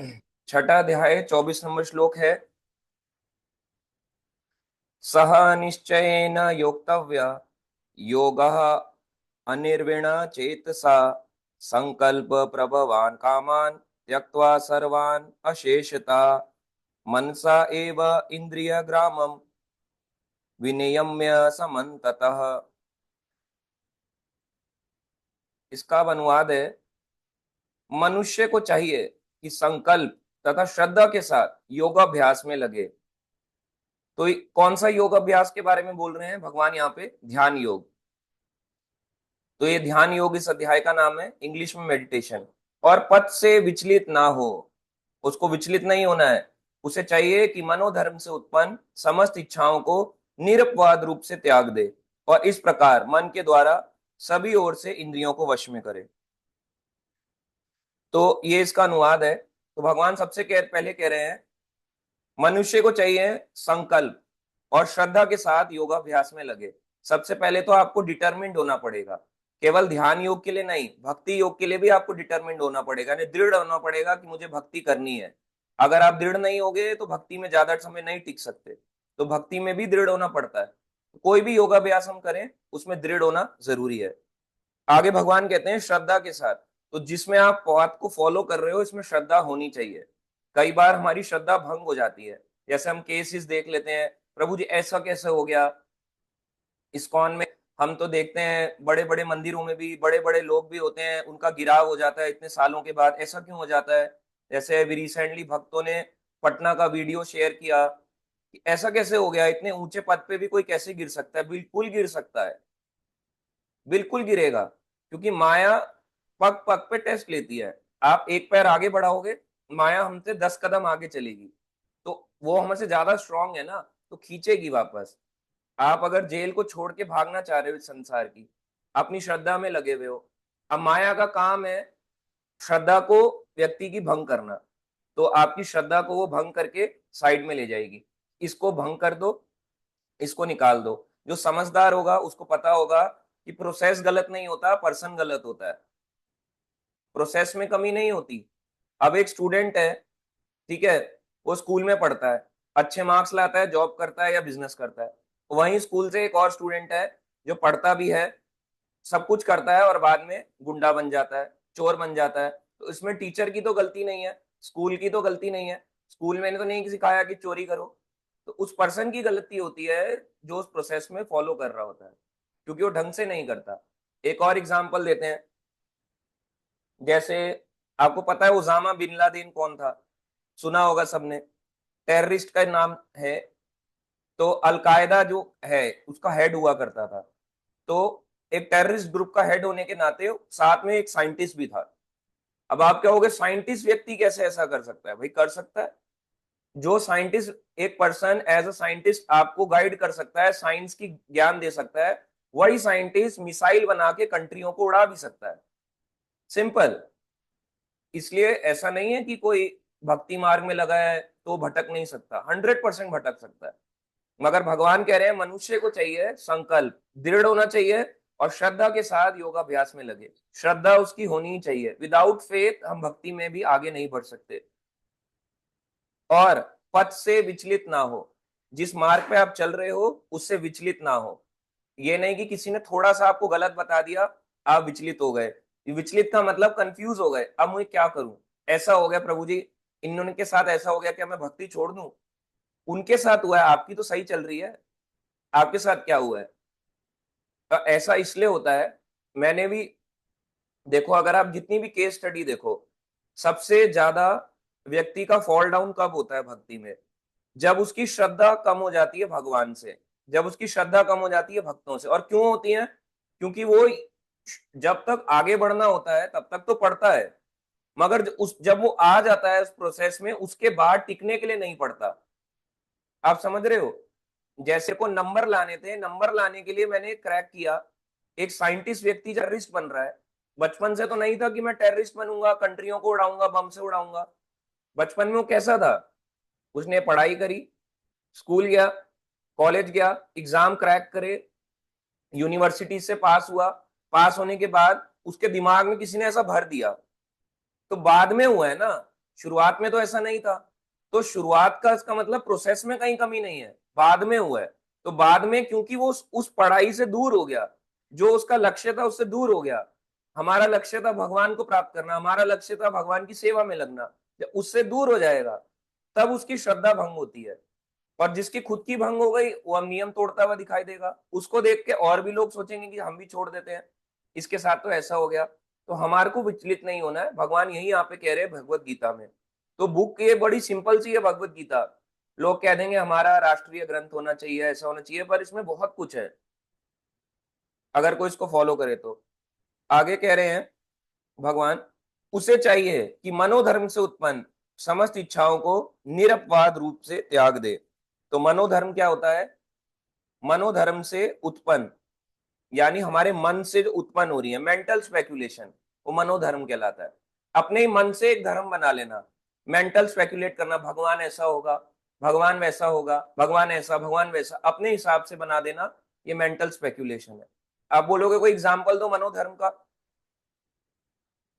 छठा अध्याय 24 नंबर श्लोक है। सह निश्चयेन योक्तव्य योगः अनिर्विण चेतसा संकल्प प्रभवान कामान त्यक्त्वा सर्वान अशेषता मनसा एव इंद्रिय ग्रामम विनियम्य समन्ततः। इसका अब अनुवाद है, मनुष्य को चाहिए कि संकल्प तथा श्रद्धा के साथ योगाभ्यास में लगे। तो कौन सा योग अभ्यास के बारे में बोल रहे हैं भगवान यहाँ पे? ध्यान योग। तो ये ध्यान योग इस अध्याय का नाम है, इंग्लिश में मेडिटेशन। और पथ से विचलित ना हो, उसको विचलित नहीं होना है। उसे चाहिए कि मनोधर्म से उत्पन्न समस्त इच्छाओं को निरपवाद रूप से त्याग दे और इस प्रकार मन के द्वारा सभी ओर से इंद्रियों को वश में करे। तो ये इसका अनुवाद है। तो भगवान सबसे पहले कह रहे हैं मनुष्य को चाहिए संकल्प और श्रद्धा के साथ योगाभ्यास में लगे। सबसे पहले तो आपको डिटरमिन्ड होना पड़ेगा। केवल ध्यान योग के लिए नहीं, भक्ति योग के लिए भी आपको डिटरमिन्ड होना पड़ेगा, यानी दृढ़ होना पड़ेगा कि मुझे भक्ति करनी है। अगर आप दृढ़ नहीं होगे तो भक्ति में ज्यादा समय नहीं टिक सकते। तो भक्ति में भी दृढ़ होना पड़ता है। कोई भी योगाभ्यास हम करें उसमें दृढ़ होना जरूरी है। आगे भगवान कहते हैं श्रद्धा के साथ। तो जिसमें आप बात को फॉलो कर रहे हो इसमें श्रद्धा होनी चाहिए। कई बार हमारी श्रद्धा भंग हो जाती है। जैसे हम केसेस देख लेते हैं, प्रभु जी ऐसा कैसे हो गया। इस्कॉन में हम तो देखते हैं बड़े बड़े मंदिरों में भी बड़े बड़े लोग भी होते हैं, उनका गिराव हो जाता है इतने सालों के बाद। ऐसा क्यों हो जाता है? जैसे अभी रिसेंटली भक्तों ने पटना का वीडियो शेयर किया कि ऐसा कैसे हो गया, इतने ऊंचे पद पे भी कोई कैसे गिर सकता है? बिल्कुल गिर सकता है, बिल्कुल गिरेगा। क्योंकि माया पग पग पे टेस्ट लेती है। आप एक पैर आगे बढ़ाओगे, माया हमसे 10 कदम आगे चलेगी। तो वो हमसे ज्यादा स्ट्रांग है ना, तो खींचेगी वापस। आप अगर जेल को छोड़ के भागना चाह रहे हो इस संसार की, अपनी श्रद्धा में लगे हुए हो। अब माया का काम है श्रद्धा को व्यक्ति की भंग करना। तो आपकी श्रद्धा को वो भंग करके साइड में ले जाएगी। इसको भंग कर दो, इसको निकाल दो। जो समझदार होगा उसको पता होगा कि प्रोसेस गलत नहीं होता, पर्सन गलत होता है। प्रोसेस में कमी नहीं होती। अब एक स्टूडेंट है, ठीक है, वो स्कूल में पढ़ता है, अच्छे मार्क्स लाता है, जॉब करता है या बिजनेस करता है। वहीं स्कूल से एक और स्टूडेंट है जो पढ़ता भी है, सब कुछ करता है और बाद में गुंडा बन जाता है, चोर बन जाता है। तो इसमें टीचर की तो गलती नहीं है, स्कूल की तो गलती नहीं है। स्कूल में तो नहीं सिखाया कि चोरी करो। तो उस पर्सन की गलती होती है जो उस प्रोसेस में फॉलो कर रहा होता है, क्योंकि वो ढंग से नहीं करता। एक और एग्जाम्पल देते हैं। जैसे आपको पता है उसामा बिन लादेन कौन था? सुना होगा सबने, टेररिस्ट का नाम है। तो अलकायदा जो है उसका हेड हुआ करता था। तो एक टेररिस्ट ग्रुप का हेड होने के नाते साथ में एक साइंटिस्ट भी था। अब आप कहोगे साइंटिस्ट व्यक्ति कैसे ऐसा कर सकता है? भाई कर सकता है। जो साइंटिस्ट, एक पर्सन एज अ साइंटिस्ट आपको गाइड कर सकता है, साइंस की ज्ञान दे सकता है, वही साइंटिस्ट मिसाइल बना के कंट्रियों को उड़ा भी सकता है। सिंपल। इसलिए ऐसा नहीं है कि कोई भक्ति मार्ग में लगा है तो भटक नहीं सकता, 100% भटक सकता है। मगर भगवान कह रहे हैं मनुष्य को चाहिए संकल्प, दृढ़ होना चाहिए और श्रद्धा के साथ योगाभ्यास में लगे। श्रद्धा उसकी होनी ही चाहिए। विदाउट फेथ हम भक्ति में भी आगे नहीं बढ़ सकते। और पथ से विचलित ना हो, जिस मार्ग पे आप चल रहे हो उससे विचलित ना हो। ये नहीं कि किसी ने थोड़ा सा आपको गलत बता दिया, आप विचलित हो गए। विचलित का मतलब कंफ्यूज हो गए, अब मैं क्या करूं, ऐसा हो गया प्रभु जी, इन्होंने के साथ ऐसा हो गया, क्या मैं भक्ति छोड़ दूं? उनके साथ हुआ है, आपकी तो सही चल रही है। आपके साथ क्या हुआ है? तो ऐसा इसलिए होता है। मैंने भी देखो, अगर आप जितनी भी केस स्टडी देखो, सबसे ज्यादा व्यक्ति का फॉल डाउन कब होता है भक्ति में? जब उसकी श्रद्धा कम हो जाती है भगवान से, जब उसकी श्रद्धा कम हो जाती है भक्तों से। और क्यों होती है? क्योंकि वो जब तक आगे बढ़ना होता है तब तक तो पढ़ता है, मगर जब वो आ जाता है उस प्रोसेस में, उसके बाद टिकने के लिए नहीं पढ़ता। आप समझ रहे हो? जैसे को नंबर लाने थे, नंबर लाने के लिए मैंने क्रैक किया। एक साइंटिस्ट व्यक्ति टेररिस्ट बन रहा है। बचपन से तो नहीं था कि मैं टेररिस्ट बनूंगा, कंट्रियों को उड़ाऊंगा, बम से उड़ाऊंगा। बचपन में वो कैसा था? उसने पढ़ाई करी, स्कूल गया, कॉलेज गया, एग्जाम क्रैक करे, यूनिवर्सिटी से पास हुआ। पास होने के बाद उसके दिमाग में किसी ने ऐसा भर दिया, तो बाद में हुआ है ना। शुरुआत में तो ऐसा नहीं था। तो शुरुआत का इसका मतलब प्रोसेस में कहीं कमी नहीं है, बाद में हुआ है। तो बाद में क्योंकि वो उस पढ़ाई से दूर हो गया, जो उसका लक्ष्य था उससे दूर हो गया। हमारा लक्ष्य था भगवान को प्राप्त करना, हमारा लक्ष्य था भगवान की सेवा में लगना। जब उससे दूर हो जाएगा तब उसकी श्रद्धा भंग होती है। और जिसकी खुद की भंग हो गई वो हम नियम तोड़ता हुआ दिखाई देगा, उसको देख के और भी लोग सोचेंगे कि हम भी छोड़ देते हैं, इसके साथ तो ऐसा हो गया। तो हमारे को विचलित नहीं होना है, भगवान यही यहाँ पे कह रहे हैं भगवत गीता में। तो बुक ये बड़ी सिंपल सी है भगवत गीता। लोग कह देंगे हमारा राष्ट्रीय ग्रंथ होना चाहिए, ऐसा होना चाहिए, पर इसमें बहुत कुछ है अगर कोई इसको फॉलो करे तो। आगे कह रहे हैं भगवान, उसे चाहिए कि मनोधर्म से उत्पन्न समस्त इच्छाओं को निरपवाद रूप से त्याग दे। तो मनोधर्म क्या होता है? मनोधर्म से उत्पन्न यानी हमारे मन से जो उत्पन्न हो रही है मेंटल स्पेकुलेशन, वो मनोधर्म कहलाता है। अपने ही मन से एक धर्म बना लेना, मेंटल स्पेकुलेट करना, भगवान ऐसा होगा, भगवान वैसा होगा, भगवान ऐसा, भगवान वैसा, अपने हिसाब से बना देना, ये मेंटल स्पेकुलेशन है। आप बोलोगे कोई एग्जाम्पल दो मनोधर्म का।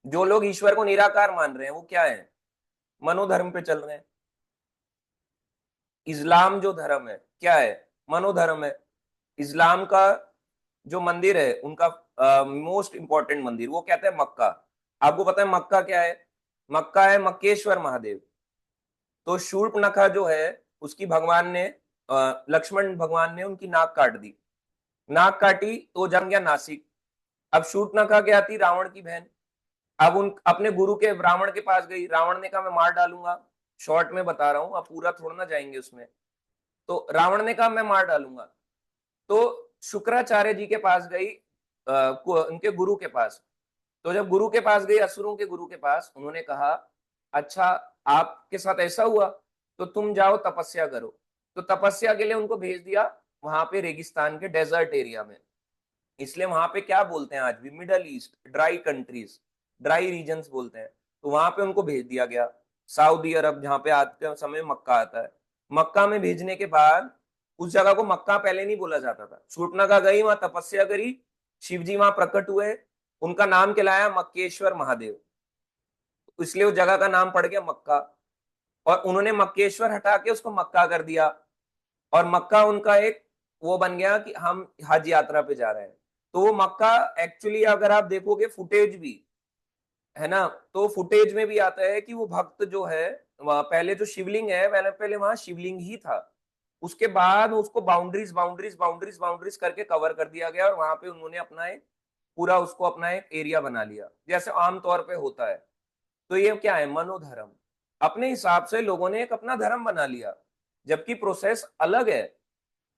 जो लोग ईश्वर को निराकार मान रहे हैं वो क्या है? मनोधर्म पे चल रहे हैं। इस्लाम जो धर्म है क्या है? मनोधर्म है। इस्लाम का जो मंदिर है उनका मोस्ट इंपॉर्टेंट मंदिर वो कहते हैं मक्का। आपको पता है मक्का क्या है? मक्का है मक्केश्वर महादेव। तो शूर्पणखा जो है उसकी भगवान ने लक्ष्मण भगवान ने उनकी नाक काट दी। नाक काटी तो जम गया नासिक। अब शूर्पणखा क्या थी? रावण की बहन। अब उन अपने गुरु के रावण के पास गई, रावण ने कहा मैं मार डालूंगा। शॉर्ट में बता रहा हूं, अब पूरा थोड़ा ना जाएंगे उसमें। तो रावण ने कहा मैं मार डालूंगा। तो शुक्राचार्य जी के पास गई, उनके गुरु के पास। तो जब गुरु के पास गई, असुरों के गुरु के पास, उन्होंने कहा अच्छा आपके साथ ऐसा हुआ तो तुम जाओ तपस्या करो। तो तपस्या के लिए उनको भेज दिया वहां पे रेगिस्तान के डेजर्ट एरिया में। इसलिए वहां पे क्या बोलते हैं आज भी, Middle East dry countries, dry regions बोलते हैं। तो वहां पे उनको भेज दिया गया, सऊदी अरब जहाँ पे आज के समय मक्का आता है। मक्का में भेजने के बाद उस जगह को मक्का पहले नहीं बोला जाता था। शूर्पणखा गई वहां तपस्या करी, शिव जी वहां प्रकट हुए, उनका नाम कहलाया मक्केश्वर महादेव, इसलिए उस जगह का नाम पड़ गया मक्का। और उन्होंने मक्केश्वर हटा के उसको मक्का कर दिया, और मक्का उनका एक वो बन गया कि हम हज यात्रा पे जा रहे हैं। तो वो मक्का एक्चुअली अगर आप देखोगे फुटेज भी है ना, तो फुटेज में भी आता है कि वो भक्त जो है वहां पहले जो शिवलिंग है, पहले पहले वहां शिवलिंग ही था। उसके बाद उसको बाउंड्रीज बाउंड्रीज बाउंड्रीज बाउंड्रीज करके कवर कर दिया गया, और वहां पे उन्होंने अपना एक पूरा उसको अपना एक एरिया बना लिया जैसे आमतौर पे होता है। तो ये क्या है? मनोधर्म। अपने हिसाब से लोगों ने एक अपना धर्म बना लिया, जबकि प्रोसेस अलग है।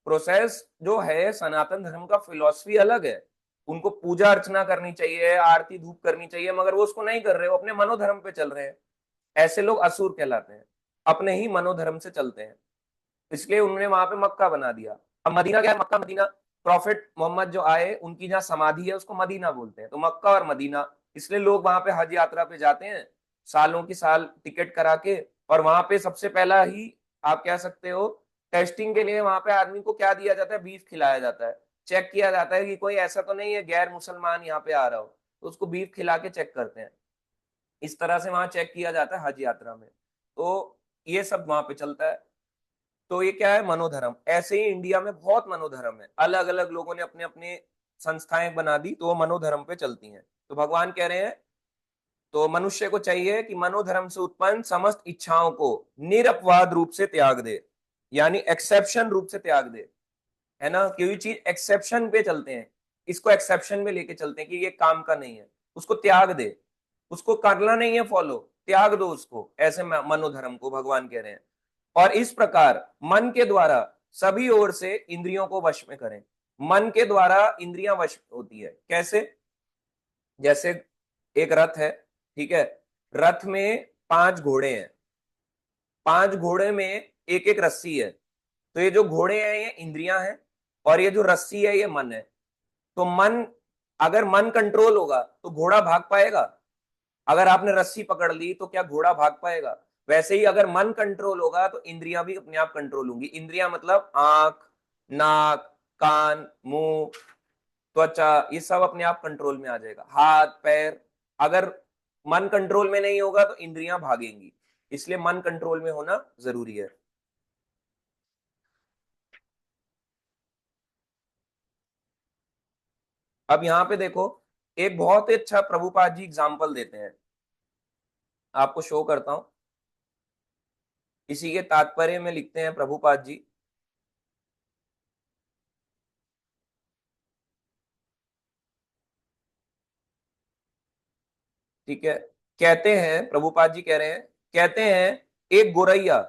प्रोसेस जो है सनातन धर्म का फिलॉसफी अलग है। उनको पूजा अर्चना करनी चाहिए, आरती धूप करनी चाहिए, मगर वो उसको नहीं कर रहे, वो अपने मनोधर्म पे चल रहे हैं। ऐसे लोग असुर कहलाते हैं, अपने ही मनोधर्म से चलते हैं। इसलिए उन्होंने वहां पे मक्का बना दिया। अब मदीना क्या है? मक्का मदीना, प्रॉफिट मोहम्मद जो आए उनकी जहाँ समाधि है उसको मदीना बोलते हैं। तो मक्का और मदीना, इसलिए लोग वहां पे हज यात्रा पे जाते हैं सालों की साल टिकट करा के। और वहां पे सबसे पहला ही आप कह सकते हो टेस्टिंग के लिए वहां पे आदमी को क्या दिया जाता है? बीफ खिलाया जाता है। चेक किया जाता है कि कोई ऐसा तो नहीं है गैर मुसलमान यहाँ पे आ रहा हो, तो उसको बीफ खिला के चेक करते हैं। इस तरह से वहां चेक किया जाता है हज यात्रा में। तो ये सब वहां पे चलता है। तो ये क्या है? मनोधर्म। ऐसे ही इंडिया में बहुत मनोधर्म है, अलग अलग लोगों ने अपने अपने संस्थाएं बना दी, तो वो मनोधर्म पे चलती हैं। तो भगवान कह रहे हैं तो मनुष्य को चाहिए कि मनोधर्म से उत्पन्न समस्त इच्छाओं को निरपवाद रूप से त्याग दे, यानी एक्सेप्शन रूप से त्याग दे। है ना, कोई चीज एक्सेप्शन पे चलते हैं, इसको एक्सेप्शन में लेके चलते हैं कि ये काम का नहीं है, उसको त्याग दे, उसको करना नहीं है फॉलो, त्याग दो उसको, ऐसे मनोधर्म को भगवान कह रहे हैं। और इस प्रकार मन के द्वारा सभी ओर से इंद्रियों को वश में करें। मन के द्वारा इंद्रियां वश होती है कैसे? जैसे एक रथ है, ठीक है, रथ में 5 घोड़े हैं, 5 घोड़े में एक एक रस्सी है। तो ये जो घोड़े हैं ये इंद्रियां हैं, और ये जो रस्सी है ये मन है। तो मन, अगर मन कंट्रोल होगा तो घोड़ा भाग पाएगा? अगर आपने रस्सी पकड़ ली तो क्या घोड़ा भाग पाएगा? वैसे ही अगर मन कंट्रोल होगा तो इंद्रियां भी अपने आप कंट्रोल होंगी। इंद्रियां मतलब आंख, नाक, कान, मुंह, त्वचा, ये सब अपने आप कंट्रोल में आ जाएगा। हाथ पैर, अगर मन कंट्रोल में नहीं होगा तो इंद्रियां भागेंगी। इसलिए मन कंट्रोल में होना जरूरी है। अब यहाँ पे देखो, एक बहुत ही अच्छा प्रभुपाद जी एग्जाम्पल देते हैं, आपको शो करता हूं। इसी के तात्पर्य में लिखते हैं प्रभुपाद जी। ठीक है, कहते हैं प्रभुपाद जी कह रहे हैं, कहते हैं एक गोरैया,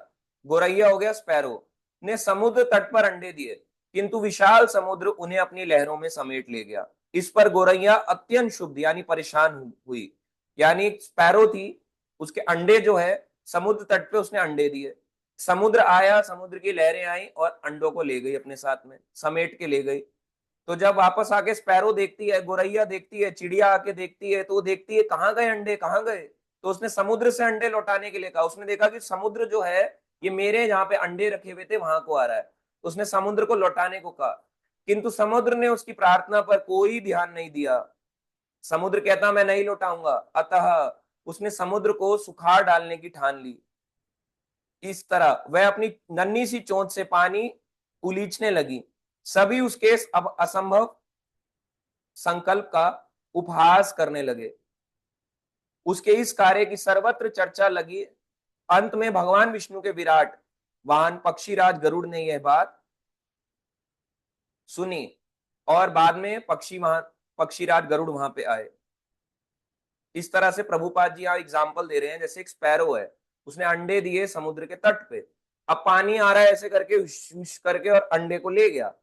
गोरैया हो गया स्पैरो, ने समुद्र तट पर अंडे दिए, किंतु विशाल समुद्र उन्हें अपनी लहरों में समेट ले गया। इस पर गोरैया अत्यंत शुद्ध यानी परेशान हुई। यानी स्पैरो थी, उसके अंडे जो है समुद्र तट पे उसने अंडे दिए, समुद्र आया, समुद्र की लहरें आई और अंडों को ले गई, अपने साथ में समेट के ले गई। तो जब वापस आके स्पैरो देखती है, गोरैया देखती है, चिड़िया आके देखती है, तो वो देखती है कहाँ गए अंडे, कहाँ गए। तो उसने समुद्र से अंडे लौटाने के लिए कहा। उसने देखा कि समुद्र जो है ये मेरे जहाँ पे अंडे रखे हुए थे वहां को आ रहा है। उसने समुद्र को लौटाने को कहा, किंतु समुद्र ने उसकी प्रार्थना पर कोई ध्यान नहीं दिया। समुद्र कहता मैं नहीं लौटाऊंगा। अतः उसने समुद्र को सुखाड़ डालने की ठान ली। इस तरह वह अपनी नन्ही सी चोंच से पानी उलीचने लगी। सभी उसके इस अब असंभव संकल्प का उपहास करने लगे। उसके इस कार्य की सर्वत्र चर्चा लगी। अंत में भगवान विष्णु के विराट वाहन पक्षीराज गरुड़ ने यह बात सुनी, और बाद में पक्षीराज गरुड़ वहां पे आए। इस तरह से प्रभुपाद जी यहाँ एग्जाम्पल दे रहे हैं, जैसे एक स्पैरो है, उसने अंडे दिए समुद्र के तट पे, अब पानी आ रहा है ऐसे करके हुश हुश करके और अंडे को ले गया।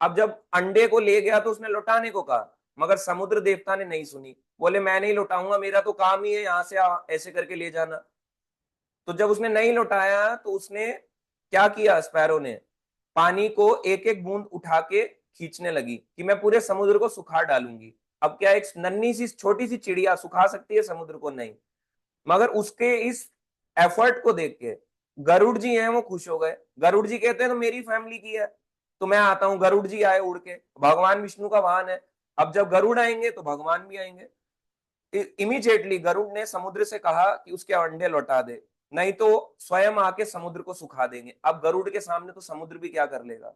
अब जब अंडे को ले गया तो उसने लौटाने को कहा, मगर समुद्र देवता ने नहीं सुनी, बोले मैं नहीं लौटाऊंगा, मेरा तो काम ही है यहाँ से ऐसे करके ले जाना। तो जब उसने नहीं लौटाया तो उसने क्या किया, स्पैरो ने पानी को एक एक बूंद उठा के खींचने लगी कि मैं पूरे समुद्र को सुखा डालूंगी। अब क्या एक नन्ही सी छोटी सी चिड़िया सुखा सकती है समुद्र को? नहीं। मगर उसके इस एफर्ट को देख के गरुड़ जी हैं वो खुश हो गए। गरुड़ जी कहते हैं तो मेरी फैमिली की है, तो मैं आता हूं। गरुड़ जी आए उड़ के, भगवान विष्णु का वाहन है। अब जब गरुड़ आएंगे तो भगवान भी आएंगे। इमीडिएटली गरुड़ ने समुद्र से कहा कि उसके अंडे लौटा दे, नहीं तो स्वयं आके समुद्र को सुखा देंगे। अब गरुड़ के सामने तो समुद्र भी क्या कर लेगा,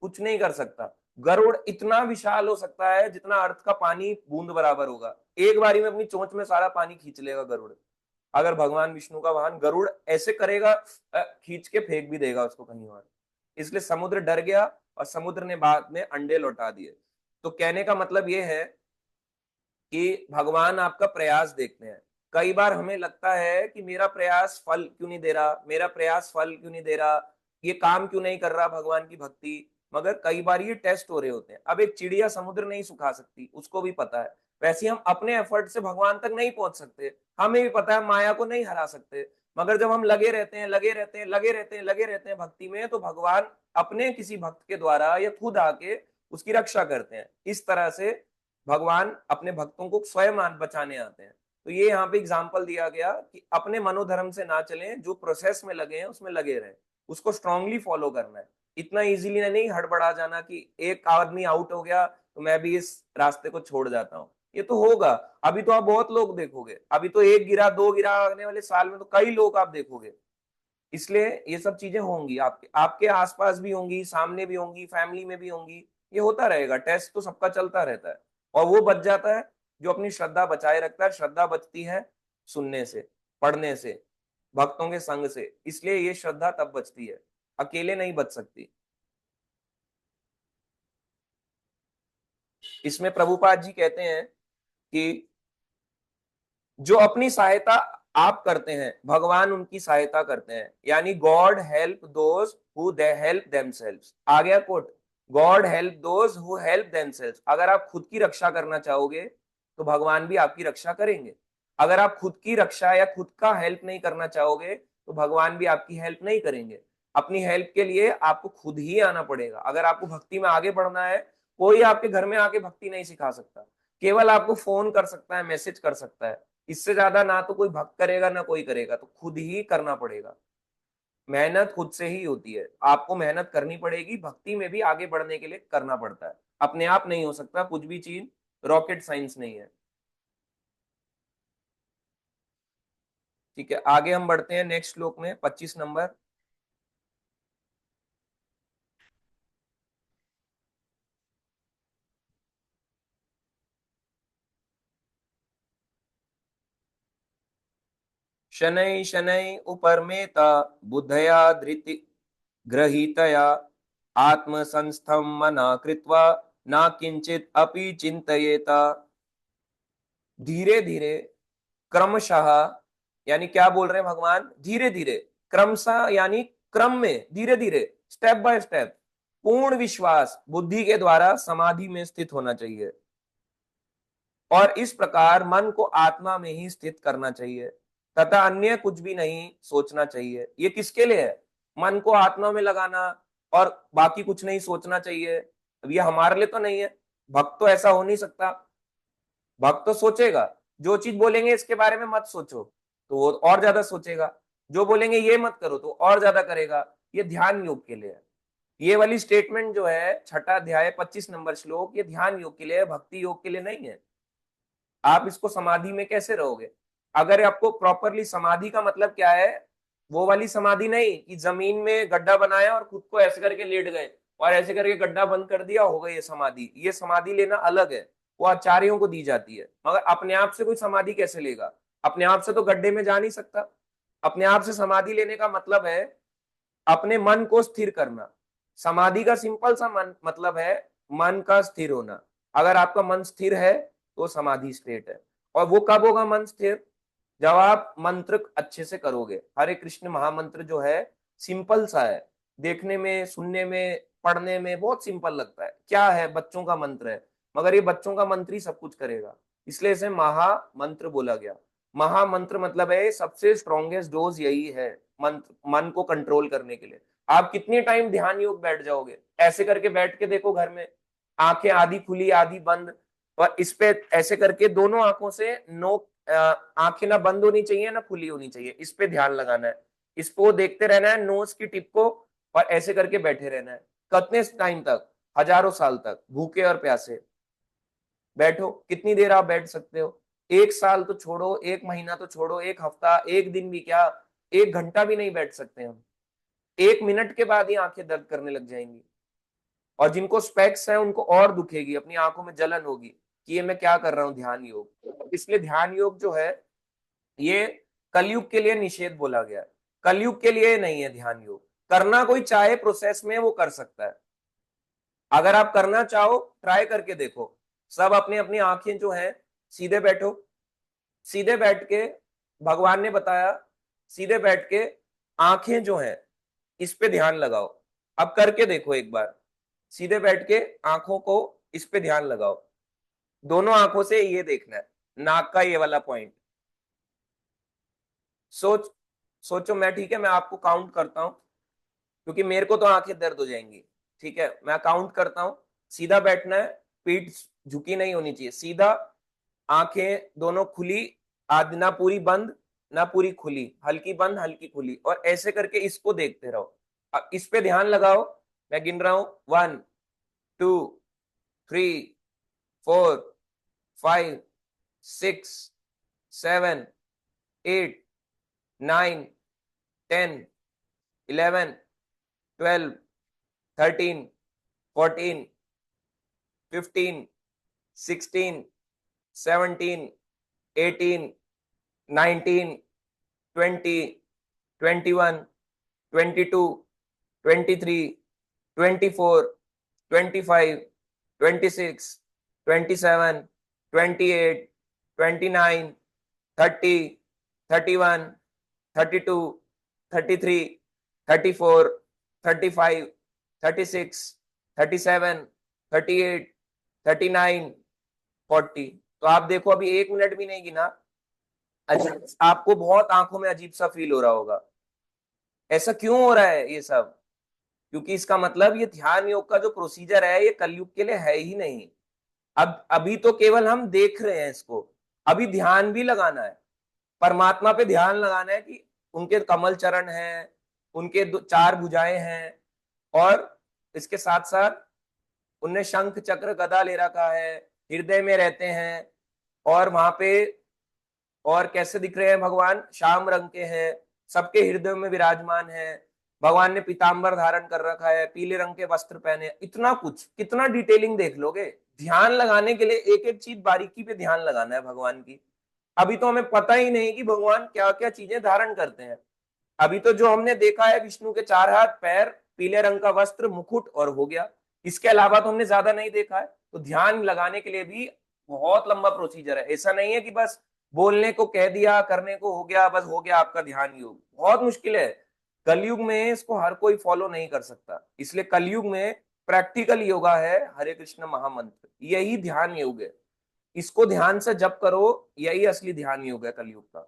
कुछ नहीं कर सकता। गरुड़ इतना विशाल हो सकता है जितना अर्थ का पानी बूंद बराबर होगा, एक बारी में अपनी चोंच में सारा पानी खींच लेगा गरुड़। अगर भगवान विष्णु का वाहन गरुड़ ऐसे करेगा, खींच के फेंक भी देगा उसको कहीं और। इसलिए समुद्र डर गया और समुद्र ने बाद में अंडे लौटा दिए। तो कहने का मतलब ये है कि भगवान आपका प्रयास देखते हैं। कई बार हमें लगता है कि मेरा प्रयास फल क्यों नहीं दे रहा, मेरा प्रयास फल क्यों नहीं दे रहा, ये काम क्यों नहीं कर रहा भगवान की भक्ति। मगर कई बार ये टेस्ट हो रहे होते हैं। अब एक चिड़िया समुद्र नहीं सुखा सकती, उसको भी पता है। वैसे हम अपने एफर्ट से भगवान तक नहीं पहुंच सकते, हमें भी पता है माया को नहीं हरा सकते। मगर जब हम लगे रहते हैं, लगे रहते हैं, लगे रहते हैं, लगे रहते हैं भक्ति में, तो भगवान अपने किसी भक्त के द्वारा या खुद आके उसकी रक्षा करते हैं। इस तरह से भगवान अपने भक्तों को स्वयं बचाने आते हैं। तो ये यहाँ पे एग्जाम्पल दिया गया कि अपने मनोधर्म से ना चलें, जो प्रोसेस में लगे हैं उसमें लगे रहें, उसको स्ट्रांगली फॉलो करना है। इतना इजीली नहीं हड़बड़ा जाना कि एक आदमी आउट हो गया तो मैं भी इस रास्ते को छोड़ जाता हूँ। ये तो होगा, अभी तो आप बहुत लोग देखोगे, अभी तो एक गिरा दो गिरा, आने वाले साल में तो कई लोग आप देखोगे। इसलिए ये सब चीजें होंगी, आपके आपके आसपास भी होंगी, सामने भी होंगी, फैमिली में भी होंगी। ये होता रहेगा, टेस्ट तो सबका चलता रहता है। और वो बच जाता है जो अपनी श्रद्धा बचाए रखता है। श्रद्धा बचती है सुनने से, पढ़ने से, भक्तों के संग से। इसलिए ये श्रद्धा तब बचती है, अकेले नहीं बच सकती। इसमें प्रभुपाद जी कहते हैं कि जो अपनी सहायता आप करते हैं, भगवान उनकी सहायता करते हैं। यानी God help those who they help themselves. आ गया quote, God help those who help themselves. अगर आप खुद की रक्षा करना चाहोगे तो भगवान भी आपकी रक्षा करेंगे। अगर आप खुद की रक्षा या खुद का हेल्प नहीं करना चाहोगे तो भगवान भी आपकी हेल्प नहीं करेंगे। अपनी हेल्प के लिए आपको खुद ही आना पड़ेगा। अगर आपको भक्ति में आगे बढ़ना है, कोई आपके घर में आके भक्ति नहीं सिखा सकता। केवल आपको फोन कर सकता है, मैसेज कर सकता है। इससे ज्यादा ना तो कोई भक्त करेगा ना कोई करेगा, तो खुद ही करना पड़ेगा। मेहनत खुद से ही होती है, आपको मेहनत करनी पड़ेगी। भक्ति में भी आगे बढ़ने के लिए करना पड़ता है, अपने आप नहीं हो सकता कुछ भी चीज, रॉकेट साइंस नहीं है। ठीक है, आगे हम बढ़ते हैं नेक्स्ट श्लोक में, 25 नंबर। शनै शनै उपरमेत बुद्धया धृति गृहीतया आत्मसंस्थं मनः कृत्वा न किंचित अपि चिंतयेत। धीरे धीरे, क्रमशः, यानी क्या बोल रहे हैं भगवान, धीरे धीरे, क्रमशः यानी क्रम में, धीरे धीरे, स्टेप बाय स्टेप, पूर्ण विश्वास बुद्धि के द्वारा समाधि में स्थित होना चाहिए और इस प्रकार मन को आत्मा में ही स्थित करना चाहिए तथा अन्य कुछ भी नहीं सोचना चाहिए। ये किसके लिए है? मन को आत्मा में लगाना और बाकी कुछ नहीं सोचना चाहिए। अब ये हमारे लिए तो नहीं है, भक्त तो ऐसा हो नहीं सकता। भक्त तो सोचेगा, जो चीज बोलेंगे इसके बारे में मत सोचो तो वो और ज्यादा सोचेगा, जो बोलेंगे ये मत करो तो और ज्यादा करेगा। ये ध्यान योग के लिए है। ये वाली स्टेटमेंट जो है, छठा अध्याय 25 नंबर श्लोक, ये ध्यान योग के लिए है, भक्ति योग के लिए नहीं है। आप इसको समाधि में कैसे रहोगे? अगर आपको प्रॉपरली, समाधि का मतलब क्या है, वो वाली समाधि नहीं कि जमीन में गड्ढा बनाया और खुद को ऐसे करके लेट गए और ऐसे करके गड्ढा बंद कर दिया, हो गई ये समाधि। ये समाधि लेना अलग है, वो आचार्यों को दी जाती है। मगर अपने आप से कोई समाधि कैसे लेगा? अपने आप से तो गड्ढे में जा नहीं सकता। अपने आप से समाधि लेने का मतलब है अपने मन को स्थिर करना। समाधि का सिंपल सा मन मतलब है मन का स्थिर होना। अगर आपका मन स्थिर है तो समाधि स्टेट है। और वो कब होगा मन स्थिर? जब आप मंत्र अच्छे से करोगे। हरे कृष्ण महामंत्र जो है, सिंपल सा है, देखने में, सुनने में, पढ़ने में बहुत सिंपल लगता है। क्या है? बच्चों का मंत्र है, मगर ये बच्चों का मंत्र ही सब कुछ करेगा, इसलिए इसे महा मंत्र बोला गया। महामंत्र मतलब है सबसे स्ट्रॉन्गेस्ट डोज यही है मंत्र, मन को कंट्रोल करने के लिए। आप कितने टाइम ध्यान योग बैठ जाओगे? ऐसे करके बैठ के देखो घर में, आंखें आधी खुली आधी बंद, और इस पे ऐसे करके दोनों आंखों से नो, आंखें ना बंद होनी चाहिए ना खुली होनी चाहिए, इस पे ध्यान लगाना है। इसको देखते रहना है, नोज की टिप को, और ऐसे करके बैठे रहना है। कितने टाइम तक? हजारों साल तक, भूखे और प्यासे बैठो। कितनी देर आप बैठ सकते हो? 1 साल तो छोड़ो, 1 महीना तो छोड़ो, 1 हफ्ता, एक दिन भी क्या, 1 घंटा भी नहीं बैठ सकते हम। 1 मिनट के बाद ही आंखें दर्द करने लग जाएंगी। और जिनको स्पेक्स है उनको और दुखेगी, अपनी आंखों में जलन होगी कि ये मैं क्या कर रहा हूँ ध्यान योग। इसलिए ध्यान योग जो है, ये कलयुग के लिए निषेध बोला गया है, कलयुग के लिए नहीं है ध्यान योग। करना कोई चाहे प्रोसेस में वो कर सकता है। अगर आप करना चाहो, ट्राई करके देखो। सब अपनी अपनी आंखें जो है, सीधे बैठो। सीधे बैठ के, भगवान ने बताया, सीधे बैठ के आंखें जो है इस पे ध्यान लगाओ। अब करके देखो एक बार, सीधे बैठ के आंखों को इस पे ध्यान लगाओ। दोनों आंखों से ये देखना है, नाक का ये वाला पॉइंट। सोच सोचो, मैं, ठीक है, मैं आपको काउंट करता हूं, क्योंकि मेरे को तो आंखें दर्द हो जाएंगी। ठीक है, मैं काउंट करता हूं। सीधा बैठना है, पीठ झुकी नहीं होनी चाहिए, सीधा, आंखें दोनों खुली, आध ना पूरी बंद ना पूरी खुली, हल्की बंद हल्की खुली, और ऐसे करके इसको देखते रहो। अब इस पे ध्यान लगाओ। मैं गिन रहा हूं, 30, 31, 32, 33, 34, 35, 36, 37, 38, 39, 40। तो आप देखो, अभी 1 मिनट भी नहीं गिना। आपको बहुत आंखों में अजीब सा फील हो रहा होगा। ऐसा क्यों हो रहा है ये सब? क्योंकि इसका मतलब ये ध्यान योग का जो प्रोसीजर है, ये कलयुग के लिए है ही नहीं। अब अभी तो केवल हम देख रहे हैं इसको, अभी ध्यान भी लगाना है। परमात्मा पे ध्यान लगाना है कि उनके कमल चरण हैं, उनके 4 भुजाएं हैं, और इसके साथ साथ उनने शंख चक्र गदा ले रखा है, हृदय में रहते हैं, और वहां पे और कैसे दिख रहे हैं भगवान? श्याम रंग के हैं, सबके हृदय में विराजमान है। भगवान ने पीतांबर धारण कर रखा है, पीले रंग के वस्त्र पहने, इतना कुछ, कितना डिटेलिंग देख लोगे। ध्यान लगाने के लिए एक एक चीज बारीकी पे ध्यान लगाना है भगवान की। अभी तो हमें पता ही नहीं कि भगवान क्या क्या चीजें धारण करते हैं। अभी तो जो हमने देखा है विष्णु के 4 हाथ, पैर, पीले रंग का वस्त्र, मुकुट, और हो गया। इसके अलावा तो हमने ज्यादा नहीं देखा है। तो ध्यान लगाने के लिए भी बहुत लंबा प्रोसीजर है। ऐसा नहीं है कि बस बोलने को कह दिया, करने को हो गया, बस हो गया आपका ध्यान योग। बहुत मुश्किल है। कलयुग में इसको हर कोई फॉलो नहीं कर सकता, इसलिए कलयुग में प्रैक्टिकल योगा है हरे कृष्ण महामंत्र, यही ध्यान योग है। इसको ध्यान से जप करो, यही असली ध्यान योग है कलयुग का।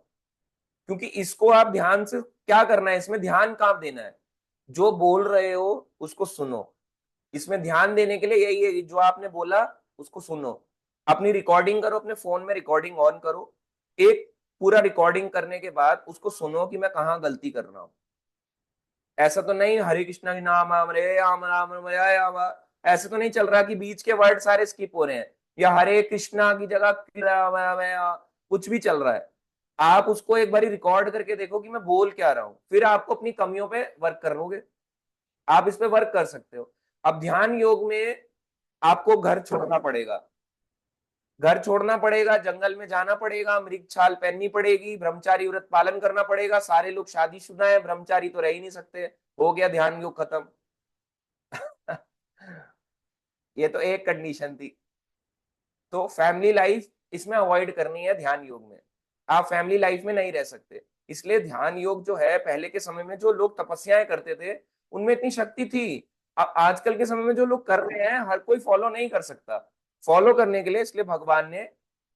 क्योंकि इसको आप ध्यान से क्या करना है, इसमें ध्यान कहाँ देना है? जो बोल रहे हो उसको सुनो। इसमें ध्यान देने के लिए यही है, जो आपने बोला उसको सुनो। अपनी रिकॉर्डिंग करो, अपने फोन में रिकॉर्डिंग ऑन करो। एक पूरा रिकॉर्डिंग करने के बाद उसको सुनो कि मैं कहाँ गलती कर रहा हूँ। ऐसा तो नहीं हरे कृष्णा के नाम हरे राम राम राम हरे राम, ऐसा तो नहीं चल रहा कि बीच के वर्ड सारे स्किप हो रहे हैं, या हरे कृष्णा की जगह कुछ भी चल रहा है। आप उसको एक बार रिकॉर्ड करके देखो कि मैं बोल क्या रहा हूँ, फिर आपको अपनी कमियों पे वर्क करोगे। आप इस पे वर्क कर सकते हो। अब ध्यान योग में आपको घर छोड़ना पड़ेगा, घर छोड़ना पड़ेगा, जंगल में जाना पड़ेगा, मृग छाल पहननी पड़ेगी, ब्रह्मचारी व्रत पालन करना पड़ेगा। सारे लोग शादीशुदा है, ब्रह्मचारी तो रह ही नहीं सकते। हो गया ध्यान योग खत्म। ये तो एक कंडीशन थी। तो फैमिली लाइफ इसमें अवॉइड करनी है ध्यान योग में। आप फैमिली लाइफ में नहीं रह सकते। इसलिए ध्यान योग जो है, पहले के समय में जो लोग तपस्याएं करते थे उनमें इतनी शक्ति थी। अब आजकल के समय में जो लोग कर रहे हैं हर कोई फॉलो नहीं कर सकता। फॉलो करने के लिए इसलिए भगवान ने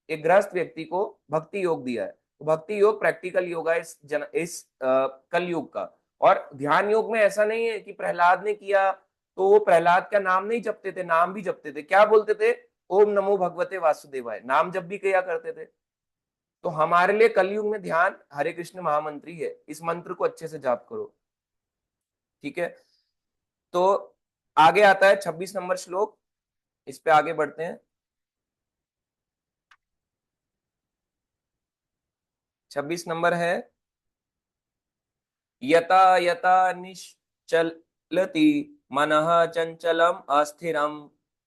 एक गृहस्थ व्यक्ति को भक्ति योग दिया है। तो भक्ति योग प्रैक्टिकल योग है इस कल युग का। और ध्यान योग में ऐसा नहीं है कि प्रहलाद ने किया तो वो प्रहलाद का नाम नहीं जपते थे, नाम भी जपते थे। क्या बोलते थे? ओम नमो भगवते वासुदेवाय, नाम जब भी किया करते थे। तो हमारे लिए कलयुग में ध्यान हरे कृष्ण महामंत्री है, इस मंत्र को अच्छे से जाप करो। ठीक है। तो आगे आता है 26 नंबर श्लोक, इस पे आगे बढ़ते हैं। 26 नंबर है, यता यता निश्चलति मनः चंचलम अस्थिरम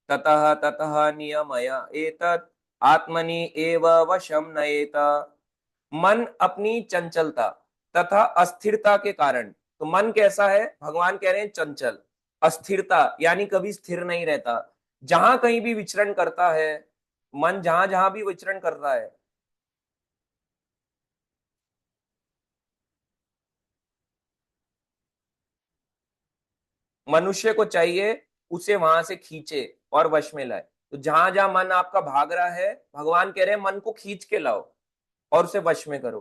ततः ततः नियमय एतत् आत्मनि एव वशम नयेत। मन अपनी चंचलता तथा अस्थिरता के कारण, तो मन कैसा है? भगवान कह रहे हैं चंचल। अस्थिरता यानी कभी स्थिर नहीं रहता, जहां कहीं भी विचरण करता है। मन जहां जहां भी विचरण कर रहा है। मनुष्य को चाहिए उसे वहां से खींचे और वश में लाए। तो जहां जहां मन आपका भाग रहा है, भगवान कह रहे हैं मन को खींच के लाओ और उसे वश में करो।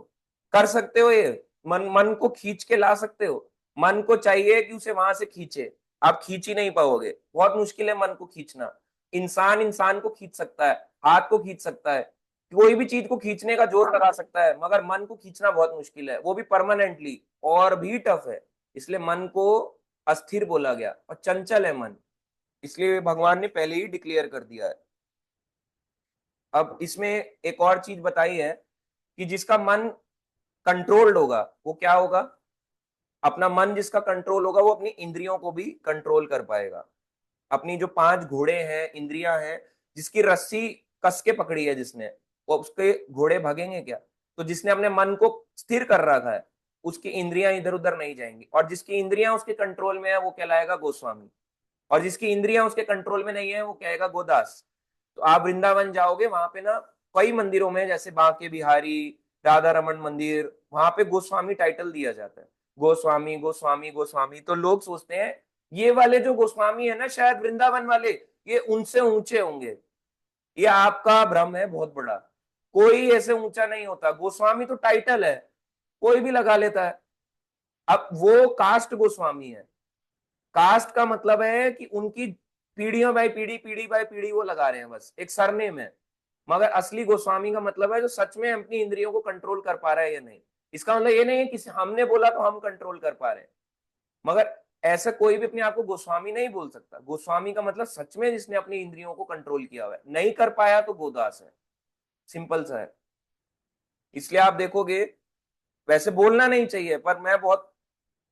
कर सकते हो ये? मन मन को खींच के ला सकते हो? मन को चाहिए कि उसे वहां से खींचे। आप खींच ही नहीं पाओगे, बहुत मुश्किल है मन को खींचना। इंसान इंसान को खींच सकता है, हाथ को खींच सकता है, कोई भी चीज को खींचने का जोर लगा सकता है, मगर मन को खींचना बहुत मुश्किल है, वो भी परमानेंटली, और भी टफ है। इसलिए मन को अस्थिर बोला गया, और चंचल है मन, इसलिए भगवान ने पहले ही डिक्लेयर कर दिया है। अब इसमें एक और चीज बताई है कि जिसका मन कंट्रोल्ड होगा वो क्या होगा? अपना मन जिसका कंट्रोल होगा वो अपनी इंद्रियों को भी कंट्रोल कर पाएगा। अपनी जो 5 घोड़े हैं, इंद्रियां हैं, जिसकी रस्सी कस के पकड़ी है जिसने, वो उसके घोड़े भागेंगे क्या? तो जिसने अपने मन को स्थिर कर रखा है उसकी इंद्रियां इधर उधर नहीं जाएंगी, और जिसकी इंद्रियां उसके कंट्रोल में है वो कहलाएगा गोस्वामी। और जिसकी इंद्रियां उसके कंट्रोल में नहीं है वो कहेगा गोदास। तो आप वृंदावन जाओगे, वहां पे ना कई मंदिरों में, जैसे बांके बिहारी, राधा रमन मंदिर, वहां पे गोस्वामी टाइटल दिया जाता है। गोस्वामी गोस्वामी गोस्वामी। तो लोग सोचते हैं ये वाले जो गोस्वामी है ना, शायद वृंदावन वाले, ये उनसे ऊंचे होंगे। ये आपका भ्रम है बहुत बड़ा। कोई ऐसे ऊंचा नहीं होता। गोस्वामी तो टाइटल है, कोई भी लगा लेता है। अब वो कास्ट गोस्वामी है। कास्ट का मतलब है कि उनकी पीढ़ियों बाई पीढ़ी, पीढ़ी बाई पीढ़ी वो लगा रहे हैं, बस एक सरनेम है। मगर असली गोस्वामी का मतलब है जो सच में अपनी इंद्रियों को कंट्रोल कर पा रहा है या नहीं। इसका मतलब ये नहीं है कि हमने बोला तो हम कंट्रोल कर पा रहे हैं। मगर ऐसा कोई भी अपने आप को गोस्वामी नहीं बोल सकता। गोस्वामी का मतलब सच में जिसने अपनी इंद्रियों को कंट्रोल किया हुआ है, नहीं कर पाया तो गोदास है। सिंपल सा है। इसलिए आप देखोगे, वैसे बोलना नहीं चाहिए पर मैं बहुत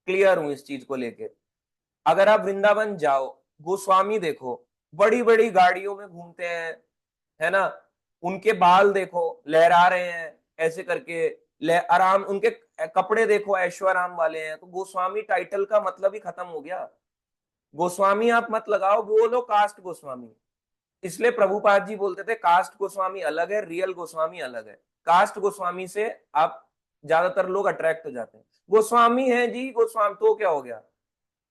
क्लियर हूं इस चीज को लेके। अगर आप वृंदावन जाओ, गोस्वामी देखो, बड़ी बड़ी गाड़ियों में घूमते हैं, है ना, उनके बाल देखो लहरा रहे हैं ऐसे करके, आराम, उनके कपड़े देखो ऐश्वर्याम वाले हैं, तो गोस्वामी टाइटल का मतलब ही खत्म हो गया। गोस्वामी आप मत लगाओ, बोलो कास्ट गोस्वामी। इसलिए प्रभुपाद जी बोलते थे कास्ट गोस्वामी अलग है, रियल गोस्वामी अलग है। कास्ट गोस्वामी से आप ज्यादातर लोग अट्रैक्ट हो जाते हैं। गोस्वामी है जी, गोस्वामी तो क्या हो गया,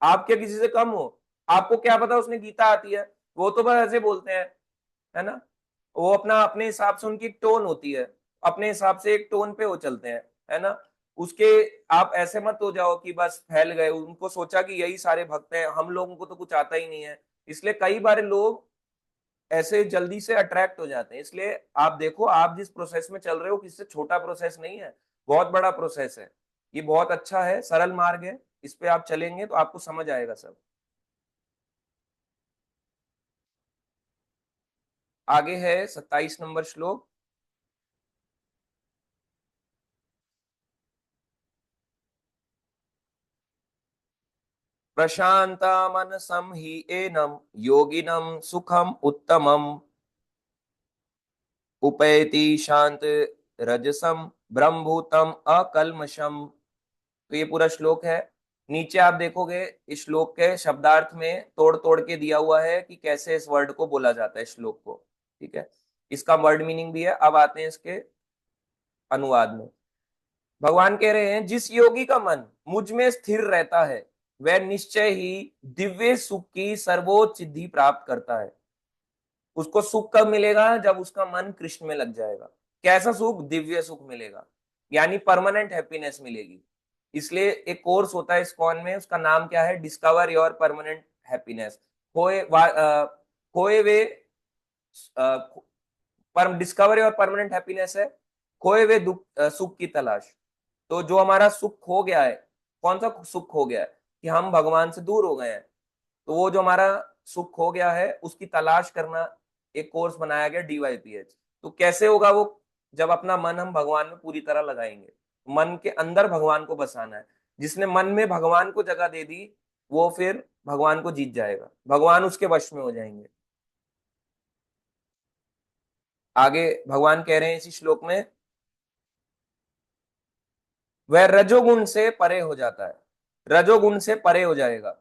आप क्या किसी से कम हो? आपको क्या पता उसने गीता आती है? वो तो बस ऐसे बोलते हैं, है ना। वो अपना अपने हिसाब से, उनकी एक टोन होती है, अपने हिसाब से एक टोन पे वो चलते हैं, है ना। उसके, आप ऐसे मत हो जाओ कि बस फैल गए, उनको सोचा कि यही सारे भक्त हैं, हम लोगों को तो कुछ आता ही नहीं है। इसलिए कई बार लोग ऐसे जल्दी से अट्रैक्ट हो जाते हैं। इसलिए आप देखो, आप जिस प्रोसेस में चल रहे हो किससे छोटा प्रोसेस नहीं है, बहुत बड़ा प्रोसेस है। ये बहुत अच्छा है, सरल मार्ग है, इस पे आप चलेंगे तो आपको समझ आएगा सब। आगे है 27 नंबर श्लोक। प्रशांता मनसं हि एनम योगिनम सुखम उत्तमम उपैति शांत रजसम ब्रह्मभूतम अकल्मषम। तो ये पूरा श्लोक है। नीचे आप देखोगे इस श्लोक के शब्दार्थ में तोड़ तोड़ के दिया हुआ है कि कैसे इस वर्ड को बोला जाता है, श्लोक को। ठीक है, इसका वर्ड मीनिंग भी है। अब आते हैं इसके अनुवाद में। भगवान कह रहे हैं, जिस योगी का मन मुझ में स्थिर रहता है वह निश्चय ही दिव्य सुख की सर्वोच्च सिद्धि प्राप्त करता है। उसको सुख कब मिलेगा? जब उसका मन कृष्ण में लग जाएगा। कैसा सुख? दिव्य सुख मिलेगा, यानी परमानेंट हैप्पीनेस मिलेगी। इसलिए एक कोर्स होता है इस्कॉन में, उसका नाम क्या है? Discover your permanent happiness. खोए वे पर डिस्कवर योर परमानेंट हैप्पीनेस है, खोए वे सुख की तलाश। तो जो हमारा सुख खो गया है, कौन सा सुख खो गया है? कि हम भगवान से दूर हो गए हैं। तो वो जो हमारा सुख खो गया है उसकी तलाश करना एक कोर्स बनाया गया, DYPH। तो कैसे होगा वो? जब अपना मन हम भगवान में पूरी तरह लगाएंगे। मन के अंदर भगवान को बसाना है। जिसने मन में भगवान को जगह दे दी वो फिर भगवान को जीत जाएगा, भगवान उसके वश में हो जाएंगे। आगे भगवान कह रहे हैं इसी श्लोक में, वह रजोगुण से परे हो जाता है, रजोगुण से परे हो जाएगा।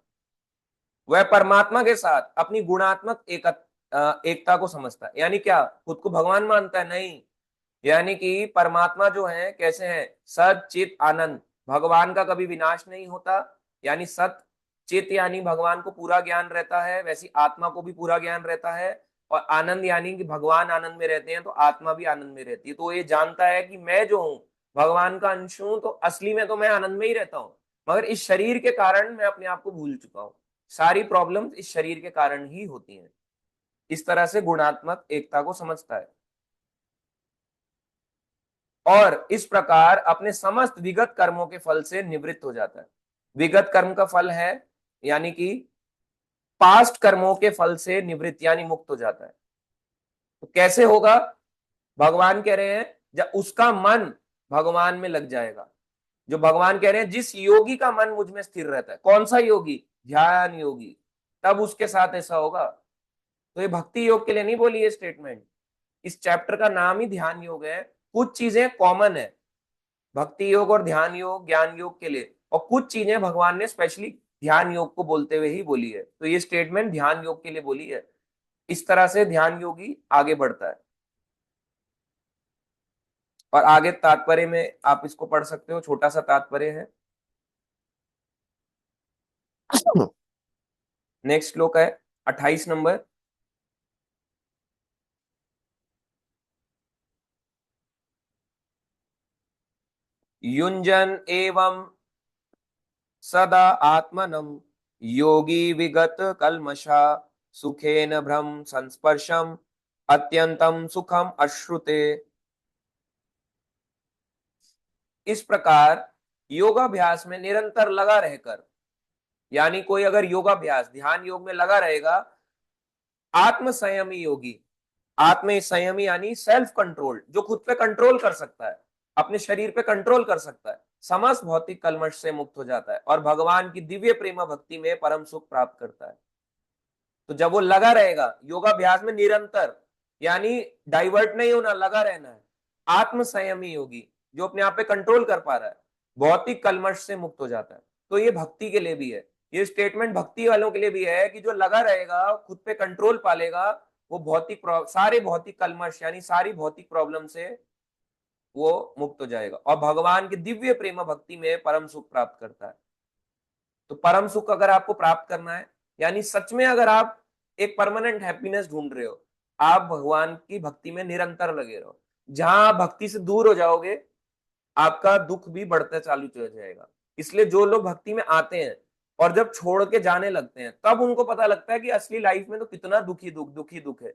वह परमात्मा के साथ अपनी गुणात्मक एकता को समझता है। यानी क्या? खुद को भगवान मानता है? नहीं। यानी कि परमात्मा जो है कैसे है? सत चित आनंद। भगवान का कभी विनाश नहीं होता, यानी सत चित यानी भगवान को पूरा ज्ञान रहता है, वैसी आत्मा को भी पूरा ज्ञान रहता है। और आनंद यानी कि भगवान आनंद में रहते हैं तो आत्मा भी आनंद में रहती है। तो ये जानता है कि मैं जो हूँ भगवान का अंश हूं, तो असली में तो मैं आनंद में ही रहता हूँ, मगर इस शरीर के कारण मैं अपने आप को भूल चुका हूँ। सारी प्रॉब्लम्स इस शरीर के कारण ही होती हैं। इस तरह से गुणात्मक एकता को समझता है और इस प्रकार अपने समस्त विगत कर्मों के फल से निवृत्त हो जाता है। विगत कर्म का फल है, यानी कि पास्ट कर्मों के फल से निवृत्त यानी मुक्त हो जाता है। तो कैसे होगा? भगवान कह रहे हैं जब उसका मन भगवान में लग जाएगा। जो भगवान कह रहे हैं, जिस योगी का मन मुझ में स्थिर रहता है। कौन सा योगी? ध्यान योगी। तब उसके साथ ऐसा होगा। तो ये भक्ति योग के लिए नहीं बोली ये स्टेटमेंट। इस चैप्टर का नाम ही ध्यान योग है। कुछ चीजें कॉमन है भक्ति योग और ध्यान योग, ज्ञान योग के लिए, और कुछ चीजें भगवान ने स्पेशली ध्यान योग को बोलते हुए ही बोली है। तो ये स्टेटमेंट ध्यान योग के लिए बोली है। इस तरह से ध्यान योगी आगे बढ़ता है। और आगे तात्पर्य में आप इसको पढ़ सकते हो, छोटा सा तात्पर्य है। नेक्स्ट श्लोक है 28 नंबर। युंजन एवं सदा आत्मनम योगी विगत कल्मषा सुखेन भ्रम संस्पर्शम अत्यंतम सुखम अश्रुते। इस प्रकार योगाभ्यास में निरंतर लगा रहकर, यानी कोई अगर योगाभ्यास ध्यान योग में लगा रहेगा, आत्म संयमी योगी, आत्म संयमी यानी सेल्फ कंट्रोल, जो खुद पे कंट्रोल कर सकता है, अपने शरीर पे कंट्रोल कर सकता है, समस्त भौतिक कलमश से मुक्त हो जाता है और भगवान की दिव्य प्रेम भक्ति में परम सुख प्राप्त करता है। तो जब वो लगा रहेगा योगाभ्यास में निरंतर, यानी डाइवर्ट नहीं होना, लगा रहना है, आत्म संयमी योगी जो अपने आप पे कंट्रोल कर पा रहा है, भौतिक कलमश से मुक्त हो जाता है। तो ये भक्ति के लिए भी है, ये स्टेटमेंट भक्ति वालों के लिए भी है कि जो लगा रहेगा, खुद पे कंट्रोल पालेगा, वो सारे भौतिक कलमश यानी सारी भौतिक प्रॉब्लम से वो मुक्त हो जाएगा और भगवान की दिव्य प्रेम भक्ति में परम सुख प्राप्त करता है। तो परम सुख अगर आपको प्राप्त करना है, यानी सच में अगर आप एक परमानेंट हैप्पीनेस ढूंढ रहे हो, आप भगवान की भक्ति में निरंतर लगे रहो। जहां आप भक्ति से दूर हो जाओगे, आपका दुख भी बढ़ता चालू हो जाएगा। इसलिए जो लोग भक्ति में आते हैं और जब छोड़ के जाने लगते हैं, तब उनको पता लगता है कि असली लाइफ में तो कितना दुखी दुख है।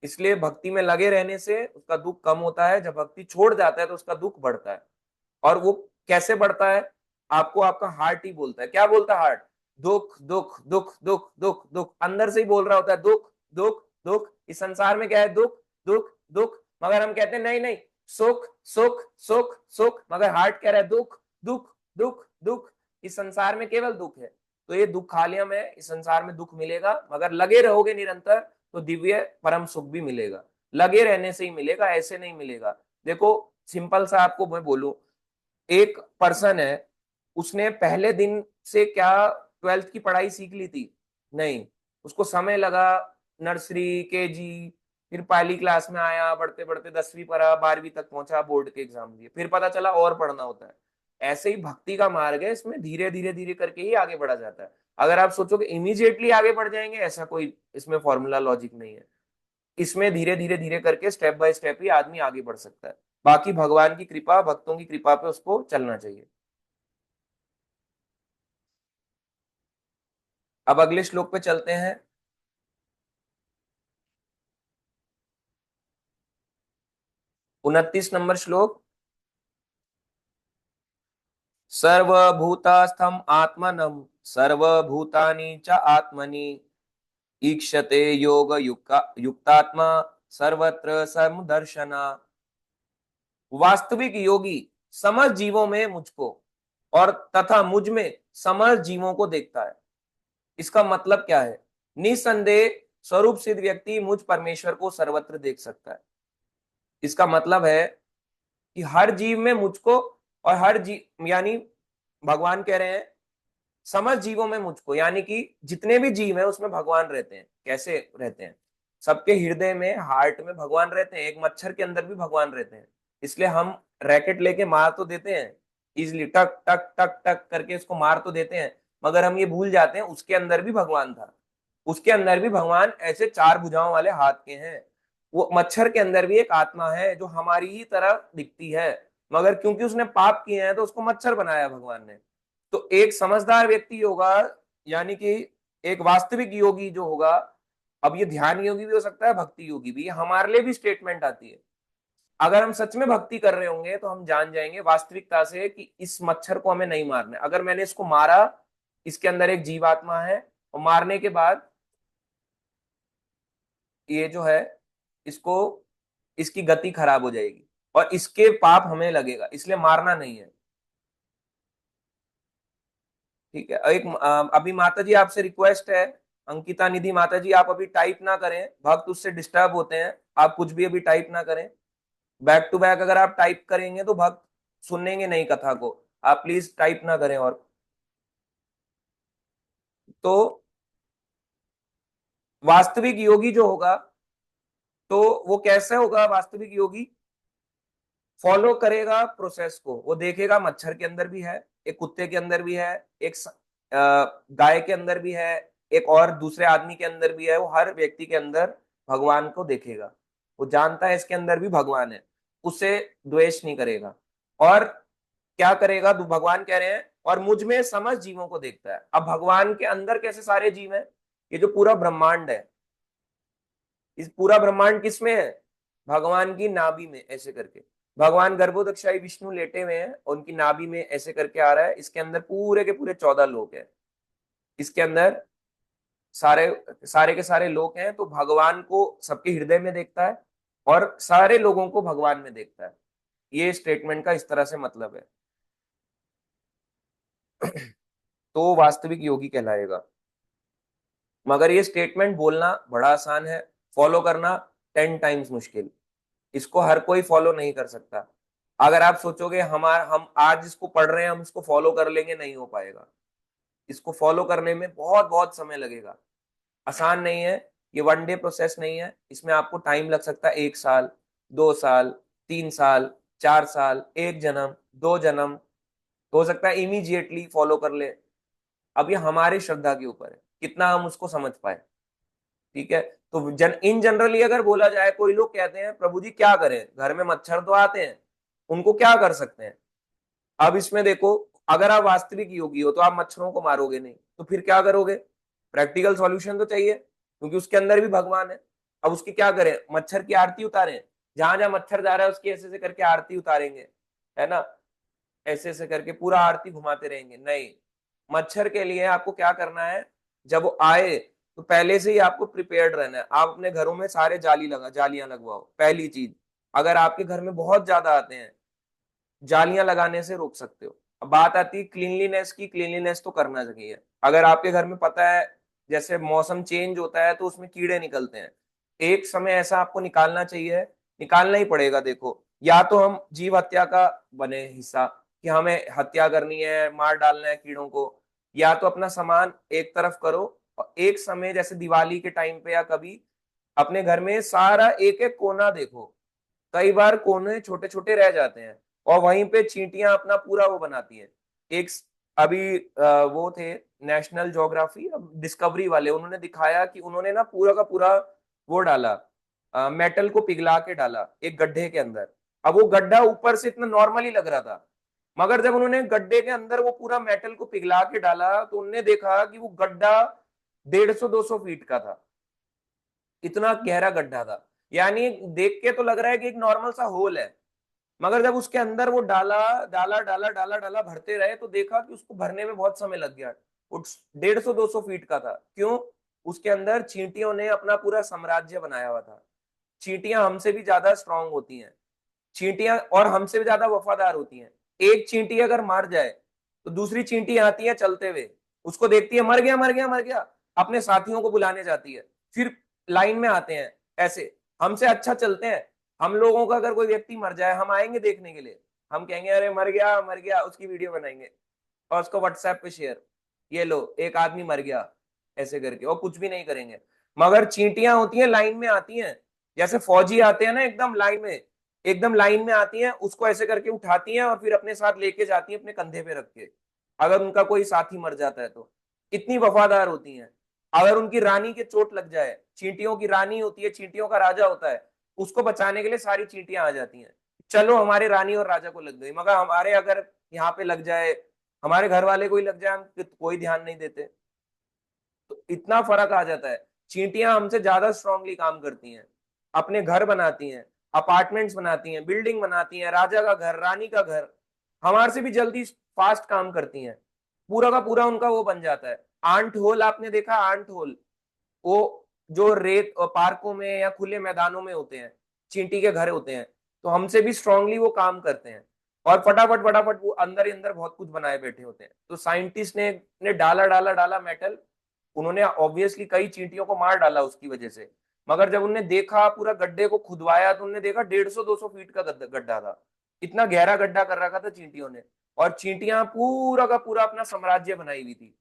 इसलिए भक्ति में लगे रहने से उसका दुख कम होता है, जब भक्ति छोड़ जाता है तो उसका दुख बढ़ता है। और वो कैसे बढ़ता है, आपको आपका हार्ट ही बोलता है। क्या बोलता है हार्ट? दुख दुख दुख दुख दुख दुख, अंदर से ही बोल रहा होता है दुख दुख दुख। इस संसार में क्या है? दुख दुख दुख। मगर हम कहते हैं नहीं नहीं, सुख सुख सुख सुख, मगर हार्ट कह रहा है दुख दुख दुख दुख। इस संसार में केवल दुख है। तो ये दुखालयम है, इस संसार में दुख मिलेगा, मगर लगे रहोगे निरंतर तो दिव्य परम सुख भी मिलेगा। लगे रहने से ही मिलेगा, ऐसे नहीं मिलेगा। देखो सिंपल सा आपको मैं बोलूं, एक पर्सन है, उसने पहले दिन से क्या 12th की पढ़ाई सीख ली थी? नहीं, उसको समय लगा, नर्सरी केजी, फिर पहली क्लास में आया, बढ़ते बढ़ते 10वीं पढ़ा, 12वीं तक पहुंचा, बोर्ड के एग्जाम दिए, फिर पता चला और पढ़ना होता है। ऐसे ही भक्ति का मार्ग है, इसमें धीरे धीरे धीरे करके ही आगे बढ़ा जाता है। अगर आप सोचो कि इमीडिएटली आगे बढ़ जाएंगे, ऐसा कोई इसमें फॉर्मूला लॉजिक नहीं है। इसमें धीरे धीरे धीरे करके स्टेप बाय स्टेप ही आदमी आगे बढ़ सकता है। बाकी भगवान की कृपा, भक्तों की कृपा पे उसको चलना चाहिए। अब अगले श्लोक पे चलते हैं। 29 नंबर श्लोक। सर्वभूतस्थम आत्मनम सर्वभूतानि च आत्मनि ईक्षते योग युक्तात्मा सर्वत्र समदर्शना। वास्तविक योगी समस्त जीवों में मुझको और तथा मुझ में समस्त जीवों को देखता है। इसका मतलब क्या है? निसंदेह स्वरूप सिद्ध व्यक्ति मुझ परमेश्वर को सर्वत्र देख सकता है। इसका मतलब है कि हर जीव में मुझको, और हर जीव यानी भगवान कह रहे हैं समस्त जीवों में मुझको, यानी कि जितने भी जीव हैं उसमें भगवान रहते हैं। कैसे रहते हैं? सबके हृदय में, हार्ट में भगवान रहते हैं। एक मच्छर के अंदर भी भगवान रहते हैं। इसलिए हम रैकेट लेके मार तो देते हैं इजिली, टक टक टक टक करके उसको मार तो देते हैं, मगर हम ये भूल जाते हैं उसके अंदर भी भगवान था। उसके अंदर भी भगवान ऐसे चार भुजाओं वाले हाथ के हैं। वो मच्छर के अंदर भी एक आत्मा है जो हमारी ही तरह दिखती है, मगर क्योंकि उसने पाप किए हैं तो उसको मच्छर बनाया भगवान ने। तो एक समझदार व्यक्ति होगा, यानी कि एक वास्तविक योगी जो होगा, अब ये ध्यान योगी भी हो सकता है, भक्ति योगी भी, हमारे लिए भी स्टेटमेंट आती है। अगर हम सच में भक्ति कर रहे होंगे तो हम जान जाएंगे वास्तविकता से कि इस मच्छर को हमें नहीं मारना है। अगर मैंने इसको मारा, इसके अंदर एक जीवात्मा है, और मारने के बाद ये जो है, इसको, इसकी गति खराब हो जाएगी और इसके पाप हमें लगेगा, इसलिए मारना नहीं है। ठीक है। अभी माता जी आपसे रिक्वेस्ट है, अंकिता निधि माता जी, आप अभी टाइप ना करें, भक्त उससे डिस्टर्ब होते हैं। आप कुछ भी अभी टाइप ना करें। बैक टू बैक अगर आप टाइप करेंगे तो भक्त सुनेंगे नहीं कथा को। आप प्लीज टाइप ना करें। और तो वास्तविक योगी जो होगा, तो वो कैसे होगा? वास्तविक योगी फॉलो करेगा प्रोसेस को। वो देखेगा मच्छर के अंदर भी है, एक कुत्ते के अंदर भी है, एक गाय के अंदर भी है, एक और दूसरे आदमी के अंदर भी है। वो हर व्यक्ति के अंदर भगवान को देखेगा। वो जानता है इसके अंदर भी भगवान है, उसे द्वेष नहीं करेगा। और क्या करेगा? तो भगवान कह रहे हैं और मुझ में समस्त जीवों को देखता है। अब भगवान के अंदर कैसे सारे जीव हैं? ये जो पूरा ब्रह्मांड है, इस पूरा ब्रह्मांड किसमें है? भगवान की नाभि में, ऐसे करके। भगवान गर्भोदक्षाई विष्णु लेटे हुए हैं और उनकी नाभि में ऐसे करके आ रहा है। इसके अंदर पूरे के पूरे 14 लोक हैं। इसके अंदर सारे सारे के सारे लोक हैं। तो भगवान को सबके हृदय में देखता है और सारे लोगों को भगवान में देखता है। ये स्टेटमेंट का इस तरह से मतलब है। तो वास्तविक योगी कहलाएगा। मगर ये स्टेटमेंट बोलना बड़ा आसान है, फॉलो करना 10 टाइम्स मुश्किल। इसको हर कोई फॉलो नहीं कर सकता। अगर आप सोचोगे हम आज इसको पढ़ रहे हैं, हम इसको फॉलो कर लेंगे, नहीं हो पाएगा। इसको फॉलो करने में बहुत बहुत समय लगेगा। आसान नहीं है। ये 1 डे प्रोसेस नहीं है। इसमें आपको टाइम लग सकता है 1 साल, 2 साल, 3 साल, 4 साल, 1 जन्म, 2 जन्म। हो सकता है इमीडिएटली फॉलो कर ले। अब ये हमारी श्रद्धा के ऊपर है कितना हम उसको समझ पाए। ठीक है। तो इन जनरली अगर बोला जाए, कोई लोग कहते हैं प्रभु जी क्या करें, घर में मच्छर तो आते हैं, उनको क्या कर सकते हैं। अब इसमें देखो, अगर आप वास्तविक योगी हो तो आप मच्छरों को मारोगे नहीं, तो फिर क्या करोगे। प्रैक्टिकल सॉल्यूशन तो चाहिए, क्योंकि उसके अंदर भी भगवान है। अब उसकी क्या करें, मच्छर की आरती उतारें। जहां जहां मच्छर जा रहा है उसकी ऐसे ऐसे करके आरती उतारेंगे, है ना। ऐसे ऐसे करके पूरा आरती घुमाते रहेंगे, नहीं। मच्छर के लिए आपको क्या करना है, जब वो आए तो पहले से ही आपको प्रिपेयर्ड रहना है। आप अपने घरों में सारे जालियां लगवाओ, पहली चीज। अगर आपके घर में बहुत ज्यादा आते हैं, जालियां लगाने से रोक सकते हो। अब बात आती है क्लीनलीनेस की, क्लीनलीनेस तो करना चाहिए। अगर आपके घर में पता है जैसे मौसम चेंज होता है तो उसमें कीड़े निकलते हैं, एक समय ऐसा आपको निकालना चाहिए, निकालना ही पड़ेगा। देखो, या तो हम जीव हत्या का बने हिस्सा, कि हमें हत्या करनी है, मार डालना है कीड़ों को, या तो अपना सामान एक तरफ करो। और एक समय जैसे दिवाली के टाइम पे या कभी अपने घर में सारा एक एक कोना देखो। कई बार कोने छोटे छोटे रह जाते हैं, और वहीं पे चींटियां अपना पूरा वो बनाती हैं। एक अभी वो थे नेशनल ज्योग्राफी डिस्कवरी वाले, उन्होंने दिखाया कि उन्होंने ना पूरा का पूरा वो डाला, मेटल को पिघला के डाला एक गड्ढे के अंदर। अब वो गड्ढा ऊपर से इतना नॉर्मली लग रहा था, मगर जब उन्होंने गड्ढे के अंदर वो पूरा मेटल को पिघला के डाला तो उन्होंने देखा कि वो गड्ढा 150-200 फीट का था। इतना गहरा गड्ढा था। यानी देख के तो लग रहा है कि एक नॉर्मल सा होल है, मगर जब उसके अंदर वो डाला डाला डाला डाला डाला भरते रहे तो देखा कि उसको भरने में बहुत समय लग गया। वो 150-200 फीट का था। क्यों? उसके अंदर चींटियों ने अपना पूरा साम्राज्य बनाया हुआ था। चींटियां हमसे भी ज्यादा स्ट्रांग होती हैं। चींटियां और हमसे भी ज्यादा वफादार होती हैं। एक चींटी अगर मर जाए तो दूसरी चींटी आती है चलते हुए, उसको देखती है मर गया मर गया मर गया, अपने साथियों को बुलाने जाती है, फिर लाइन में आते हैं। ऐसे हमसे अच्छा चलते हैं। हम लोगों का अगर कोई व्यक्ति मर जाए, हम आएंगे देखने के लिए, हम कहेंगे अरे मर गया, उसकी वीडियो बनाएंगे और उसको व्हाट्सएप पे शेयर, ये लो एक आदमी मर गया, ऐसे करके, और कुछ भी नहीं करेंगे। मगर चींटियां होती हैं लाइन में आती हैं, जैसे फौजी आते हैं ना, एकदम लाइन में आती हैं, उसको ऐसे करके उठाती हैं और फिर अपने साथ लेके जाती हैं अपने कंधे पे रख के, अगर उनका कोई साथी मर जाता है तो। इतनी वफादार होती हैं। अगर उनकी रानी के चोट लग जाए, चींटियों की रानी होती है, चींटियों का राजा होता है, उसको बचाने के लिए सारी चींटियां आ जाती हैं। चलो हमारे रानी और राजा को लग गई, मगर हमारे अगर यहाँ पे लग जाए, हमारे घर वाले को ही लग जाए, हम कोई ध्यान नहीं देते। तो इतना फर्क आ जाता है। चींटियां हमसे ज्यादा स्ट्रांगली काम करती हैं, अपने घर बनाती हैं, अपार्टमेंट्स बनाती हैं, बिल्डिंग बनाती हैं, राजा का घर, रानी का घर, हमारे से भी जल्दी फास्ट काम करती हैं। पूरा का पूरा उनका वो बन जाता है। आंट होल आपने देखा, आंट होल, वो जो रेत पार्कों में या खुले मैदानों में होते हैं, चींटी के घर होते हैं, तो हमसे भी स्ट्रांगली वो काम करते हैं। और फटाफट फटाफट वो अंदर ही अंदर बहुत कुछ बनाए बैठे होते हैं। तो साइंटिस्ट ने डाला डाला डाला मेटल, उन्होंने ऑब्वियसली कई चींटियों को मार डाला उसकी वजह से। मगर जब उन्होंने देखा, पूरा गड्ढे को खुदवाया, तो उन्होंने देखा 150-200 फीट का गड्ढा था। इतना गहरा गड्ढा कर रखा था चींटियों ने। और चींटियां पूरा का पूरा अपना साम्राज्य बनाई हुई थी,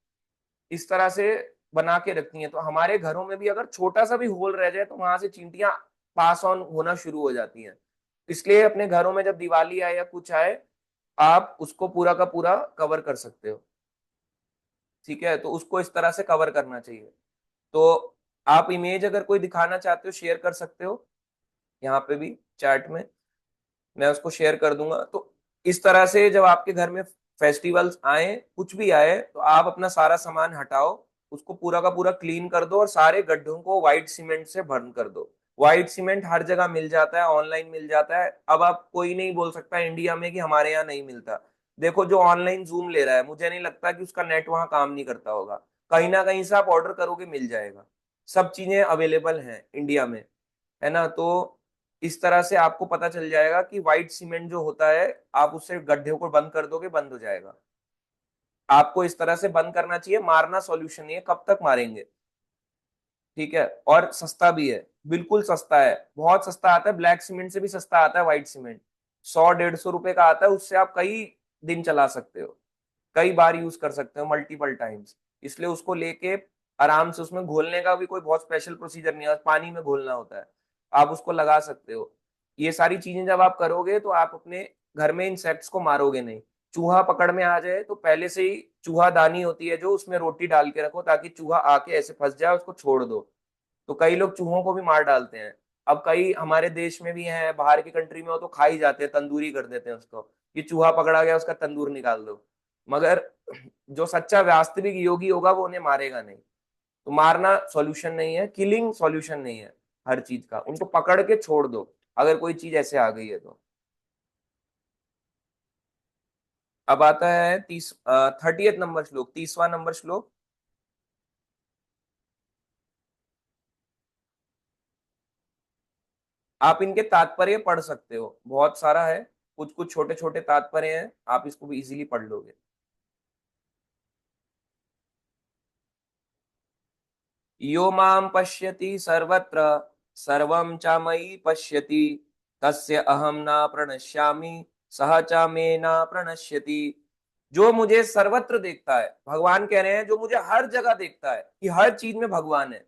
इस तरह से बना के रखती हैं। तो हमारे घरों में भी अगर छोटा सा भी होल रह जाए तो वहां से चींटियां पास ऑन होना शुरू हो जाती हैं। इसलिए अपने घरों में जब दिवाली आए या कुछ आए, आप उसको पूरा का पूरा कवर कर सकते हो। ठीक है, तो उसको इस तरह से कवर करना चाहिए। तो आप इमेज अगर कोई दिखाना चाहते हो शेयर कर सकते हो, यहाँ पे भी चैट में मैं उसको शेयर कर दूंगा। तो इस तरह से जब आपके घर में फेस्टिवल्स आए, कुछ भी आए, तो आप अपना सारा सामान हटाओ, उसको पूरा का पूरा क्लीन कर दो और सारे गड्ढों को व्हाइट सीमेंट से भर्न कर दो। व्हाइट सीमेंट हर जगह मिल जाता है, ऑनलाइन मिल जाता है। अब आप कोई नहीं बोल सकता इंडिया में कि हमारे यहाँ नहीं मिलता। देखो, जो ऑनलाइन जूम ले रहा है, मुझे नहीं लगता कि उसका नेट वहां काम नहीं करता होगा। कहीं ना कहीं से आप ऑर्डर करोगे मिल जाएगा। सब चीजें अवेलेबल हैं इंडिया में, है ना। तो इस तरह से आपको पता चल जाएगा कि व्हाइट सीमेंट जो होता है, आप उससे गड्ढे को बंद कर दोगे, बंद हो जाएगा। आपको इस तरह से बंद करना चाहिए, मारना सॉल्यूशन नहीं है, कब तक मारेंगे। ठीक है, और सस्ता भी है, बिल्कुल सस्ता है, बहुत सस्ता आता है, ब्लैक सीमेंट से भी सस्ता आता है व्हाइट सीमेंट। 100-150 रुपए का आता है, उससे आप कई दिन चला सकते हो, कई बार यूज कर सकते हो, मल्टीपल टाइम्स। इसलिए उसको लेके आराम से, उसमें घोलने का भी कोई बहुत स्पेशल प्रोसीजर नहीं है, पानी में घोलना होता है, आप उसको लगा सकते हो। ये सारी चीजें जब आप करोगे तो आप अपने घर में इंसेक्ट्स को मारोगे नहीं। चूहा पकड़ में आ जाए तो पहले से ही चूहा दानी होती है जो, उसमें रोटी डाल के रखो ताकि चूहा आके ऐसे फंस जाए, उसको छोड़ दो। तो कई लोग चूहों को भी मार डालते हैं। अब कई हमारे देश में भी हैं, बाहर की कंट्री में हो तो खा ही जाते हैं, तंदूरी कर देते हैं उसको, कि चूहा पकड़ा गया उसका तंदूर निकाल दो। मगर जो सच्चा वास्तविक योगी होगा वो उन्हें मारेगा नहीं। तो मारना सॉल्यूशन नहीं है, किलिंग सॉल्यूशन नहीं है हर चीज का, उनको पकड़ के छोड़ दो अगर कोई चीज ऐसे आ गई है तो। अब आता है 30 नंबर श्लोक, 30वां नंबर श्लोक। आप इनके तात्पर्य पढ़ सकते हो, बहुत सारा है, कुछ कुछ छोटे छोटे तात्पर्य हैं, आप इसको भी इजीली पढ़ लोगे। यो माम पश्यति सर्वत्र, सर्वं च मयि पश्यति, तस्य अहम न प्रणश्यामि, सह च मे न प्रणश्यति। जो मुझे सर्वत्र देखता है, भगवान कह रहे हैं, जो मुझे हर जगह देखता है, कि हर चीज में भगवान है,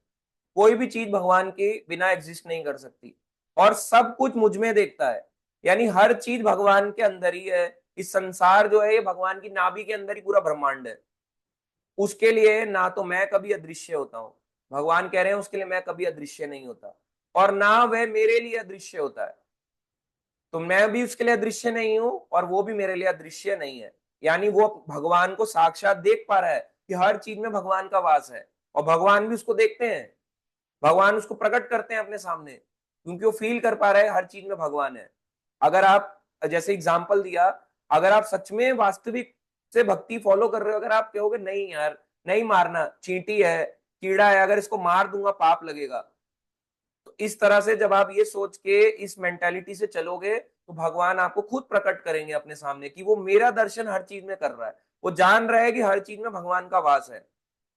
कोई भी चीज भगवान के बिना एग्जिस्ट नहीं कर सकती, और सब कुछ मुझ में देखता है, यानी हर चीज भगवान के अंदर ही है। इस संसार जो है ये भगवान की नाभि के अंदर ही पूरा ब्रह्मांड है। उसके लिए ना तो मैं कभी अदृश्य होता हूँ, भगवान कह रहे हैं उसके लिए मैं कभी अदृश्य नहीं होता, और ना वह मेरे लिए अदृश्य होता है। तो मैं भी उसके लिए अदृश्य नहीं हूं और वो भी मेरे लिए अदृश्य नहीं है। यानी वो भगवान को साक्षात देख पा रहा है कि हर चीज में भगवान का वास है, और भगवान भी उसको देखते हैं, भगवान उसको प्रकट करते हैं अपने सामने, क्योंकि वो फील कर पा रहे हैं हर चीज में भगवान है। अगर आप, जैसे एग्जाम्पल दिया, अगर आप सच में वास्तविक से भक्ति फॉलो कर रहे हो, अगर आप कहोगे नहीं यार, नहीं मारना, चींटी है, कीड़ा है, अगर इसको मार दूंगा पाप लगेगा, तो इस तरह से जब आप ये सोच के इस मेंटेलिटी से चलोगे, तो भगवान आपको खुद प्रकट करेंगे अपने सामने कि वो मेरा दर्शन हर चीज में कर रहा है, वो जान रहा है कि हर चीज में भगवान का वास है।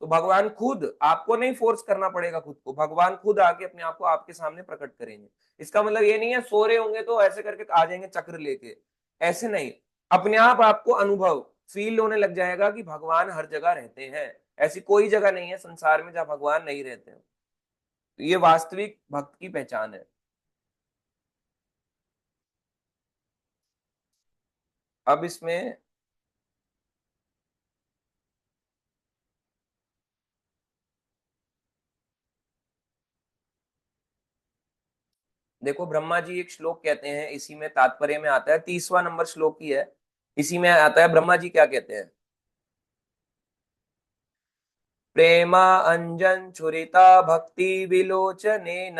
तो भगवान खुद, आपको नहीं फोर्स करना पड़ेगा खुद को, भगवान खुद आके अपने आप को आपके सामने प्रकट करेंगे। इसका मतलब ये नहीं है सो रहे होंगे तो ऐसे करके आ जाएंगे चक्र लेके, ऐसे नहीं। अपने आप आपको अनुभव फील होने लग जाएगा कि भगवान हर जगह रहते हैं। ऐसी कोई जगह नहीं है संसार में जहां भगवान नहीं रहते हैं। तो ये वास्तविक भक्त की पहचान है। अब इसमें देखो, ब्रह्मा जी एक श्लोक कहते हैं, इसी में तात्पर्य में आता है, 30वां नंबर श्लोक ही है, इसी में आता है ब्रह्मा जी क्या कहते हैं। प्रेमा अंजन छुरिता भक्ति विलोचनेन,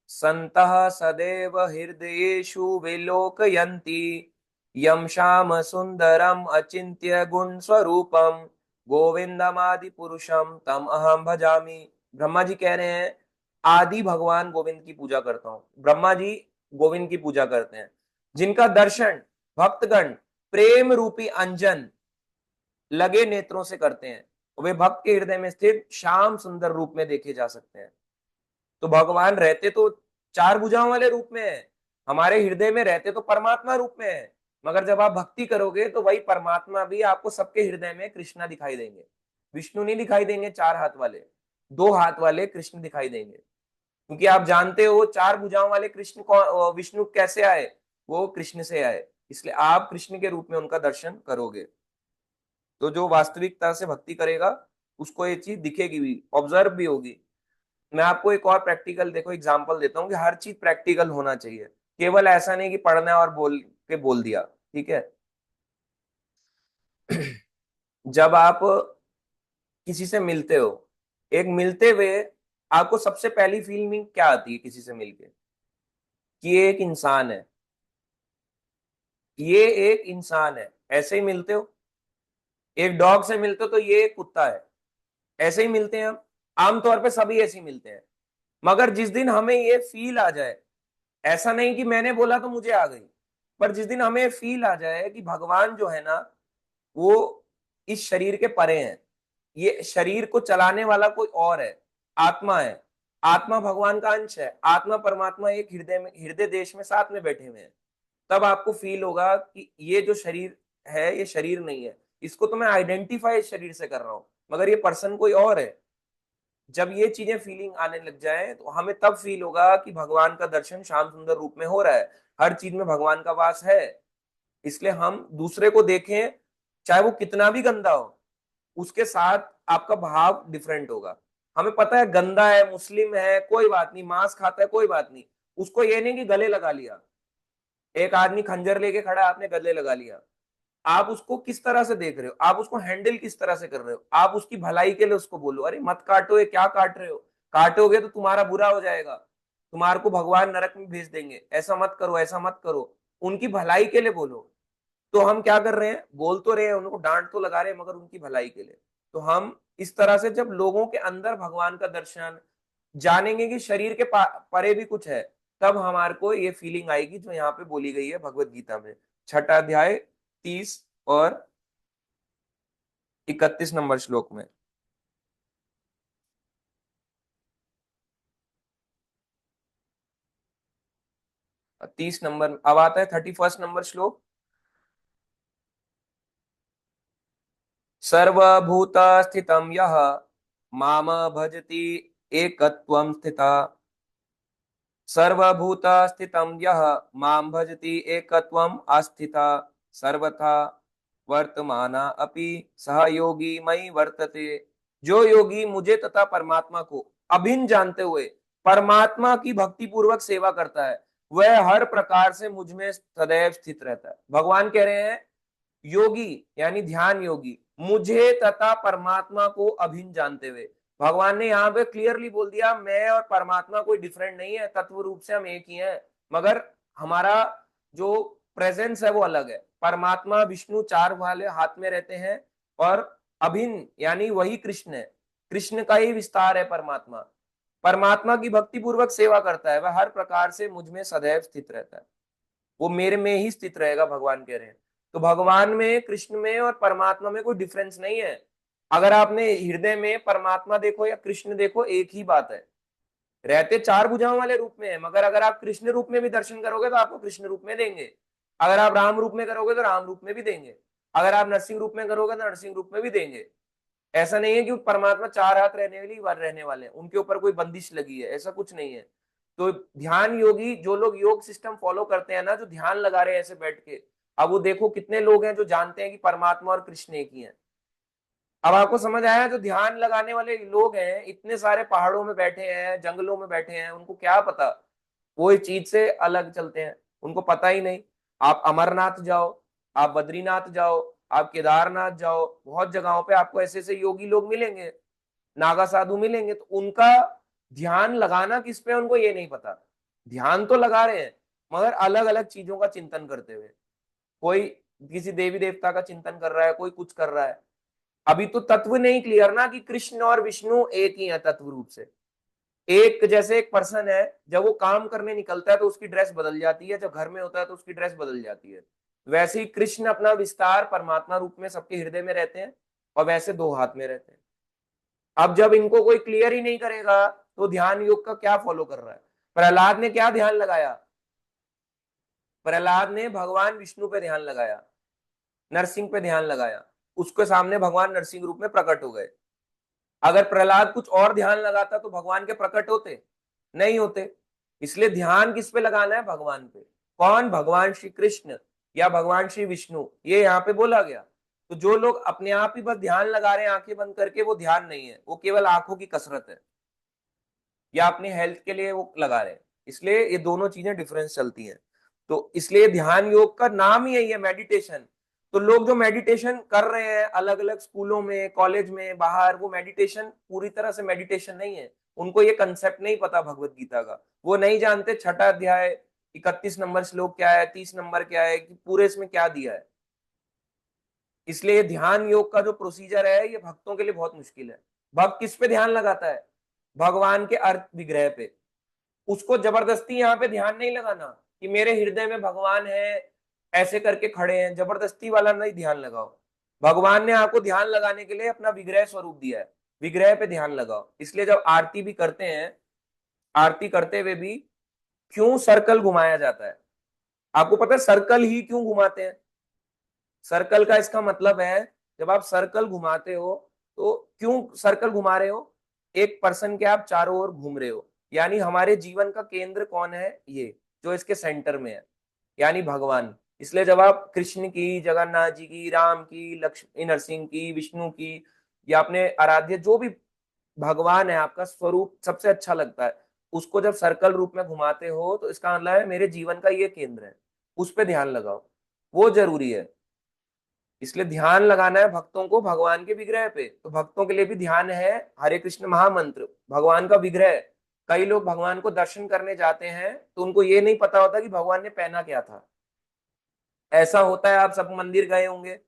संतः सदैव हृदयेषु विलोकयन्ति, यम श्याम सुंदरम अचिंत्य गुण स्वरूपम, गोविंदमादि पुरुषम तम अहम भजामि। ब्रह्मा जी कह रहे हैं, आदि भगवान गोविंद की पूजा करता हूँ। ब्रह्मा जी गोविंद की पूजा करते हैं, जिनका दर्शन भक्तगण प्रेम रूपी अंजन लगे नेत्रों से करते हैं, वे भक्त के हृदय में स्थित श्याम सुंदर रूप में देखे जा सकते हैं। तो भगवान रहते तो चार भुजाओं वाले रूप में है, हमारे हृदय में रहते तो परमात्मा रूप में है। मगर जब आप भक्ति करोगे तो वही परमात्मा भी आपको सबके हृदय में कृष्णा दिखाई देंगे। विष्णु नहीं दिखाई देंगे चार हाथ वाले, दो हाथ वाले कृष्ण दिखाई देंगे। क्योंकि आप जानते हो चार भुजाओं वाले कृष्ण को, विष्णु कैसे आए, वो कृष्ण से आए, इसलिए आप कृष्ण के रूप में उनका दर्शन करोगे। तो जो वास्तविकता से भक्ति करेगा उसको ये चीज दिखेगी भी, ऑब्जर्व भी होगी। मैं आपको एक और प्रैक्टिकल देखो एग्जांपल देता हूँ कि हर चीज प्रैक्टिकल होना चाहिए, केवल ऐसा नहीं कि पढ़ना है और बोल के बोल दिया। ठीक है। जब आप किसी से मिलते हो, एक मिलते हुए आपको सबसे पहली फीलिंग क्या आती है किसी से मिलके, कि ये एक इंसान है, ये एक इंसान है, ऐसे ही मिलते हो। एक डॉग से मिलते हो तो ये एक कुत्ता है, ऐसे ही मिलते हैं हम, आमतौर पे सभी ऐसे ही मिलते हैं। मगर जिस दिन हमें ये फील आ जाए ऐसा नहीं कि मैंने बोला तो मुझे आ गई, पर जिस दिन हमें फील आ जाए कि भगवान जो है ना वो इस शरीर के परे हैं, ये शरीर को चलाने वाला कोई और है, आत्मा है, आत्मा भगवान का अंश है, आत्मा परमात्मा एक हृदय में, हृदय देश में साथ में बैठे हुए हैं, तब आपको फील होगा कि ये जो शरीर है ये शरीर नहीं है, इसको तो मैं आइडेंटिफाई इस शरीर से कर रहा हूं, मगर ये पर्सन कोई और है। जब ये चीजें फीलिंग आने लग जाए तो हमें तब फील होगा कि भगवान का दर्शन श्याम सुंदर रूप में हो रहा है, हर चीज में भगवान का वास है। इसलिए हम दूसरे को देखें, चाहे वो कितना भी गंदा हो, उसके साथ आपका भाव डिफरेंट होगा। हमें पता है गंदा है, मुस्लिम है, कोई बात नहीं, मांस खाता है, कोई बात नहीं, उसको ये नहीं कि गले लगा लिया, एक आदमी खंजर लेके खड़ा है, आपने गले लगा लिया, आप उसको किस तरह से देख रहे हो, आप उसको हैंडल किस तरह से कर रहे हो, आप उसकी भलाई के लिए उसको बोलो अरे मत काटो, ये क्या काट रहे हो, काटोगे तो तुम्हारा बुरा हो जाएगा, तुम्हारे को भगवान नरक में भेज देंगे, ऐसा मत करो, ऐसा मत करो, उनकी भलाई के लिए बोलो। तो हम क्या कर रहे हैं, बोल तो रहे हैं, उनको डांट तो लगा रहे हैं, मगर उनकी भलाई के लिए। तो हम इस तरह से जब लोगों के अंदर भगवान का दर्शन जानेंगे कि शरीर के परे भी कुछ है, तब हमारे को ये फीलिंग आएगी जो यहाँ पे बोली गई है भगवत गीता में, छठा अध्याय 30 और 31 नंबर श्लोक में। 30 नंबर अब आता है, 31 नंबर श्लोक। सर्वभूत स्थितं यः माम भजति एकत्वं स्थिता, सर्वभूत स्थितं यः मां भजति एकत्वम् आस्थिता, सर्वथा वर्तमाना अपि सह योगी मयि वर्तते। जो योगी मुझे तथा परमात्मा को अभिन्न जानते हुए परमात्मा की भक्ति पूर्वक सेवा करता है, वह हर प्रकार से मुझ में सदैव स्थित रहता है। भगवान कह रहे हैं योगी यानी ध्यान योगी मुझे तथा परमात्मा को अभिन्न जानते हुए, भगवान ने यहाँ पे क्लियरली बोल दिया मैं और परमात्मा कोई डिफरेंट नहीं है, तत्व रूप से हम एक ही हैं, मगर हमारा जो प्रेजेंस है वो अलग है। परमात्मा विष्णु चार वाले हाथ में रहते हैं, और अभिन्न यानी वही कृष्ण है, कृष्ण का ही विस्तार है परमात्मा। परमात्मा की भक्ति पूर्वक सेवा करता है, वह हर प्रकार से मुझ में सदैव स्थित रहता है, वो मेरे में ही स्थित रहेगा, भगवान कह रहे हैं। तो भगवान में, कृष्ण में और परमात्मा में कोई डिफरेंस नहीं है। अगर आपने हृदय में परमात्मा देखो या कृष्ण देखो, एक ही बात है, रहते चार भुजाओं वाले रूप में है, मगर अगर आप कृष्ण रूप में भी दर्शन करोगे तो आपको कृष्ण रूप में देंगे, अगर आप राम रूप में करोगे तो राम रूप में भी देंगे, अगर आप नरसिंह रूप में करोगे तो नरसिंह रूप में भी देंगे। ऐसा नहीं है कि परमात्मा चार हाथ रहने वाले हैं, उनके ऊपर कोई बंदिश लगी है, ऐसा कुछ नहीं है। तो ध्यान योगी, जो लोग योग सिस्टम फॉलो करते हैं ना, जो ध्यान लगा रहे हैं ऐसे बैठ के, अब वो देखो कितने लोग हैं जो जानते हैं कि परमात्मा और कृष्ण एक ही है। अब आपको समझ आया, जो ध्यान लगाने वाले लोग हैं इतने सारे पहाड़ों में बैठे हैं, जंगलों में बैठे हैं, उनको क्या पता, वो इस चीज से अलग चलते हैं, उनको पता ही नहीं। आप अमरनाथ जाओ, आप बद्रीनाथ जाओ, आप केदारनाथ जाओ, बहुत जगहों पे आपको ऐसे ऐसे योगी लोग मिलेंगे, नागा साधु मिलेंगे, तो उनका ध्यान लगाना किस पे उनको ये नहीं पता, ध्यान तो लगा रहे हैं मगर अलग अलग चीजों का चिंतन करते हुए, कोई किसी देवी देवता का चिंतन कर रहा है, कोई कुछ कर रहा है। अभी तो तत्व नहीं क्लियर ना कि कृष्ण और विष्णु एक ही है तत्व रूप से। एक जैसे एक पर्सन है, जब वो काम करने निकलता है तो उसकी ड्रेस बदल जाती है, जब घर में होता है तो उसकी ड्रेस बदल जाती है। वैसे ही कृष्ण अपना विस्तार परमात्मा रूप में सबके हृदय में रहते हैं, और वैसे दो हाथ में रहते हैं। अब जब इनको कोई क्लियर ही नहीं करेगा तो ध्यान योग का क्या फॉलो कर रहा है। प्रहलाद ने क्या ध्यान लगाया, प्रहलाद ने भगवान विष्णु पे ध्यान लगाया, नरसिंह पे ध्यान लगाया, उसके सामने भगवान नरसिंह रूप में प्रकट हो गए। अगर प्रहलाद कुछ और ध्यान लगाता तो भगवान के प्रकट होते, नहीं होते। इसलिए ध्यान किस पे लगाना है, भगवान पे। कौन, भगवान श्री कृष्ण या भगवान श्री विष्णु, ये यहाँ पे बोला गया। तो जो लोग अपने आप ही बस ध्यान लगा रहे हैं आंखें बंद करके, वो ध्यान नहीं है, वो केवल आंखों की कसरत है, या अपनी हेल्थ के लिए वो लगा रहे हैं। इसलिए ये दोनों चीजें डिफरेंस चलती हैं। तो इसलिए ध्यान योग का नाम ही यही है, मेडिटेशन। तो लोग जो मेडिटेशन कर रहे हैं अलग अलग स्कूलों में, कॉलेज में, बाहर, वो मेडिटेशन पूरी तरह से मेडिटेशन नहीं है, उनको ये कंसेप्ट नहीं पता भगवत गीता का, वो नहीं जानते छठा अध्याय 31 नंबर श्लोक क्या है, 30 नंबर क्या है, कि पूरे इसमें क्या दिया है। इसलिए ध्यान योग का जो प्रोसीजर है ये भक्तों के लिए बहुत मुश्किल है। भक्त किस पे ध्यान लगाता है, भगवान के अर्थ विग्रह पे, उसको जबरदस्ती यहाँ पे ध्यान नहीं लगाना कि मेरे हृदय में भगवान है, ऐसे करके खड़े हैं, जबरदस्ती वाला नहीं ध्यान लगाओ। भगवान ने आपको ध्यान लगाने के लिए अपना विग्रह स्वरूप दिया है, विग्रह पे ध्यान लगाओ। इसलिए जब आरती भी करते हैं, आरती करते हुए भी क्यों सर्कल घुमाया जाता है? आपको पता है सर्कल ही क्यों घुमाते हैं? सर्कल का इसका मतलब है, जब आप सर्कल घुमाते हो तो क्यों सर्कल घुमा रहे हो? एक पर्सन के आप चारों ओर घूम रहे हो, यानी हमारे जीवन का केंद्र कौन है? ये जो इसके सेंटर में है, यानी भगवान। इसलिए जब आप कृष्ण की, जगन्नाथ जी की, राम की, लक्ष्मी नरसिंह की, विष्णु की, या अपने आराध्य जो भी भगवान है, आपका स्वरूप सबसे अच्छा लगता है, उसको जब सर्कल रूप में घुमाते हो तो इसका मतलब है मेरे जीवन का ये केंद्र है, उस पर ध्यान लगाओ, वो जरूरी है। इसलिए ध्यान लगाना है भक्तों को भगवान के विग्रह पे, तो भक्तों के लिए भी ध्यान है हरे कृष्ण महामंत्र, भगवान का विग्रह। कई लोग भगवान को दर्शन करने जाते हैं तो उनको ये नहीं पता होता कि भगवान ने पहना क्या था। ऐसा होता है, आप सब मंदिर गए होंगे,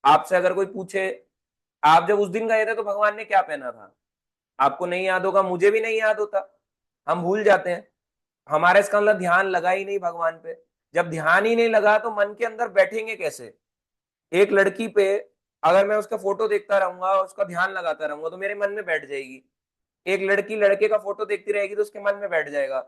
आपसे अगर कोई पूछे आप जब उस दिन गए थे तो भगवान ने क्या पहना था, आपको नहीं याद होगा, मुझे भी नहीं याद होता, हम भूल जाते हैं। हमारा इसका मतलब ध्यान लगा ही नहीं भगवान पे। जब ध्यान ही नहीं लगा तो मन के अंदर बैठेंगे कैसे? एक लड़की पे अगर मैं उसका फोटो देखता रहूंगा, उसका ध्यान लगाता रहूंगा, तो मेरे मन में बैठ जाएगी। एक लड़की लड़के का फोटो देखती रहेगी तो उसके मन में बैठ जाएगा,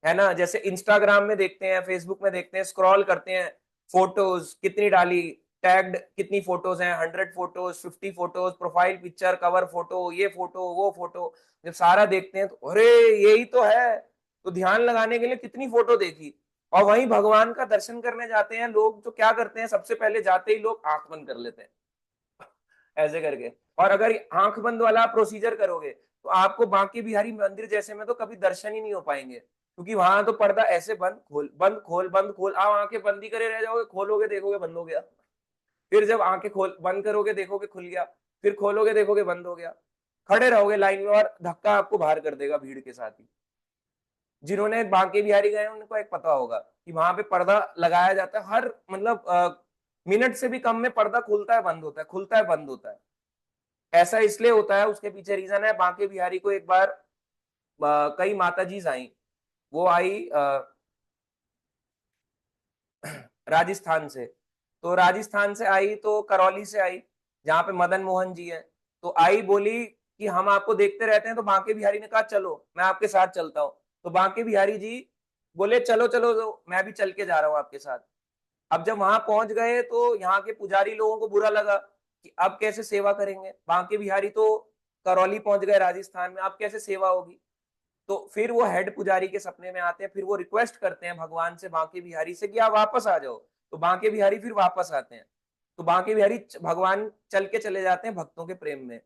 है ना? जैसे इंस्टाग्राम में देखते हैं, फेसबुक में देखते हैं, स्क्रॉल करते हैं, फोटोज कितनी डाली, टैग्ड कितनी फोटोज हैं, 100 photos, 50 photos, profile picture, cover photo, ये फोटो वो फोटो। जब सारा देखते हैं तो अरे यही तो है, तो ध्यान लगाने के लिए कितनी फोटो देखी। और वहीं भगवान का दर्शन करने जाते हैं लोग, तो क्या करते हैं, सबसे पहले जाते ही लोग आंख बंद कर लेते हैं ऐसे करके। और अगर आंख बंद वाला प्रोसीजर करोगे तो आपको बांके बिहारी मंदिर जैसे में तो कभी दर्शन ही नहीं हो पाएंगे, क्योंकि वहां तो पर्दा ऐसे बंद खोल बंद खोल बंद खोल, आप आंखें बंद ही करे रह जाओगे, खोलोगे देखोगे बंद हो गया, फिर जब आंखें खोल बंद करोगे देखोगे खुल गया, फिर खोलोगे देखोगे बंद हो गया, खड़े रहोगे लाइन में और धक्का आपको बाहर कर देगा भीड़ के साथ ही। जिन्होंने बांके बिहारी गए हैं उनको एक पता होगा कि वहां पे पर्दा लगाया जाता है, हर मतलब मिनट से भी कम में पर्दा खुलता है बंद होता है, खुलता है बंद होता है। ऐसा इसलिए होता है, उसके पीछे रीजन है। बांके बिहारी को एक बार कई माताजीज आई, वो आई राजस्थान से। तो राजस्थान से आई तो करौली से आई, जहाँ पे मदन मोहन जी हैं। तो आई बोली कि हम आपको देखते रहते हैं, तो बांके बिहारी ने कहा चलो मैं आपके साथ चलता हूँ। तो बांके बिहारी जी बोले चलो चलो, तो मैं भी चल के जा रहा हूँ आपके साथ। अब जब वहां पहुंच गए तो यहाँ के पुजारी लोगों को बुरा लगा कि अब कैसे सेवा करेंगे, बांके बिहारी तो करौली पहुंच गए राजस्थान में, अब कैसे सेवा होगी। तो फिर वो हेड पुजारी के सपने में आते हैं, फिर वो रिक्वेस्ट करते हैं भगवान से, बांके बिहारी से, कि आप वापस आ जाओ। तो बांके बिहारी फिर वापस आते हैं। तो बांके बिहारी भगवान चल के चले जाते हैं भक्तों के प्रेम में,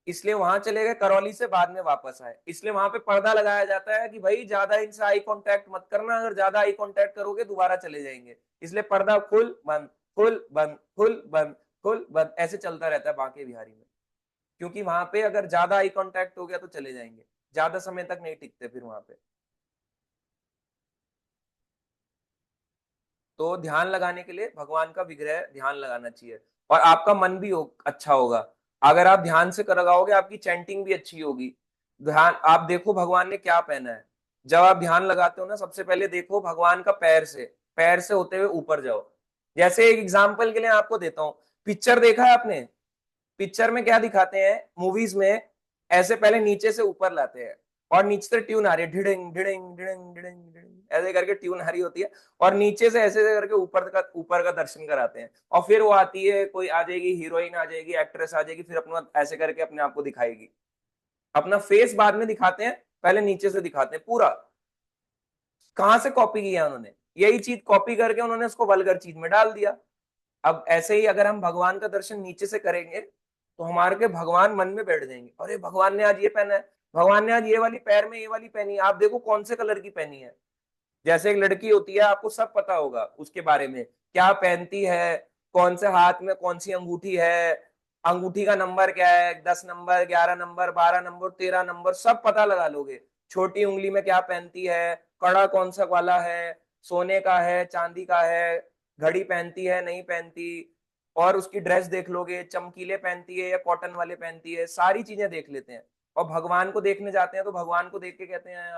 इसलिए वहां चले गए करौली से, बाद में वापस आए। इसलिए वहां पे पर्दा लगाया जाता है कि भाई ज्यादा इनसे आई कांटेक्ट मत करना, अगर ज्यादा आई कांटेक्ट करोगे दोबारा चले जाएंगे। इसलिए पर्दा खुल बंद, खुल बंद, खुल बंद, खुल बंद, ऐसे चलता रहता है बांके बिहारी में। क्योंकि वहां पे अगर ज्यादा आई कांटेक्ट हो गया तो चले जाएंगे, ज्यादा समय तक नहीं टिकते फिर वहां पे। तो ध्यान लगाने के लिए भगवान का विग्रह ध्यान लगाना चाहिए, और आपका मन भी अच्छा होगा। अगर आप ध्यान से कर लगाओगे आपकी चैंटिंग भी अच्छी होगी। ध्यान आप देखो भगवान ने क्या पहना है, जब आप ध्यान लगाते हो ना, सबसे पहले देखो भगवान का पैर से होते हुए ऊपर जाओ। जैसे एक एग्जाम्पल के लिए आपको देता हूँ, पिक्चर देखा है आपने? पिक्चर में क्या दिखाते हैं, मूवीज में ऐसे पहले नीचे से ऊपर लाते हैं, और नीचे से ट्यून आ रही है, ढिडिंग ढिडिंग ढिडिंग ढिडिंग ढिडिंग, ऐसे करके ट्यून आ रही होती है, और नीचे से ऐसे ऐसे करके ऊपर का दर्शन कराते हैं। और फिर वो आती है, कोई आ जाएगी, हीरोइन आ जाएगी, एक्ट्रेस आ जाएगी, फिर अपना ऐसे करके अपने आप को दिखाएगी। अपना फेस बाद में दिखाते हैं, पहले नीचे से दिखाते हैं पूरा। कहां से कॉपी किया उन्होंने? यही चीज कॉपी करके उन्होंने उसको वल्गर चीज में डाल दिया। अब ऐसे ही अगर हम भगवान का दर्शन नीचे से करेंगे तो हमारे के भगवान मन में बैठ जाएंगे, अरे भगवान ने आज ये पहना है, भगवान ने आज ये वाली पैर में ये वाली पहनी है, आप देखो कौन से कलर की पहनी है। जैसे एक लड़की होती है, आपको सब पता होगा उसके बारे में, क्या पहनती है, कौन से हाथ में कौन सी अंगूठी है, अंगूठी का नंबर क्या है, 10 नंबर, 11 नंबर, 12 नंबर, 13 नंबर, सब पता लगा लोगे। छोटी उंगली में क्या पहनती है, कड़ा कौन सा वाला है, सोने का है चांदी का है, घड़ी पहनती है नहीं पहनती, और उसकी ड्रेस देख लोगे, चमकीले पहनती है या कॉटन वाले पहनती है, सारी चीजें देख लेते हैं। और भगवान को देखने जाते हैं तो भगवान को देख के कहते हैं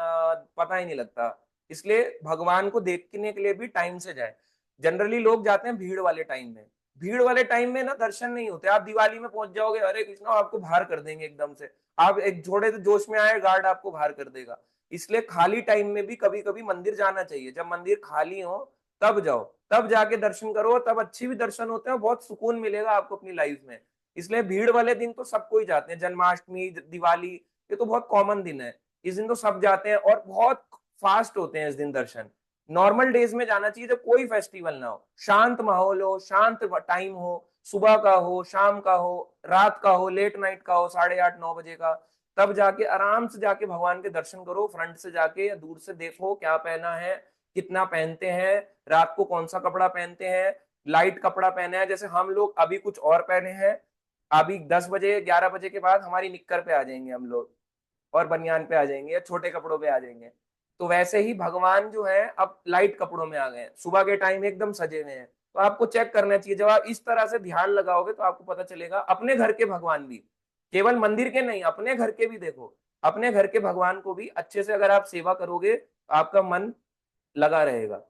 पता ही नहीं लगता। इसलिए भगवान को देखने के लिए भी टाइम से जाए। जनरली लोग जाते हैं भीड़ वाले टाइम में। भीड़ वाले टाइम में ना दर्शन नहीं होते। आप दिवाली में पहुंच जाओगे, हरे कृष्णा, आपको बाहर कर देंगे एकदम से। आप एक थोड़े से जोश में आए, गार्ड आपको बाहर कर देगा। इसलिए खाली टाइम में भी कभी कभी मंदिर जाना चाहिए। जब मंदिर खाली हो तब जाओ, तब जाके दर्शन करो, तब अच्छी भी दर्शन होते हैं, बहुत सुकून मिलेगा आपको अपनी लाइफ में। इसलिए भीड़ वाले दिन तो सबको ही जाते हैं। जन्माष्टमी, दिवाली, ये तो बहुत कॉमन दिन है। इस दिन तो सब जाते हैं और बहुत फास्ट होते हैं इस दिन दर्शन। नॉर्मल डेज में जाना चाहिए जब कोई फेस्टिवल ना हो, शांत माहौल हो, शांत टाइम हो, सुबह का हो, शाम का हो, रात का हो, लेट नाइट का हो, 8:30-9 बजे का। तब जाके आराम से जाके भगवान के दर्शन करो, फ्रंट से जाके या दूर से देखो क्या पहना है, कितना पहनते हैं, रात को कौन सा कपड़ा पहनते हैं, लाइट कपड़ा पहना है। जैसे हम लोग अभी कुछ और पहने हैं, अभी 10 बजे 11 बजे के बाद हमारी निक्कर पे आ जाएंगे हम लोग, और बनियान पे आ जाएंगे, या छोटे कपड़ों पे आ जाएंगे। तो वैसे ही भगवान जो है अब लाइट कपड़ों में आ गए हैं, सुबह के टाइम एकदम सजे हुए हैं। तो आपको चेक करना चाहिए। जब आप इस तरह से ध्यान लगाओगे तो आपको पता चलेगा अपने घर के भगवान भी, केवल मंदिर के नहीं, अपने घर के भी देखो। अपने घर के भगवान को भी अच्छे से अगर आप सेवा करोगे तो आपका मन लगा रहेगा।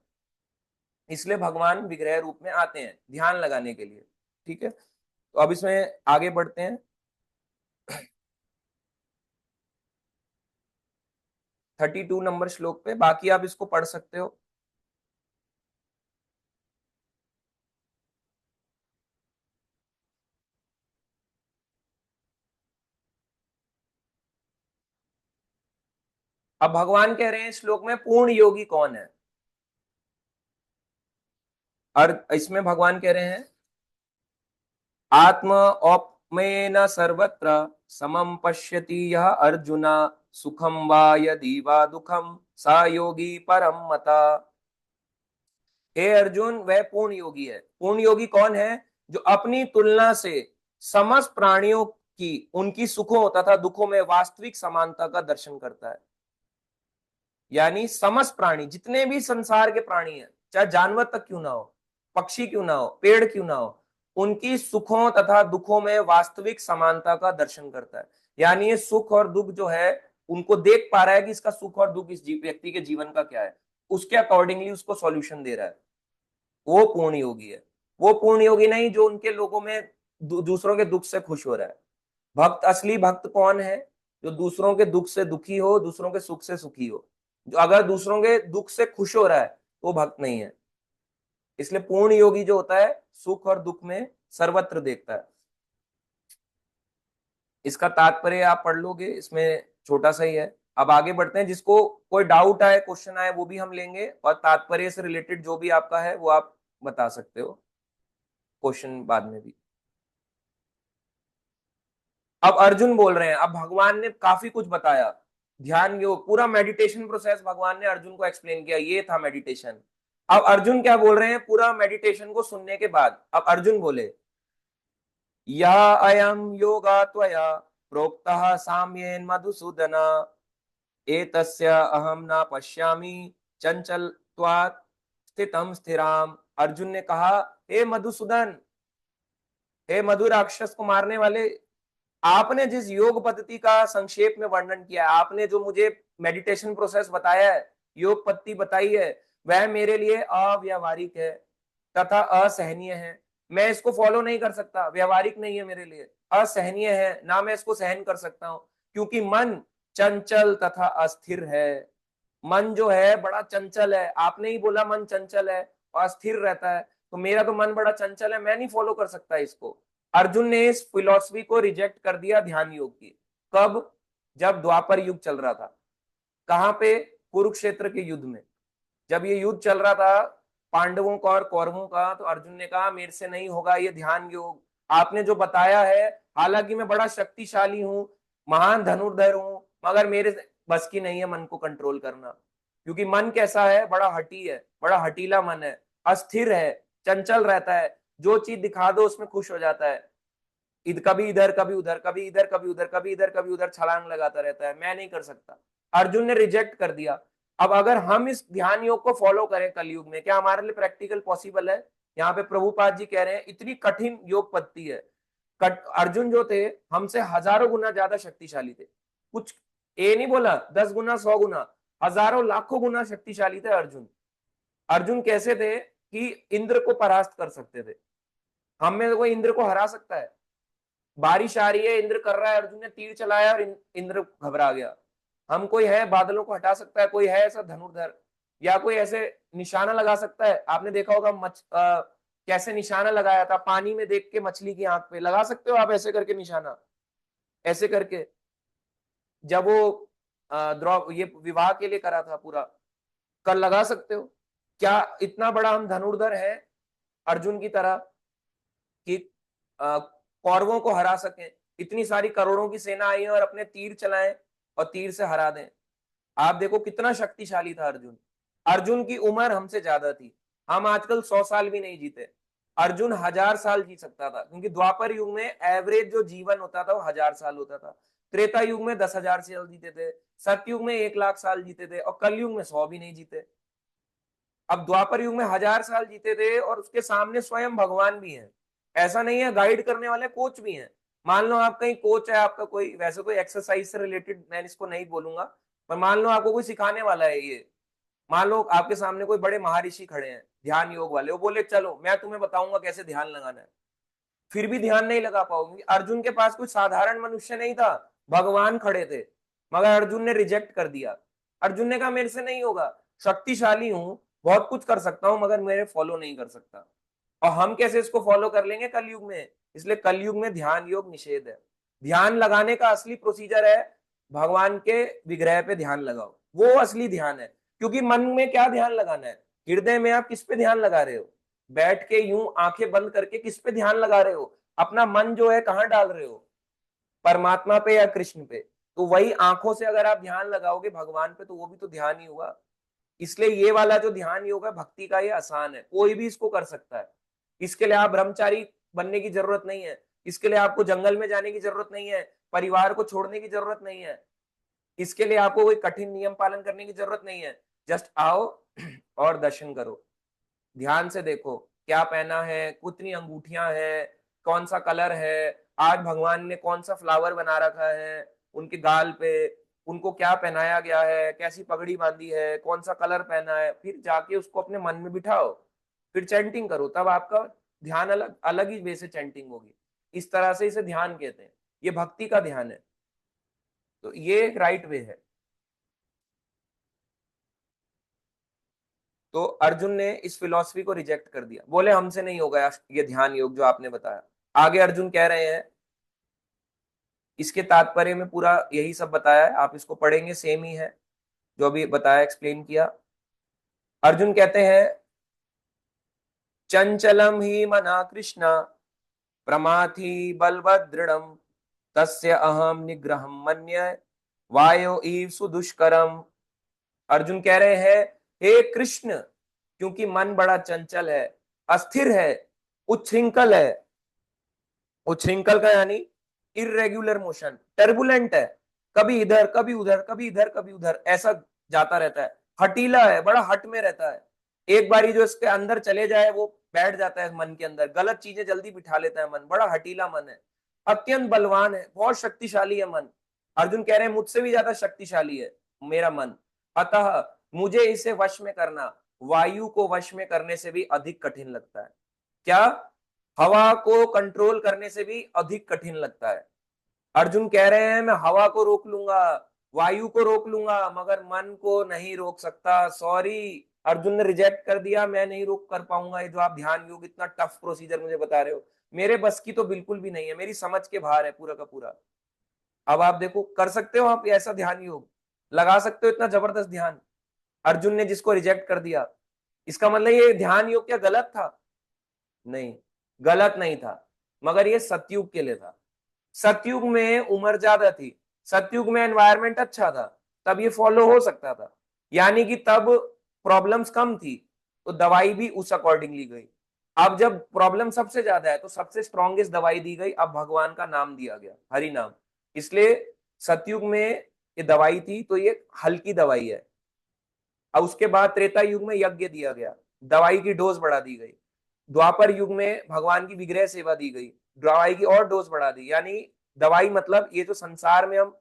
इसलिए भगवान विग्रह रूप में आते हैं ध्यान लगाने के लिए। ठीक है, तो अब इसमें आगे बढ़ते हैं। 32 नंबर श्लोक पे, बाकी आप इसको पढ़ सकते हो। अब भगवान कह रहे हैं इस श्लोक में पूर्ण योगी कौन है। और इसमें भगवान कह रहे हैं आत्म औपमेन सर्वत्र समम पश्यति यह अर्जुना, सुखम वा यदि वा दुखम सा योगी परम मता। हे अर्जुन, वह पूर्ण योगी है। पूर्ण योगी कौन है? जो अपनी तुलना से समस्त प्राणियों की, उनकी सुखों तथा दुखों में वास्तविक समानता का दर्शन करता है। यानी समस्त प्राणी, जितने भी संसार के प्राणी हैं, चाहे जानवर तक क्यों ना हो, पक्षी क्यों ना हो, पेड़ क्यों ना हो, उनकी सुखों तथा दुखों में वास्तविक समानता का दर्शन करता है। यानी ये सुख और दुख जो है, उनको देख पा रहा है कि इसका सुख और दुख इस व्यक्ति के जीवन का क्या है, उसके अकॉर्डिंगली उसको सॉल्यूशन दे रहा है। वो पूर्ण योगी है। वो पूर्ण योगी नहीं जो उनके लोगों में दूसरों के दुख से खुश हो रहा है। भक्त, असली भक्त कौन है? जो दूसरों के दुख से दुखी हो, दूसरों के सुख से सुखी हो। जो अगर दूसरों के दुख से खुश हो रहा है वो भक्त नहीं है। इसलिए पूर्ण योगी जो होता है सुख और दुख में सर्वत्र देखता है। इसका तात्पर्य आप पढ़ लोगे, इसमें छोटा सा ही है। अब आगे बढ़ते हैं। जिसको कोई डाउट आए, क्वेश्चन आए, वो भी हम लेंगे, और तात्पर्य से रिलेटेड जो भी आपका है वो आप बता सकते हो क्वेश्चन बाद में भी। अब अर्जुन बोल रहे हैं, अब भगवान ने काफी कुछ बताया। ध्यान योग, पूरा मेडिटेशन प्रोसेस भगवान ने अर्जुन को एक्सप्लेन किया, ये था मेडिटेशन। अब अर्जुन क्या बोल रहे हैं पूरा मेडिटेशन को सुनने के बाद? अब अर्जुन बोले, या अयम योगा त्वया प्रोक्तः साम्येन मधुसूदन, एतस्य अहम न पश्यामि चंचलत्वात् स्थितम स्थिराम। अर्जुन ने कहा, हे मधुसूदन, हे मधु राक्षस को मारने वाले, आपने जिस योग पद्धति का संक्षेप में वर्णन किया है, आपने जो मुझे मेडिटेशन प्रोसेस बताया है, योग पद्धति बताई है, वह मेरे लिए अव्यावहारिक है तथा असहनीय है। मैं इसको फॉलो नहीं कर सकता, व्यवहारिक नहीं है मेरे लिए, असहनीय है, ना मैं इसको सहन कर सकता हूं। क्योंकि मन चंचल तथा अस्थिर है। मन जो है बड़ा चंचल है। आपने ही बोला मन चंचल है और अस्थिर रहता है, तो मेरा तो मन बड़ा चंचल है, मैं नहीं फॉलो कर सकता इसको। अर्जुन ने इस फिलॉसफी को रिजेक्ट कर दिया ध्यान योग की। कब? जब द्वापर युग चल रहा था। कहां पे? कुरुक्षेत्र के युद्ध में। जब ये युद्ध चल रहा था पांडवों का और कौरवों का, तो अर्जुन ने कहा मेरे से नहीं होगा ये ध्यान योग। आपने जो बताया है, हालांकि मैं बड़ा शक्तिशाली हूं, महान धनुर्धर हूं, मगर मेरे बस की नहीं है मन को कंट्रोल करना। क्योंकि मन कैसा है? बड़ा हठी है, बड़ा हटीला मन है, अस्थिर है, चंचल रहता है। जो चीज दिखा दो उसमें खुश हो जाता है। कभी इधर कभी उधर, कभी इधर कभी उधर, कभी इधर कभी उधर छलांग लगाता रहता है। मैं नहीं कर सकता। अर्जुन ने रिजेक्ट कर दिया। अब अगर हम इस ध्यान योग को फॉलो करें कलयुग में, क्या हमारे लिए प्रैक्टिकल पॉसिबल है? यहाँ पे प्रभुपाद जी कह रहे हैं इतनी कठिन योग पद्धति है। अर्जुन जो थे हमसे हजारों गुना ज्यादा शक्तिशाली थे। कुछ ए नहीं बोला, 10 गुना 100 गुना, हजारों लाखों गुना शक्तिशाली थे अर्जुन। अर्जुन कैसे थे कि इंद्र को परास्त कर सकते थे। हम में तो कोई इंद्र को हरा सकता है? बारिश आ रही है, इंद्र कर रहा है, अर्जुन ने तीर चलाया और इंद्र घबरा गया। हम कोई है बादलों को हटा सकता है? कोई है ऐसा धनुर्धर? या कोई ऐसे निशाना लगा सकता है? आपने देखा होगा कैसे निशाना लगाया था पानी में देख के मछली की आंख पे, लगा सकते हो आप ऐसे करके निशाना, ऐसे करके, जब वो द्रौ ये विवाह के लिए करा था पूरा, कर लगा सकते हो? क्या इतना बड़ा हम धनुर्धर है अर्जुन की तरह कि कौरवों को हरा सकें? इतनी सारी करोड़ों की सेना आई है और अपने तीर चलाएं और तीर से हरा दें। आप देखो कितना शक्तिशाली था अर्जुन। अर्जुन की उम्र हमसे ज्यादा थी। हम आजकल 100 साल भी नहीं जीते, अर्जुन 1000 साल जी सकता था, क्योंकि द्वापर युग में एवरेज जो जीवन होता था वो 1000 साल होता था। त्रेता युग में 10,000 साल जीते थे, सतयुग में 1,00,000 साल जीते थे, और कलयुग में 100 भी नहीं जीते। अब द्वापर युग में 1000 साल जीते थे और उसके सामने स्वयं भगवान भी है। ऐसा नहीं है, गाइड करने वाले कोच भी हैं। मान लो आप कहीं कोच है आपका, कोई वैसे कोई एक्सरसाइज से रिलेटेड मैं इसको नहीं बोलूंगा, पर मान लो आपको कोई सिखाने वाला है ये, मान लो आपके सामने कोई बड़े महर्षि खड़े हैं ध्यान योग वाले, वो बोले चलो मैं तुम्हें बताऊंगा कैसे ध्यान लगाना है, फिर भी ध्यान नहीं लगा पाओगे। अर्जुन के पास कोई साधारण मनुष्य नहीं था, भगवान खड़े थे, मगर अर्जुन ने रिजेक्ट कर दिया। अर्जुन ने कहा मेरे से नहीं होगा, शक्तिशाली हूं, बहुत कुछ कर सकता हूं, मगर मेरे फॉलो नहीं कर सकता। और हम कैसे इसको फॉलो कर लेंगे कलयुग में? इसलिए कलयुग में ध्यान योग निषेध है। ध्यान लगाने का असली प्रोसीजर है भगवान के विग्रह पे ध्यान लगाओ, वो असली ध्यान है। क्योंकि मन में क्या ध्यान लगाना है? हृदय में आप किस पे ध्यान लगा रहे हो? बैठ के यूं आंखें बंद करके किस पे ध्यान लगा रहे हो? अपना मन जो है कहाँ डाल रहे हो? परमात्मा पे या कृष्ण पे? तो वही आंखों से अगर आप ध्यान लगाओगे भगवान पे, तो वो भी तो ध्यान ही हुआ। इसलिए ये वाला जो ध्यान योग है भक्ति का, ये आसान है, कोई भी इसको कर सकता है। इसके लिए आप ब्रह्मचारी बनने की जरूरत नहीं है, इसके लिए आपको जंगल में जाने की जरूरत नहीं है, परिवार को छोड़ने की जरूरत नहीं है, इसके लिए आपको कोई कठिन नियम पालन करने की जरूरत नहीं है। जस्ट आओ और दर्शन करो, ध्यान से देखो क्या पहना है, कितनी अंगूठियां हैं, कौन सा कलर है, आज भगवान ने कौन सा फ्लावर बना रखा है उनके गाल पे, उनको क्या पहनाया गया है, कैसी पगड़ी बांधी है, कौन सा कलर पहना है, फिर जाके उसको अपने मन में बिठाओ, फिर चैंटिंग करो, तब आपका ध्यान अलग अलग ही वे से चैंटिंग होगी। इस तरह से इसे ध्यान कहते हैं, ये भक्ति का ध्यान है। तो ये एक राइट वे है। तो अर्जुन ने इस फिलॉसफी को रिजेक्ट कर दिया, बोले हमसे नहीं होगा ये ध्यान योग जो आपने बताया। आगे अर्जुन कह रहे हैं, इसके तात्पर्य में पूरा यही सब बताया है, आप इसको पढ़ेंगे सेम ही है जो अभी बताया, एक्सप्लेन किया। अर्जुन कहते हैं, चंचलम ही मना कृष्ण प्रमाथि बलवद दृढ़म तस्य अहम निग्रहम मन्ये वायो ईव सुदुष्करम। अर्जुन कह रहे हैं, हे कृष्ण, क्योंकि मन बड़ा चंचल है, अस्थिर है, उच्छृंखल है। उच्छृंखल का यानी इरेग्युलर मोशन, टर्बुलेंट है, कभी इधर कभी उधर, कभी इधर कभी उधर, ऐसा जाता रहता है। हटीला है, बड़ा हट में रहता है, एक बारी जो इसके अंदर चले जाए वो बैठ जाता है मन के अंदर, गलत चीजें जल्दी बिठा लेता है मन, बड़ा हटीला मन है। अत्यंत बलवान है, बहुत शक्तिशाली है मन। अर्जुन कह रहे हैं मुझसे भी ज्यादा शक्तिशाली है मेरा मन, अतः मुझे इसे वश में करना वायु को वश में करने से भी अधिक कठिन लगता है। क्या? हवा को कंट्रोल करने से भी अधिक कठिन लगता है। अर्जुन कह रहे हैं मैं हवा को रोक लूंगा, वायु को रोक लूंगा, मगर मन को नहीं रोक सकता। सॉरी, अर्जुन ने रिजेक्ट कर दिया, मैं नहीं रोक कर पाऊंगा ये जो आप ध्यान योग इतना टफ प्रोसीजर मुझे बता रहे हो, मेरे बस की तो बिल्कुल भी नहीं है, मेरी समझ के बाहर है पूरा का पूरा। अब आप देखो, कर सकते हो आप ऐसा ध्यान योग, लगा सकते हो इतना जबरदस्त ध्यान? अर्जुन ने जिसको रिजेक्ट कर दिया, इसका मतलब ये ध्यान योग क्या गलत था? नहीं, गलत नहीं था, मगर ये सतयुग के लिए था। सतयुग में उम्र ज्यादा थी, सतयुग में एनवायरमेंट अच्छा था, तब ये फॉलो हो सकता था, यानी कि तब प्रॉब्लम्स कम थी, तो दवाई भी उस अकॉर्डिंगली गई। अब जब प्रॉब्लम सबसे ज्यादा है तो सबसे स्ट्रॉन्गेस्ट दवाई दी गई, अब भगवान का नाम दिया गया, हरि नाम। इसलिए सतयुग में ये दवाई थी तो ये हल्की दवाई है। अब उसके बाद त्रेता युग में यज्ञ दिया गया, दवाई की डोज बढ़ा दी गई। द्वापर युग में भगवान की विग्रह सेवा दी गई, दवाई की और डोज बढ़ा दी। यानी दवाई मतलब ये जो संसार में हम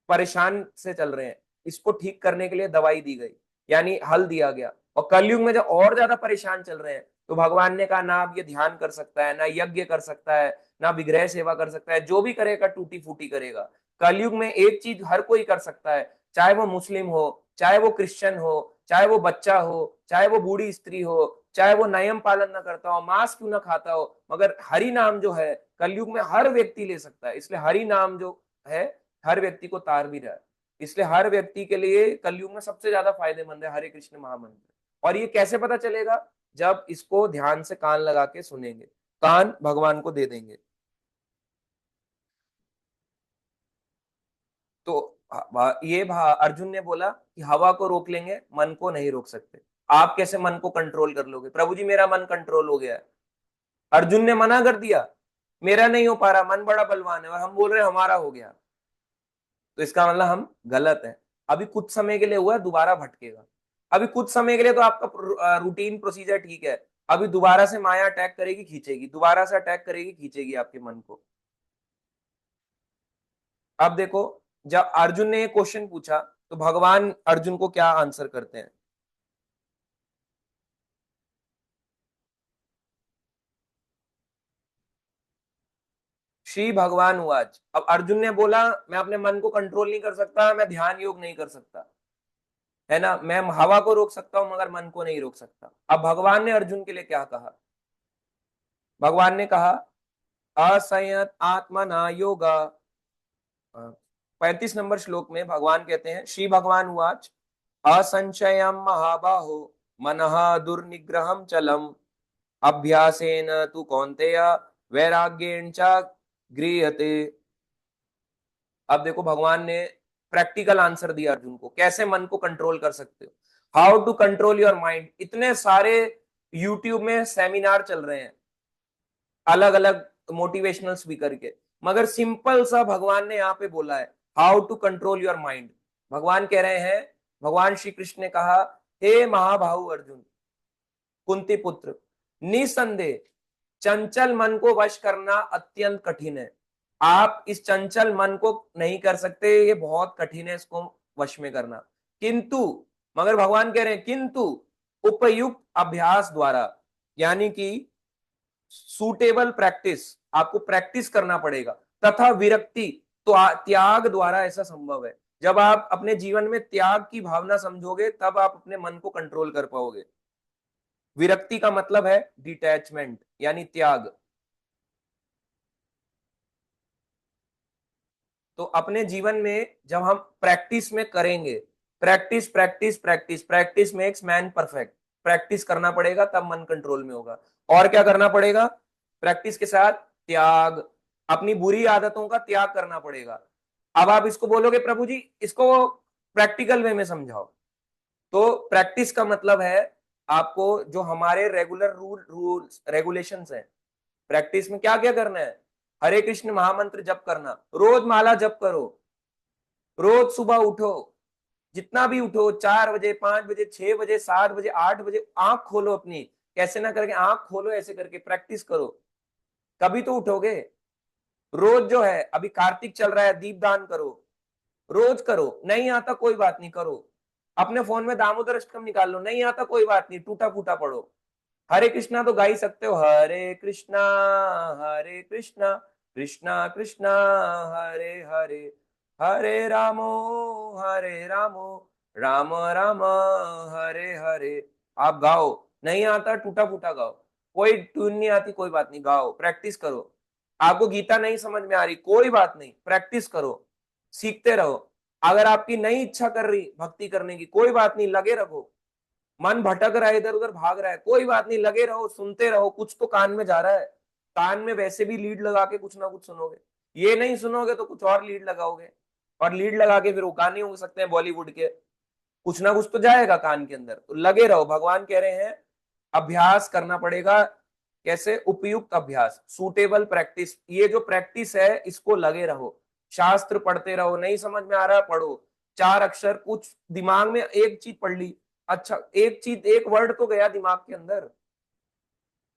परेशान से चल रहे हैं, इसको ठीक करने के लिए दवाई दी गई, यानी हल दिया गया। और कलयुग में जब और ज्यादा परेशान चल रहे हैं तो भगवान ने कहा ना अब ये ध्यान कर सकता है, ना यज्ञ कर सकता है, ना विग्रह सेवा कर सकता है, जो भी करेगा टूटी फूटी करेगा। कलयुग में एक चीज हर कोई कर सकता है, चाहे वो मुस्लिम हो, चाहे वो क्रिश्चियन हो, चाहे वो बच्चा हो, चाहे वो बूढ़ी स्त्री हो, चाहे वो नियम पालन ना करता हो, मांस क्यों ना खाता हो, मगर हरि नाम जो है कलयुग में हर व्यक्ति ले सकता है। इसलिए हरि नाम जो है हर व्यक्ति को तार भी रहा है। इसलिए हर व्यक्ति के लिए कलयुग में सबसे ज्यादा फायदेमंद है हरे कृष्ण महामंत्र। और ये कैसे पता चलेगा? जब इसको ध्यान से कान लगा के सुनेंगे, कान भगवान को दे देंगे। तो ये अर्जुन ने बोला कि हवा को रोक लेंगे, मन को नहीं रोक सकते। आप कैसे मन को कंट्रोल कर लोगे? प्रभु जी मेरा मन कंट्रोल हो गया है। अर्जुन ने मना कर दिया, मेरा नहीं हो पा रहा, मन बड़ा बलवान है, और हम बोल रहे हैं हमारा हो गया। तो इसका मतलब हम गलत है। अभी कुछ समय के लिए हुआ, दोबारा भटकेगा। अभी कुछ समय के लिए तो आपका रूटीन प्रोसीजर ठीक है, अभी दोबारा से माया अटैक करेगी, खींचेगी, दोबारा से अटैक करेगी, खींचेगी आपके मन को। अब देखो, जब अर्जुन ने ये क्वेश्चन पूछा तो भगवान अर्जुन को क्या आंसर करते हैं? श्री भगवान उवाच। अब अर्जुन ने बोला मैं अपने मन को कंट्रोल नहीं कर सकता, मैं ध्यान योग नहीं कर सकता, है ना, मैं हवा को रोक सकता हूं मगर मन को नहीं रोक सकता। अब भगवान ने अर्जुन के लिए क्या कहा? भगवान ने कहा असंयत आत्मना योगा। 35 नंबर श्लोक में भगवान कहते हैं, श्री भगवान उवाच असंशयम महाबाहो मनः दुर्निग्रहम चलम अभ्यासेन तु कौन्तेय वैराग्येण च गृह्यते। अब देखो भगवान ने प्रैक्टिकल आंसर दिया अर्जुन को, कैसे मन को कंट्रोल कर सकते हो, how to control your mind. इतने सारे यूट्यूब में सेमिनार चल रहे हैं अलग अलग मोटिवेशनल स्पीकर के, मगर सिंपल सा भगवान ने यहाँ पे बोला है, how to control your mind. भगवान कह रहे हैं, भगवान श्री कृष्ण ने कहा, हे महाबाहु अर्जुन, कुंती पुत्र, निसंदेह चंचल मन को वश करना अत्यंत कठिन है। आप इस चंचल मन को नहीं कर सकते, ये बहुत कठिन है इसको वश में करना। किंतु, मगर भगवान कह रहे हैं किंतु उपयुक्त अभ्यास द्वारा, यानी कि सूटेबल प्रैक्टिस, आपको प्रैक्टिस करना पड़ेगा, तथा विरक्ति, तो त्याग द्वारा ऐसा संभव है। जब आप अपने जीवन में त्याग की भावना समझोगे तब आप अपने मन को कंट्रोल कर पाओगे। विरक्ति का मतलब है डिटैचमेंट, यानी त्याग। तो अपने जीवन में जब हम प्रैक्टिस में करेंगे, practice practice practice, practice makes man perfect, practice करना पड़ेगा तब मन कंट्रोल में होगा। और क्या करना पड़ेगा? प्रैक्टिस के साथ त्याग, अपनी बुरी आदतों का त्याग करना पड़ेगा। अब आप इसको बोलोगे प्रभु जी इसको प्रैक्टिकल वे में समझाओ, तो प्रैक्टिस का मतलब है आपको जो हमारे रेगुलर रूल्स रेगुलेशंस हैं, प्रैक्टिस में क्या क्या करना है? हरे कृष्ण महामंत्र जप करना, रोज माला जप करो, रोज सुबह उठो, जितना भी उठो, 4 बजे, 5 बजे, 6 बजे, 7 बजे, 8 बजे, आंख खोलो अपनी, कैसे ना करके आंख खोलो, ऐसे करके प्रैक्टिस करो, कभी तो उठोगे। रोज जो है, अभी कार्तिक चल रहा है, दीप दान करो, रोज करो, नहीं आता कोई बात नहीं, करो। अपने फोन में दामोदर अष्टकम निकाल लो, नहीं आता कोई बात नहीं, टूटा फूटा पढ़ो। हरे कृष्णा तो गा ही सकते हो, हरे कृष्णा कृष्णा कृष्णा हरे हरे, हरे रामो राम राम हरे हरे। आप गाओ, नहीं आता टूटा फूटा गाओ, कोई ट्यून नहीं आती कोई बात नहीं, गाओ, प्रैक्टिस करो। आपको गीता नहीं समझ में आ रही कोई बात नहीं, प्रैक्टिस करो, सीखते रहो। अगर आपकी नहीं इच्छा कर रही भक्ति करने की, कोई बात नहीं, लगे रहो। मन भटक रहा है, इधर उधर भाग रहा है, कोई बात नहीं, लगे रहो, सुनते रहो, कुछ तो कान में जा रहा है। कान में वैसे भी लीड लगा के कुछ ना कुछ सुनोगे, ये नहीं सुनोगे तो कुछ और लीड लगाओगे, और लीड लगा के फिर वो गाने हो सकते हैं बॉलीवुड के, कुछ ना कुछ तो जाएगा कान के अंदर। तो लगे रहो, भगवान कह रहे हैं अभ्यास करना पड़ेगा। कैसे? उपयुक्त अभ्यास, सूटेबल प्रैक्टिस। ये जो प्रैक्टिस है इसको लगे रहो, शास्त्र पढ़ते रहो, नहीं समझ में आ रहा पढ़ो, 4 अक्षर कुछ दिमाग में एक चीज पढ़ ली, अच्छा एक चीज, एक वर्ड तो गया दिमाग के अंदर।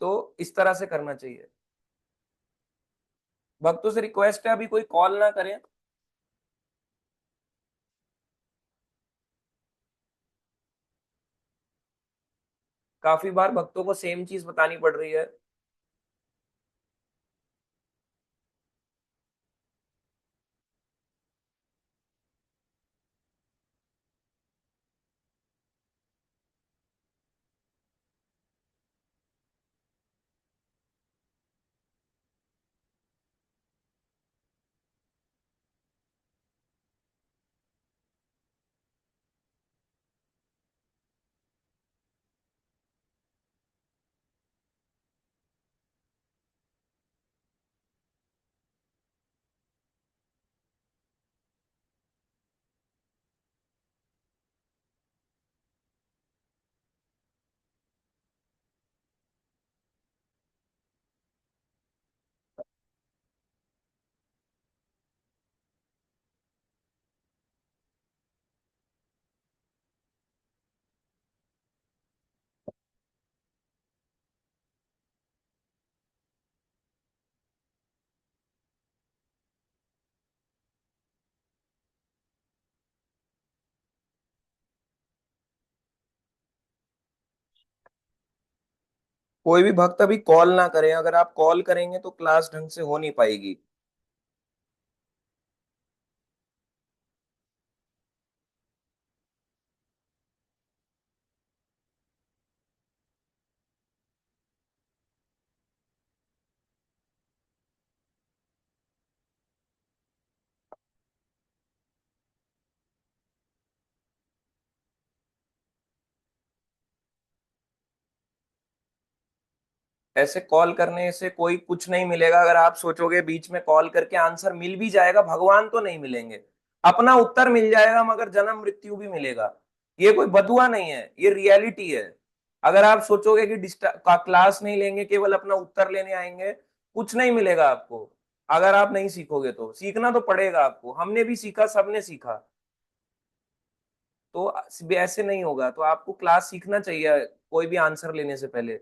तो इस तरह से करना चाहिए। भक्तों से रिक्वेस्ट है अभी कोई कॉल ना करें। काफी बार भक्तों को सेम चीज बतानी पड़ रही है। कोई भी भक्त अभी कॉल ना करें, अगर आप कॉल करेंगे तो क्लास ढंग से हो नहीं पाएगी। ऐसे कॉल करने से कोई कुछ नहीं मिलेगा। अगर आप सोचोगे बीच में कॉल करके आंसर मिल भी जाएगा, भगवान तो नहीं मिलेंगे। अपना उत्तर मिल जाएगा मगर जन्म मृत्यु भी मिलेगा। ये कोई बदुआ नहीं है, ये रियलिटी है। अगर आप सोचोगे कि क्लास नहीं लेंगे, केवल अपना उत्तर लेने आएंगे, कुछ नहीं मिलेगा आपको। अगर आप नहीं सीखोगे तो सीखना तो पड़ेगा आपको। हमने भी सीखा, सबने सीखा। तो ऐसे नहीं होगा, तो आपको क्लास सीखना चाहिए कोई भी आंसर लेने से पहले।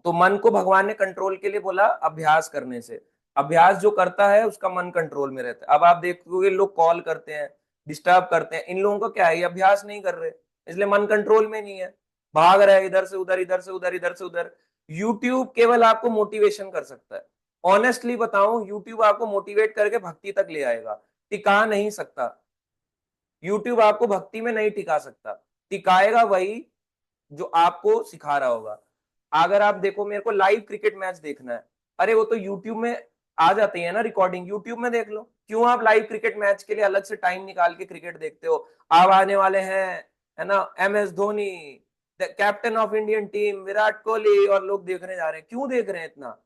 तो मन को भगवान ने कंट्रोल के लिए बोला अभ्यास करने से। अभ्यास जो करता है उसका मन कंट्रोल में रहता है। अब आप देखोगे लोग कॉल करते हैं, डिस्टर्ब करते हैं, इन लोगों का क्या है, ये अभ्यास नहीं कर रहे, इसलिए मन कंट्रोल में नहीं है, भाग रहा है इधर से उधर, इधर से उधर, इधर से उधर। यूट्यूब केवल आपको मोटिवेशन कर सकता है। ऑनेस्टली बताऊं, यूट्यूब आपको मोटिवेट करके भक्ति तक ले आएगा, टिका नहीं सकता। यूट्यूब आपको भक्ति में नहीं टिका सकता। टिकाएगा वही जो आपको सिखा रहा होगा। अगर आप देखो, मेरे को लाइव क्रिकेट मैच देखना है, अरे वो तो यूट्यूब में आ जाती है ना रिकॉर्डिंग, यूट्यूब में देख लो। क्यों आप लाइव क्रिकेट मैच के लिए अलग से टाइम निकाल के क्रिकेट देखते हो? अब आने वाले हैं, है ना, MS Dhoni, captain of Indian team Virat Kohli, और लोग देखने जा रहे हैं। क्यों देख रहे हैं इतना?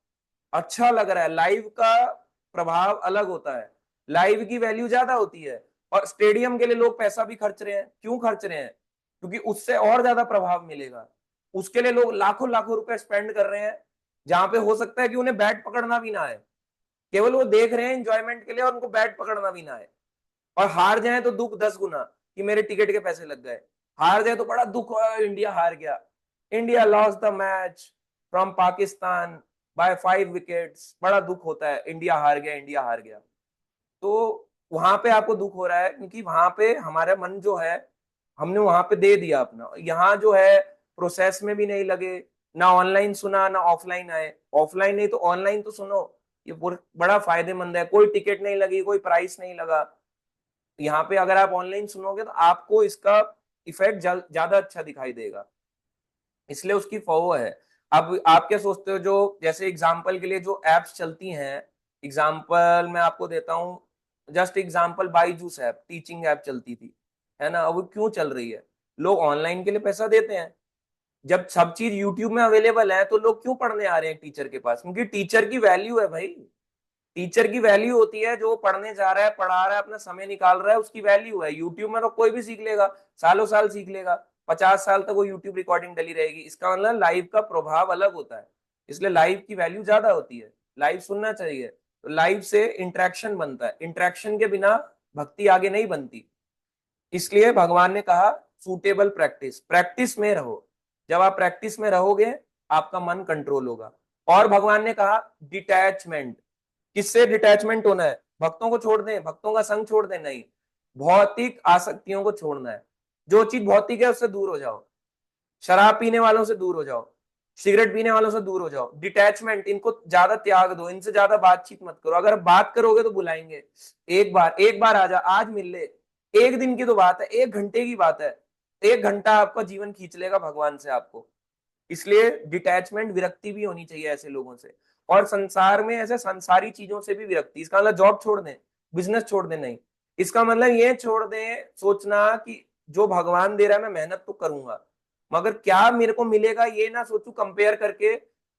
अच्छा लग रहा है। लाइव का प्रभाव अलग होता है, लाइव की वैल्यू ज्यादा होती है। और स्टेडियम के लिए लोग पैसा भी खर्च रहे हैं। क्यों खर्च रहे हैं? क्योंकि उससे और ज्यादा प्रभाव मिलेगा। उसके लिए लोग लाखों लाखों रुपए स्पेंड कर रहे हैं, जहां पे हो सकता है कि उन्हें बैट पकड़ना भी ना आए। केवल वो देख रहे हैं एंजॉयमेंट के लिए, और उनको बैट पकड़ना भी ना आए। और हार जाए तो दुख 10 गुना, कि मेरे टिकट के पैसे लग गए। हार जाए तो बड़ा दुख हुआ, इंडिया हार गया, India lost the match from Pakistan by 5 wickets, बड़ा दुख होता है, इंडिया हार गया, इंडिया हार गया। तो वहां पे आपको दुख हो रहा है क्योंकि वहां पे हमारा मन जो है, हमने वहां पे दे दिया अपना। यहाँ जो है प्रोसेस में भी नहीं लगे, ना ऑनलाइन सुना ना ऑफलाइन आए। ऑफलाइन नहीं तो ऑनलाइन तो सुनो, ये बड़ा फायदेमंद है। कोई टिकट नहीं लगी, कोई प्राइस नहीं लगा। यहाँ पे अगर आप ऑनलाइन सुनोगे तो आपको इसका इफेक्ट ज्यादा अच्छा दिखाई देगा, इसलिए उसकी फॉलो है। अब आप क्या सोचते हो, जो जैसे एग्जाम्पल के लिए जो एप्स चलती हैं, एग्जाम्पल मैं आपको देता हूँ, just example Byju's app, teaching app चलती थी, है ना, अब वो क्यों चल रही है? लोग ऑनलाइन के लिए पैसा देते हैं। जब सब चीज यूट्यूब में अवेलेबल है तो लोग क्यों पढ़ने आ रहे हैं टीचर के पास? क्योंकि टीचर की वैल्यू है भाई। टीचर की वैल्यू होती है जो पढ़ने जा रहा है, पढ़ा रहा है, अपना समय निकाल रहा है, उसकी वैल्यू है। यूट्यूब में तो कोई भी सीख लेगा, सालों साल सीख लेगा, 50 साल तक वो यूट्यूब रिकॉर्डिंग डली रहेगी। इसका मतलब लाइव का प्रभाव अलग होता है, इसलिए लाइव की वैल्यू ज्यादा होती है। लाइव सुनना चाहिए। तो लाइव से इंटरेक्शन बनता है, इंटरेक्शन के बिना भक्ति आगे नहीं बनती। इसलिए भगवान ने कहा सूटेबल प्रैक्टिस, प्रैक्टिस में रहो। जब आप प्रैक्टिस में रहोगे आपका मन कंट्रोल होगा। और भगवान ने कहा डिटैचमेंट। किससे डिटैचमेंट होना है? भक्तों को छोड़ दें, भक्तों का संग छोड़ दें? नहीं, भौतिक आसक्तियों को छोड़ना है। जो चीज भौतिक है उससे दूर हो जाओ। शराब पीने वालों से दूर हो जाओ, सिगरेट पीने वालों से दूर हो जाओ, डिटैचमेंट, इनको ज्यादा त्याग दो, इनसे ज्यादा बातचीत मत करो। अगर बात करोगे तो बुलाएंगे, एक बार आजा, आज मिल ले, एक दिन की तो बात है, एक घंटे की बात है, एक घंटा आपका जीवन खींच लेगा भगवान से आपको। इसलिए डिटैचमेंट, विरक्ति भी होनी चाहिए ऐसे लोगों से। और संसार में ऐसे संसारी चीजों से भी विरक्ति, इसका मतलब जॉब छोड़ दें, बिजनेस छोड़ दें, नहीं। इसका मतलब ये छोड़ दें सोचना कि जो भगवान दे रहा है मैं मेहनत तो करूंगा, मगर क्या मेरे को मिलेगा ये ना सोचू कंपेयर करके,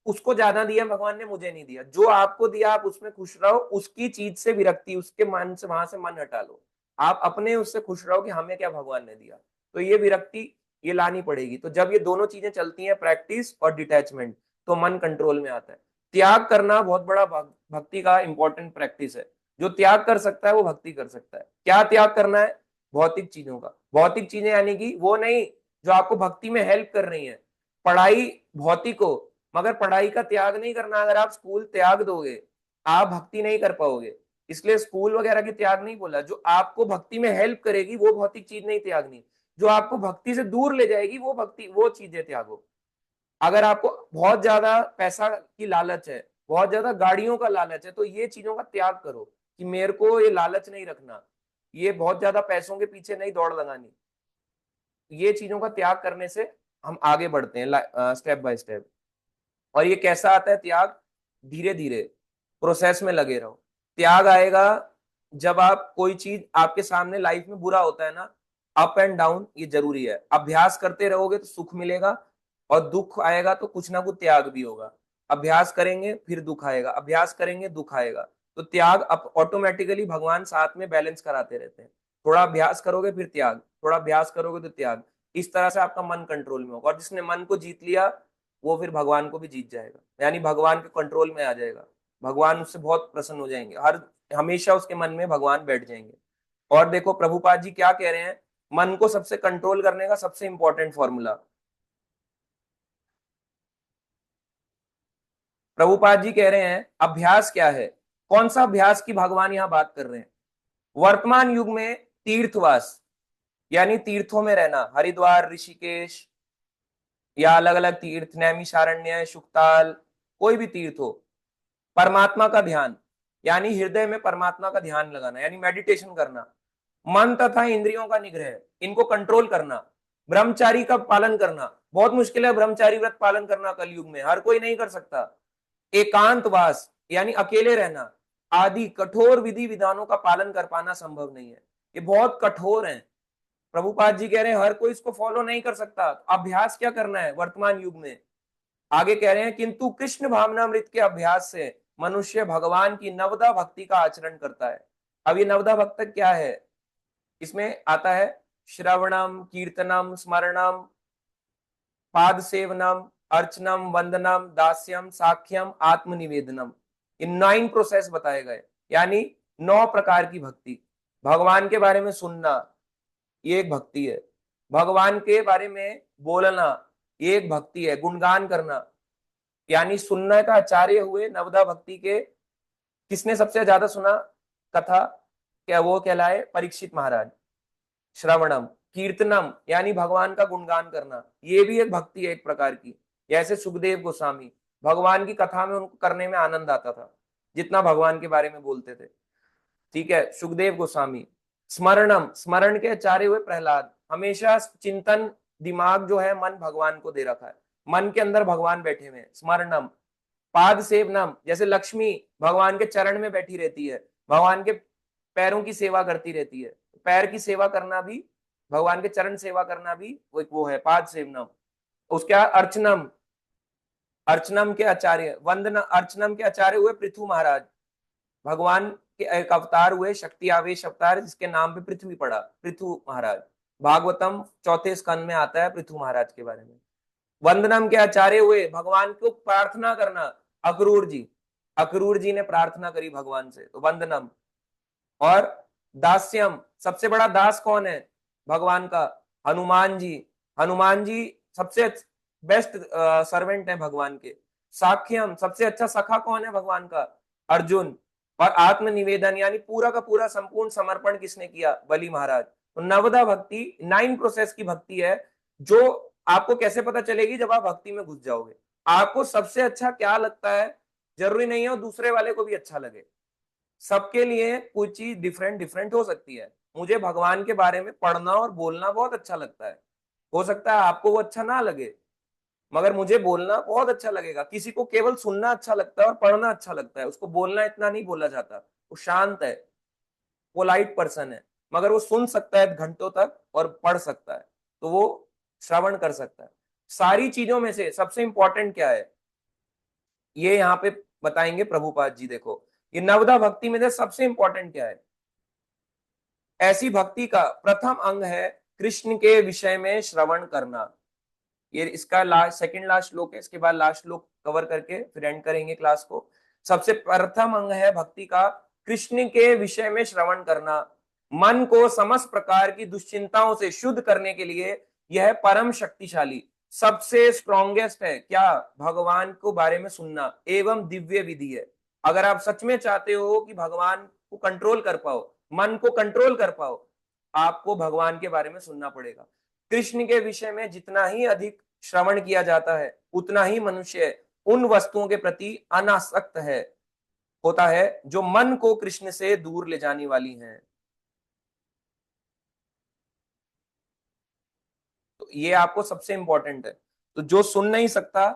उसको ज्यादा दिया भगवान ने, मुझे नहीं दिया। जो आपको दिया आप उसमें खुश रहो, उसकी चीज से विरक्ति, उसके मन से, वहां से मन हटा लो। आप अपने उससे खुश रहो कि हमें क्या भगवान ने दिया। तो ये विरक्ति ये लानी पड़ेगी। तो जब ये दोनों चीजें चलती हैं, प्रैक्टिस और डिटैचमेंट, तो मन कंट्रोल में आता है। त्याग करना बहुत बड़ा भक्ति का इंपॉर्टेंट प्रैक्टिस है। जो त्याग कर सकता है वो भक्ति कर सकता है। क्या त्याग करना है? भौतिक चीजों का। भौतिक चीजें यानी कि वो नहीं जो आपको भक्ति में हेल्प कर रही है। पढ़ाई भौतिक हो, मगर पढ़ाई का त्याग नहीं करना। अगर आप स्कूल त्याग दोगे, आप भक्ति नहीं कर पाओगे। इसलिए स्कूल वगैरह की त्याग नहीं बोला। जो आपको भक्ति में हेल्प करेगी वो भौतिक चीज नहीं त्यागनी। जो आपको भक्ति से दूर ले जाएगी वो भक्ति, वो चीजें त्यागो। अगर आपको बहुत ज्यादा पैसा की लालच है, बहुत ज्यादा गाड़ियों का लालच है, तो ये चीजों का त्याग करो कि मेरे को ये लालच नहीं रखना, ये बहुत ज्यादा पैसों के पीछे नहीं दौड़ लगानी। ये चीजों का त्याग करने से हम आगे बढ़ते हैं स्टेप बाय स्टेप। और ये कैसा आता है त्याग? धीरे धीरे प्रोसेस में लगे रहो। त्याग आएगा जब आप, कोई चीज आपके सामने लाइफ में बुरा होता है ना, अप एंड डाउन, ये जरूरी है। अभ्यास करते रहोगे तो सुख मिलेगा, और दुख आएगा तो कुछ ना कुछ त्याग भी होगा। अभ्यास करेंगे फिर दुख आएगा, अभ्यास करेंगे दुख आएगा। तो त्याग ऑटोमेटिकली भगवान साथ में बैलेंस कराते रहते हैं। थोड़ा अभ्यास करोगे फिर त्याग, थोड़ा अभ्यास करोगे तो त्याग। इस तरह से आपका मन कंट्रोल में होगा, और जिसने मन को जीत लिया वो फिर भगवान को भी जीत जाएगा, यानी भगवान के कंट्रोल में आ जाएगा। भगवान उससे बहुत प्रसन्न हो जाएंगे, हर हमेशा उसके मन में भगवान बैठ जाएंगे। और देखो प्रभुपाद जी क्या कह रहे हैं, मन को सबसे कंट्रोल करने का सबसे इंपॉर्टेंट फॉर्मूला। प्रभुपाद जी कह रहे हैं अभ्यास क्या है, कौन सा अभ्यास की भगवान यहां बात कर रहे हैं। वर्तमान युग में तीर्थवास, यानी तीर्थों में रहना, हरिद्वार, ऋषिकेश, या अलग अलग तीर्थ, नैमिषारण्य, शुक्ताल, कोई भी तीर्थ हो। परमात्मा का ध्यान, यानी हृदय में परमात्मा का ध्यान लगाना, यानी मेडिटेशन करना। मन तथा इंद्रियों का निग्रह, इनको कंट्रोल करना। ब्रह्मचारी का पालन करना, बहुत मुश्किल है ब्रह्मचारी व्रत पालन करना कलयुग में, हर कोई नहीं कर सकता। एकांतवास, यानी अकेले रहना, आदि कठोर विधि विधानों का पालन कर पाना संभव नहीं है। ये बहुत कठोर है। प्रभुपाद जी कह रहे हैं हर कोई इसको फॉलो नहीं कर सकता। अभ्यास क्या करना है वर्तमान युग में? आगे कह रहे हैं किंतु कृष्ण भावनामृत के अभ्यास से मनुष्य भगवान की नवदा भक्ति का आचरण करता है। अब ये नवदा भक्त क्या है? इसमें आता है श्रवणम, कीर्तनम, स्मरणम, पाद सेवनम, अर्चनम, वंदनम, दास्यम, साख्यम, आत्मनिवेदनम। इन 9 प्रोसेस बताए गए, यानी 9 प्रकार की भक्ति। भगवान के बारे में सुनना, ये एक भक्ति है। भगवान के बारे में बोलना, ये एक भक्ति है। गुणगान करना, यानी सुनने का आचार्य हुए नवदा भक्ति के। किसने सबसे ज्यादा सुना कथा? क्या वो कहलाए? परीक्षित महाराज। श्रवणम, कीर्तनम, यानी भगवान का गुणगान करना, ये भी एक भक्ति है एक प्रकार की। जैसे सुखदेव गोस्वामी, भगवान की कथा में उनको करने में आनंद आता था जितना भगवान के बारे में बोलते थे। ठीक है, सुखदेव गोस्वामी। स्मरणम, स्मरण के आचार्य हुए प्रहलाद। हमेशा चिंतन, दिमाग जो है मन भगवान को दे रखा है, मन के अंदर भगवान बैठे हुए हैं। स्मरणम। पाद सेवनम, जैसे लक्ष्मी भगवान के चरण में बैठी रहती है, भगवान के पैरों की सेवा करती रहती है। पैर की सेवा करना भी, भगवान के चरण सेवा करना भी वो है पाद सेवनम। उसके बाद अर्चनम, अर्चनम के आचार्य, वंदना, अर्चनम के आचार्य हुए पृथु महाराज। भगवान के एक अवतार हुए, शक्ति आवेश अवतार, जिसके नाम पे पृथ्वी पड़ा, पृथु महाराज। भागवतम 4थे स्कंद में आता है पृथु महाराज के बारे में। वंदनम के आचार्य हुए, भगवान को प्रार्थना करना, अक्रूर जी। अक्रूर जी ने प्रार्थना करी भगवान से, तो वंदनम। और दास्यम, सबसे बड़ा दास कौन है भगवान का? हनुमान जी। हनुमान जी सबसे बेस्ट सर्वेंट है भगवान के। साख्यम, सबसे अच्छा सखा कौन है भगवान का? अर्जुन। और आत्मनिवेदन, यानी पूरा का पूरा संपूर्ण समर्पण किसने किया? बलि महाराज। तो नवदा भक्ति 9 प्रोसेस की भक्ति है, जो आपको कैसे पता चलेगी? जब आप भक्ति में घुस जाओगे। आपको सबसे अच्छा क्या लगता है, जरूरी नहीं है और दूसरे वाले को भी अच्छा लगे। सबके लिए कोई चीज डिफरेंट डिफरेंट हो सकती है। मुझे भगवान के बारे में पढ़ना और बोलना बहुत अच्छा लगता है। हो सकता है आपको वो अच्छा ना लगे, मगर मुझे बोलना बहुत अच्छा लगेगा। किसी को केवल सुनना अच्छा लगता है और पढ़ना अच्छा लगता है, उसको बोलना इतना नहीं बोला जाता। वो शांत है, पोलाइट पर्सन है, मगर वो सुन सकता है घंटों तक और पढ़ सकता है, तो वो श्रवण कर सकता है। सारी चीजों में से सबसे इंपॉर्टेंट क्या है, ये यहाँ पे बताएंगे प्रभुपाद जी। देखो, ये नवदा भक्ति में से सबसे इंपॉर्टेंट क्या है। ऐसी भक्ति का प्रथम अंग है कृष्ण के विषय में श्रवण करना। ये इसका लास्ट, सेकंड लास्ट श्लोक है। इसके बाद लास्ट श्लोक कवर करके फिर एंड करेंगे क्लास को। सबसे प्रथम अंग है भक्ति का कृष्ण के विषय में श्रवण करना। मन को समस्त प्रकार की दुश्चिंताओं से शुद्ध करने के लिए यह परम शक्तिशाली, सबसे स्ट्रॉन्गेस्ट है क्या, भगवान को बारे में सुनना एवं दिव्य विधि है। अगर आप सच में चाहते हो कि भगवान को कंट्रोल कर पाओ, मन को कंट्रोल कर पाओ, आपको भगवान के बारे में सुनना पड़ेगा। कृष्ण के विषय में जितना ही अधिक श्रवण किया जाता है, उतना ही मनुष्य उन वस्तुओं के प्रति अनासक्त है होता है जो मन को कृष्ण से दूर ले जाने वाली हैं। तो ये आपको सबसे इंपॉर्टेंट है। तो जो सुन नहीं सकता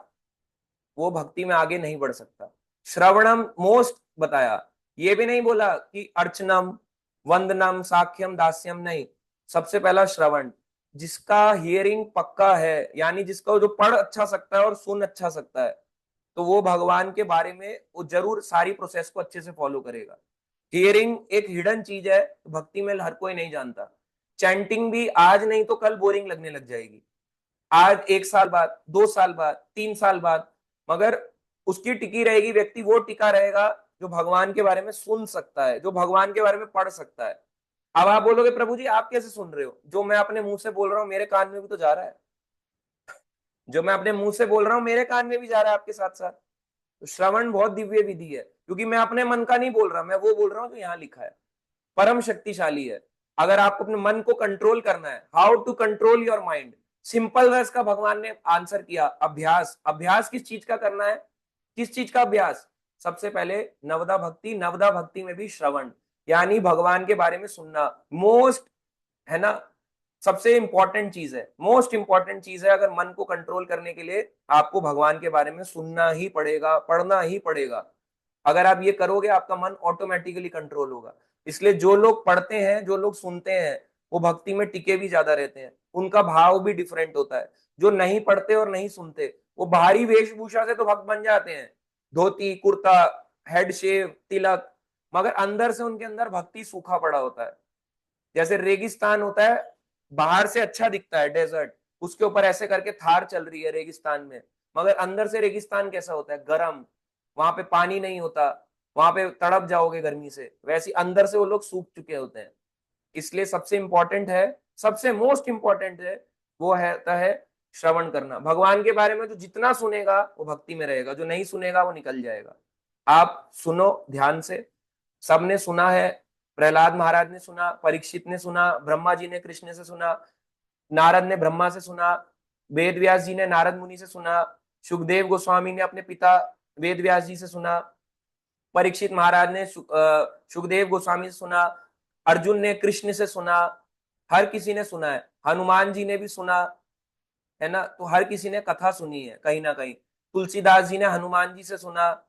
वो भक्ति में आगे नहीं बढ़ सकता। श्रवणम मोस्ट बताया, ये भी नहीं बोला कि अर्चनम, वंदनम, साख्यम, दास्यम, नहीं। सबसे पहला श्रवण। जिसका हियरिंग पक्का है, यानी जिसको जो पढ़ अच्छा सकता है और सुन अच्छा सकता है, तो वो भगवान के बारे में वो जरूर सारी प्रोसेस को अच्छे से फॉलो करेगा। हियरिंग एक हिडन चीज है, तो भक्ति में हर कोई नहीं जानता। चैंटिंग भी आज नहीं तो कल बोरिंग लगने लग जाएगी, आज 1 साल बाद, 2 साल बाद, 3 साल बाद, मगर उसकी टिकी रहेगी, व्यक्ति वो टिका रहेगा जो भगवान के बारे में सुन सकता है, जो भगवान के बारे में पढ़ सकता है। अब आप बोलोगे प्रभु जी आप कैसे सुन रहे हो, जो मैं अपने मुंह से बोल रहा हूँ मेरे कान में भी तो जा रहा है। जो मैं अपने मुंह से बोल रहा हूँ मेरे कान में भी जा रहा है आपके साथ साथ। तो श्रवण बहुत दिव्य विधि है, क्योंकि मैं अपने मन का नहीं बोल रहा, मैं वो बोल रहा हूँ जो यहाँ लिखा है। परम शक्तिशाली है। अगर आपको अपने मन को कंट्रोल करना है, how to control your mind, simple way इसका भगवान ने आंसर किया, अभ्यास। अभ्यास किस चीज का करना है, किस चीज का अभ्यास? सबसे पहले नवदा भक्ति, नवदा भक्ति में भी श्रवण, यानी भगवान के बारे में सुनना मोस्ट, है ना, सबसे इंपॉर्टेंट चीज है, मोस्ट इंपॉर्टेंट चीज है। अगर मन को कंट्रोल करने के लिए आपको भगवान के बारे में सुनना ही पड़ेगा, पढ़ना ही पड़ेगा। अगर आप ये करोगे आपका मन ऑटोमेटिकली कंट्रोल होगा। इसलिए जो लोग पढ़ते हैं, जो लोग सुनते हैं, वो भक्ति में टिके भी ज्यादा रहते हैं, उनका भाव भी डिफरेंट होता है। जो नहीं पढ़ते और नहीं सुनते, वो बाहरी वेशभूषा से तो भक्त बन जाते हैं, धोती कुर्ता, हेड शेव, तिलक, मगर अंदर से उनके अंदर भक्ति सूखा पड़ा होता है। जैसे रेगिस्तान होता है, बाहर से अच्छा दिखता है डेजर्ट, उसके ऊपर ऐसे करके थार चल रही है रेगिस्तान में, मगर अंदर से रेगिस्तान कैसा होता है, गर्म, वहां पे पानी नहीं होता, वहां पे तड़प जाओगे गर्मी से, वैसे अंदर से वो लोग सूख चुके होते हैं। इसलिए सबसे इंपॉर्टेंट है, सबसे मोस्ट इंपॉर्टेंट है, वो है श्रवण करना। भगवान के बारे में जो जितना सुनेगा वो भक्ति में रहेगा, जो नहीं सुनेगा वो निकल जाएगा। आप सुनो ध्यान से। सबने सुना है, प्रहलाद महाराज ने सुना, परीक्षित ने सुना, ब्रह्मा जी ने कृष्ण से सुना, नारद ने ब्रह्मा से सुना, वेद व्यास जी ने नारद मुनि से सुना, सुखदेव गोस्वामी ने अपने पिता वेद व्यास जी से सुना, परीक्षित महाराज ने सुखदेव गोस्वामी से सुना, अर्जुन ने कृष्ण से सुना, हर किसी ने सुना है, हनुमान जी ने भी सुना, है ना। तो हर किसी ने कथा सुनी है कहीं ना कहीं। तुलसीदास जी ने हनुमान जी से सुना,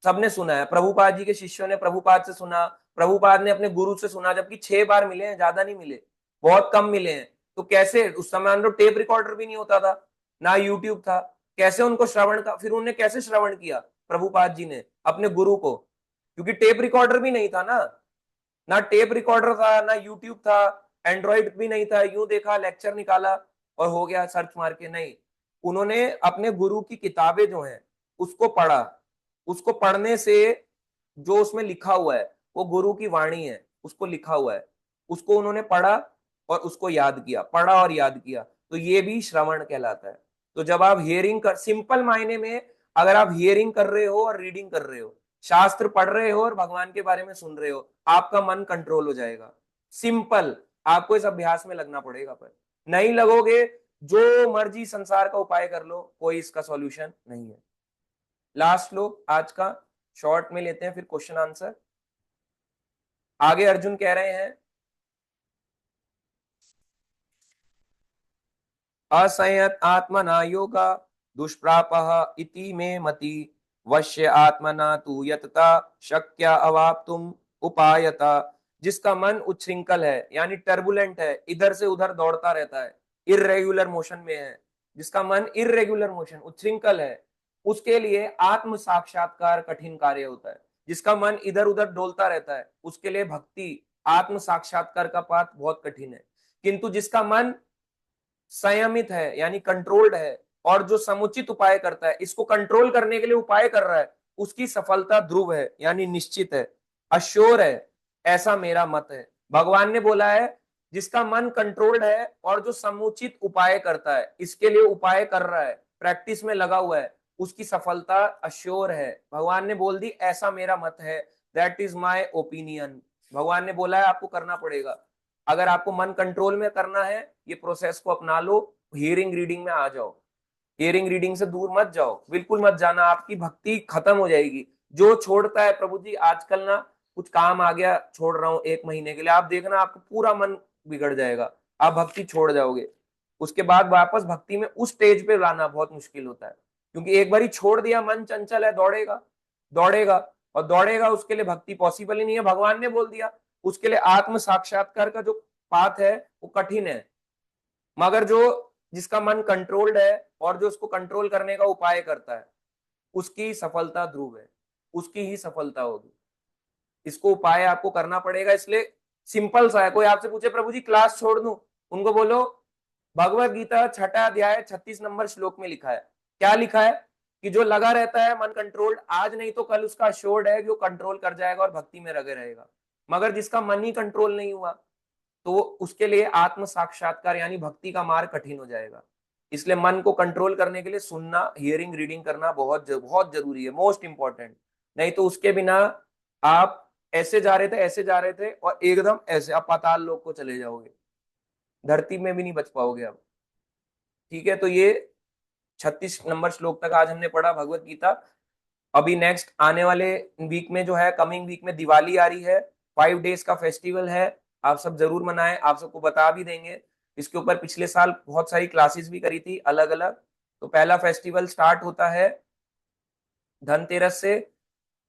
सबने सुना है। प्रभुपाद जी के शिष्यों ने प्रभुपाद से सुना, प्रभुपाद ने अपने गुरु से सुना, जबकि 6 बार मिले हैं, ज्यादा नहीं मिले, बहुत कम मिले हैं। तो कैसे, उस समय अंदर टेप रिकॉर्डर भी नहीं होता था, ना यूट्यूब था, कैसे उनको श्रवण का, फिर उन्होंने कैसे श्रवण किया प्रभुपाद जी ने अपने गुरु को, क्योंकि टेप रिकॉर्डर भी नहीं था ना, ना टेप रिकॉर्डर था, ना यूट्यूब था, एंड्रॉइड भी नहीं था, यूं देखा लेक्चर निकाला और हो गया सर्च मार के, नहीं। उन्होंने अपने गुरु की किताबें जो हैं उसको पढ़ा, उसको पढ़ने से जो उसमें लिखा हुआ है वो गुरु की वाणी है, उसको लिखा हुआ है, उसको उन्होंने पढ़ा और उसको याद किया, पढ़ा और याद किया, तो ये भी श्रवण कहलाता है। तो जब आप हियरिंग कर, सिंपल मायने में, अगर आप हियरिंग कर रहे हो और रीडिंग कर रहे हो, शास्त्र पढ़ रहे हो और भगवान के बारे में सुन रहे हो, आपका मन कंट्रोल हो जाएगा। सिंपल, आपको इस अभ्यास में लगना पड़ेगा, पर नहीं लगोगे जो मर्जी संसार का उपाय कर लो, कोई इसका सॉल्यूशन नहीं है। लास्ट श्लोक आज का शॉर्ट में लेते हैं, फिर क्वेश्चन आंसर। आगे अर्जुन कह रहे हैं, असंयत आत्मना योगा दुष्प्रापः इति मे मति, वश्य आत्मना तु यतता शक्य अवाप्तुम उपायता। जिसका मन उच्छृंखल है यानी टर्बुलेंट है, इधर से उधर दौड़ता रहता है, इरेगुलर मोशन में है, जिसका मन इरेगुलर मोशन उच्छृंखल है, उसके लिए आत्म साक्षात्कार कठिन कार्य होता है। जिसका मन इधर उधर डोलता रहता है, उसके लिए भक्ति आत्म साक्षात्कार का पाथ बहुत कठिन है। किंतु जिसका मन संयमित है यानी कंट्रोल्ड है, और जो समुचित उपाय करता है, इसको कंट्रोल करने के लिए उपाय कर रहा है, उसकी सफलता ध्रुव है यानी निश्चित है, अश्योर है, ऐसा मेरा मत है। भगवान ने बोला है जिसका मन कंट्रोल्ड है और जो समुचित उपाय करता है, इसके लिए उपाय कर रहा है, प्रैक्टिस में लगा हुआ है, उसकी सफलता अश्योर है। भगवान ने बोल दी ऐसा मेरा मत है, दैट इज माई ओपिनियन। भगवान ने बोला है आपको करना पड़ेगा। अगर आपको मन कंट्रोल में करना है, ये प्रोसेस को अपना लो, हियरिंग रीडिंग में आ जाओ। हियरिंग रीडिंग से दूर मत जाओ, बिल्कुल मत जाना, आपकी भक्ति खत्म हो जाएगी। जो छोड़ता है, प्रभु जी आजकल ना कुछ काम आ गया छोड़ रहा हूं 1 महीने के लिए, आप देखना आपको पूरा मन बिगड़ जाएगा, आप भक्ति छोड़ जाओगे। उसके बाद वापस भक्ति में उस स्टेज पे लाना बहुत मुश्किल होता है, क्योंकि एक बार ही छोड़ दिया, मन चंचल है, दौड़ेगा दौड़ेगा और दौड़ेगा, उसके लिए भक्ति पॉसिबल ही नहीं है। भगवान ने बोल दिया उसके लिए आत्म साक्षात्कार का जो पाथ है वो कठिन है, मगर जो जिसका मन कंट्रोल्ड है और जो उसको कंट्रोल करने का उपाय करता है, उसकी सफलता ध्रुव है, उसकी ही सफलता होगी। इसको उपाय आपको करना पड़ेगा, इसलिए सिंपल सा है। कोई आपसे पूछे प्रभु जी क्लास छोड़ दूं, उनको बोलो भगवत गीता 6th अध्याय 36 नंबर श्लोक में लिखा है। क्या लिखा है कि जो लगा रहता है मन कंट्रोल्ड, आज नहीं तो कल उसका अश्योर्ड है कि वो कंट्रोल कर जाएगा और भक्ति में लगे रहेगा। मगर जिसका मन ही कंट्रोल नहीं हुआ, तो उसके लिए आत्म साक्षात्कार यानी भक्ति का मार्ग कठिन हो जाएगा। इसलिए मन को कंट्रोल करने के लिए सुनना, हियरिंग रीडिंग करना बहुत जरूरी है, मोस्ट इंपॉर्टेंट। नहीं तो उसके बिना आप ऐसे जा रहे थे ऐसे जा रहे थे और एकदम ऐसे आप पाताल लोक को चले जाओगे, धरती में भी नहीं बच पाओगे अब। ठीक है, तो ये 36 नंबर श्लोक तक आज हमने पढ़ा भगवत गीता। अभी नेक्स्ट आने वाले वीक में जो है, कमिंग वीक में दिवाली आ रही है, 5 डेज का फेस्टिवल है, आप सब जरूर मनाएं। आप सबको बता भी देंगे, इसके ऊपर पिछले साल बहुत सारी क्लासेस भी करी थी अलग अलग। तो पहला फेस्टिवल स्टार्ट होता है धनतेरस से।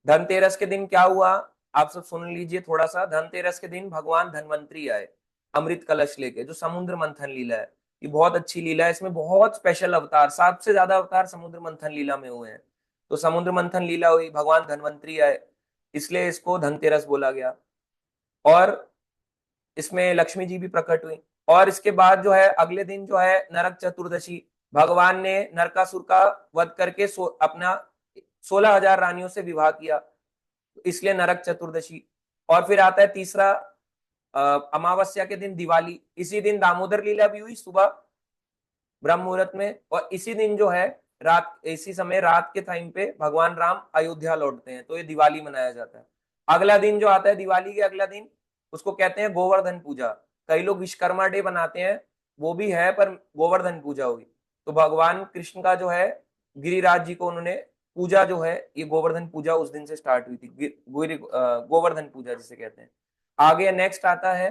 धनतेरस के दिन क्या हुआ आप सब सुन लीजिए थोड़ा सा। धनतेरस के दिन भगवान धनवंतरी आए अमृत कलश लेके, जो समुद्र मंथन लीला है, ये बहुत अच्छी लीला है। इसमें बहुत स्पेशल अवतार, 7 से ज्यादा अवतार समुद्र मंथन लीला में हुए हैं। तो समुद्र मंथन लीला हुई, भगवान धनवंतरी आए, इसलिए इसको धनतेरस बोला गया। और इसमें लक्ष्मी जी भी प्रकट हुई। और इसके बाद जो है अगले दिन जो है नरक चतुर्दशी, भगवान ने नरकासुर का वध करके अपना 16,000 रानियों से विवाह किया, इसलिए नरक चतुर्दशी। और फिर आता है तीसरा अमावस्या के दिन दिवाली। इसी दिन दामोदर लीला भी हुई सुबह ब्रह्म मुहूर्त में, और इसी दिन जो है रात, इसी समय रात के टाइम पे भगवान राम अयोध्या लौटते हैं, तो ये दिवाली मनाया जाता है। अगला दिन जो आता है दिवाली के अगला दिन, उसको कहते हैं गोवर्धन पूजा। कई लोग विश्वकर्मा डे बनाते हैं, वो भी है, पर गोवर्धन पूजा हुई। तो भगवान कृष्ण का जो है गिरिराज जी को उन्होंने पूजा जो है, ये गोवर्धन पूजा उस दिन से स्टार्ट हुई थी, गोवर्धन पूजा जिसे कहते हैं। आगे नेक्स्ट आता है